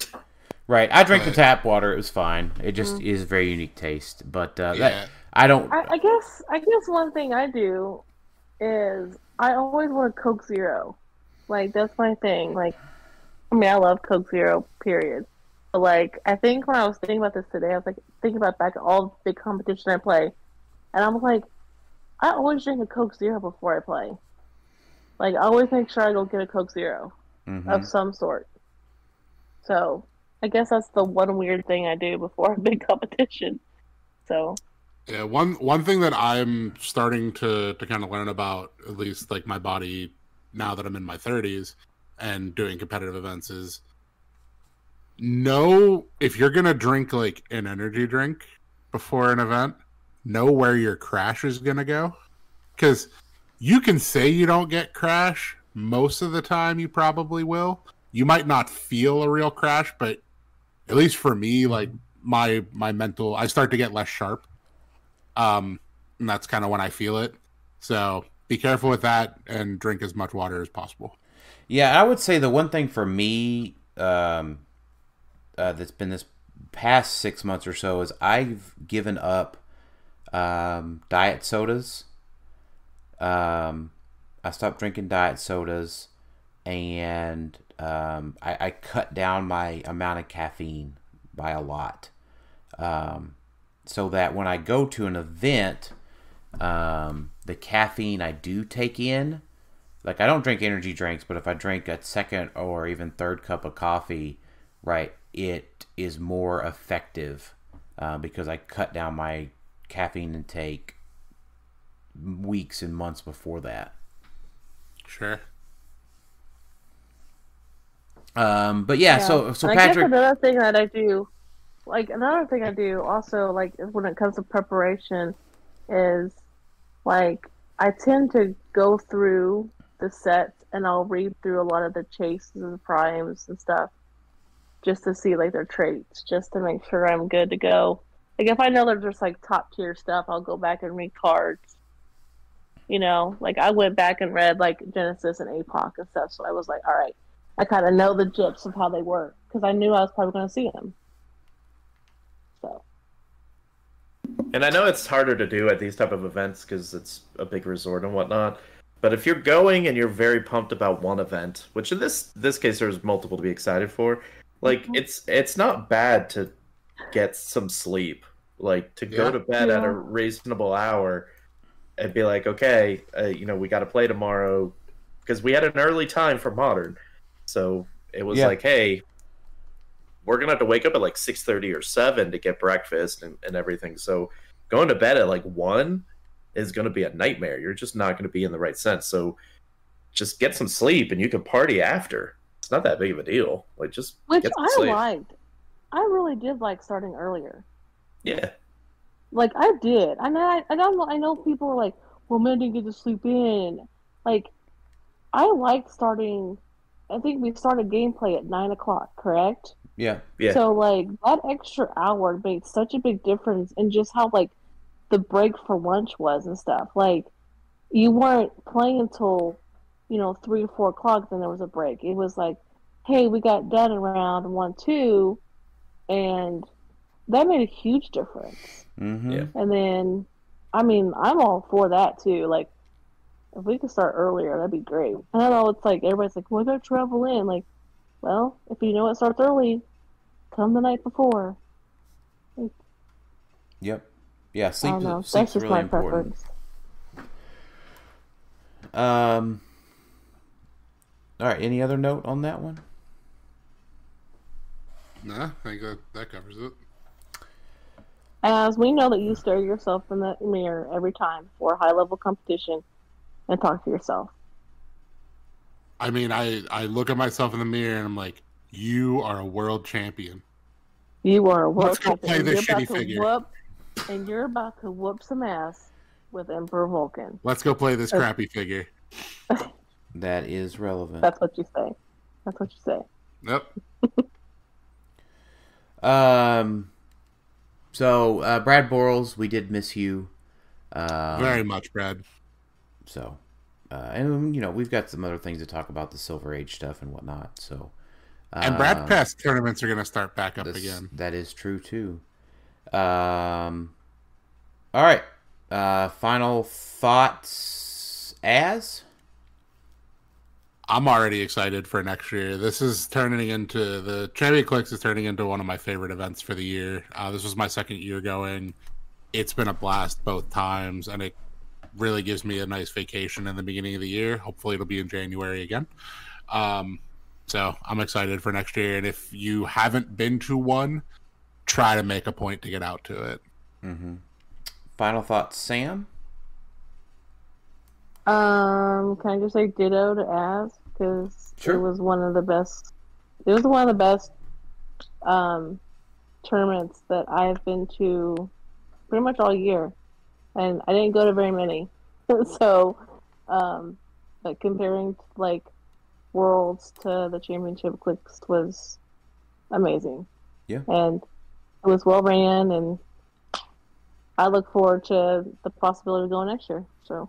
Right, I drank the tap water. It was fine. It just is a very unique taste. But I don't. I guess one thing I do is I always want a Coke Zero. Like that's my thing. Like, I mean, I love Coke Zero. Period. But like, I think when I was thinking about this today, I was like thinking about back at all the big competition I play, and I'm like, I always drink a Coke Zero before I play. Like, I always make sure I go get a Coke Zero of some sort. So, I guess that's the one weird thing I do before a big competition. So. Yeah, one thing that I'm starting to kind of learn about, at least like my body now that I'm in my 30s and doing competitive events, is know if you're gonna drink like an energy drink before an event, know where your crash is gonna go, because you can say you don't get crash most of the time. You probably will. You might not feel a real crash, but at least for me, like my mental, I start to get less sharp, and that's kind of when I feel it. So be careful with that and drink as much water as possible. Yeah, I would say the one thing for me that's been this past 6 months or so is I've given up diet sodas. I stopped drinking diet sodas, and I cut down my amount of caffeine by a lot, so that when I go to an event, the caffeine I do take in, like I don't drink energy drinks, but if I drink a second or even third cup of coffee, right, it is more effective because I cut down my caffeine intake weeks and months before that. Sure. But yeah, so I Patrick. guess another thing I do also, like, when it comes to preparation is, like, I tend to go through the sets and I'll read through a lot of the chases and primes and stuff just to see, like, their traits, just to make sure I'm good to go. Like, if I know they're just, like, top tier stuff, I'll go back and read cards. You know, like, I went back and read, like, Genesis and APOC and stuff, so I was like, all right, I kind of know the gist of how they work, because I knew I was probably going to see them. So. And I know it's harder to do at these type of events because it's a big resort and whatnot. But if you're going and you're very pumped about one event, which in this case there's multiple to be excited for, like it's not bad to get some sleep, like to go to bed at a reasonable hour and be like, okay, we got to play tomorrow, because we had an early time for Modern, so it was like, hey, we're gonna have to wake up at like 6:30 or 7 to get breakfast and everything. So going to bed at like 1 is gonna be a nightmare. You're just not gonna be in the right sense. So just get some sleep and you can party after. It's not that big of a deal. Like, just which get some I sleep. liked. I really did like starting earlier. Yeah. Like, I did. I know people are like, well, men didn't get to sleep in. Like, I like starting. I think we started gameplay at 9 o'clock, correct? Yeah. So, like, that extra hour made such a big difference in just how, like, the break for lunch was and stuff. Like, you weren't playing until, 3 or 4 o'clock, then there was a break. It was like, hey, we got done around 1, 2, and that made a huge difference. Mm-hmm. Yeah. And then, I mean, I'm all for that, too. Like, if we could start earlier, that'd be great. I don't know, it's like, everybody's like, well, I gotta travel in. Like, well, if you know it starts early, come the night before. Like, Yep. Yeah, I don't know. sleep's That's just really my important. preference. All right, any other note on that one? Nah, I think that covers it. As we know that you stare yourself in the mirror every time for a high-level competition and talk to yourself. I mean, I look at myself in the mirror and I'm like, you are a world champion. You are a world Let's go champion. play this shitty figure. And you're about to whoop some ass with Emperor Vulcan. Let's go play this crappy figure. That is relevant. That's what you say. Yep. So, Brad Borals, we did miss you. Very much, Brad. So, and we've got some other things to talk about, the Silver Age stuff and whatnot. So, and Bradcast tournaments are going to start back up again. That is true too. All right. Final thoughts. I'm already excited for next year. This is turning into the Championship Clix is turning into one of my favorite events for the year. This was my second year going. It's been a blast both times, and it really gives me a nice vacation in the beginning of the year. Hopefully, it'll be in January again. So I'm excited for next year. And if you haven't been to one, try to make a point to get out to it. Mm-hmm. Final thoughts, Sam? Can I just say ditto to Az? Because Sure. it was one of the best. It was one of the best tournaments that I've been to pretty much all year, and I didn't go to very many. So, like, comparing like Worlds to the Championship Clix was amazing. Yeah, and it was well ran, and I look forward to the possibility of going next year. So.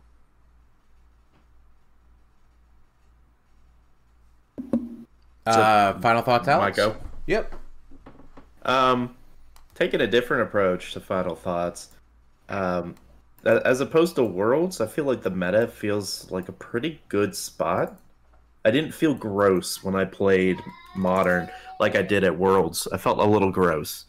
Final thoughts, Alex? Might go. Yep. Taking a different approach to Final Thoughts. As opposed to Worlds, I feel like the meta feels like a pretty good spot. I didn't feel gross when I played Modern like I did at Worlds. I felt a little gross.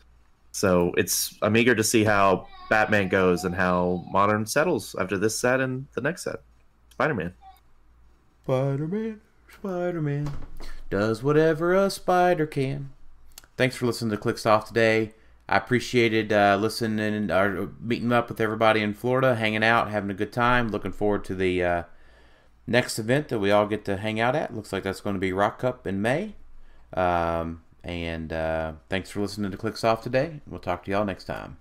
So I'm eager to see how Batman goes and how Modern settles after this set and the next set. Spider-Man. Spider-Man does whatever a spider can. Thanks for listening to Clixed Off today. I appreciated listening or meeting up with everybody in Florida, hanging out, having a good time. Looking forward to the next event that we all get to hang out at. Looks like that's going to be Rock Cup in May. And thanks for listening to Clixed Off today. We'll talk to y'all next time.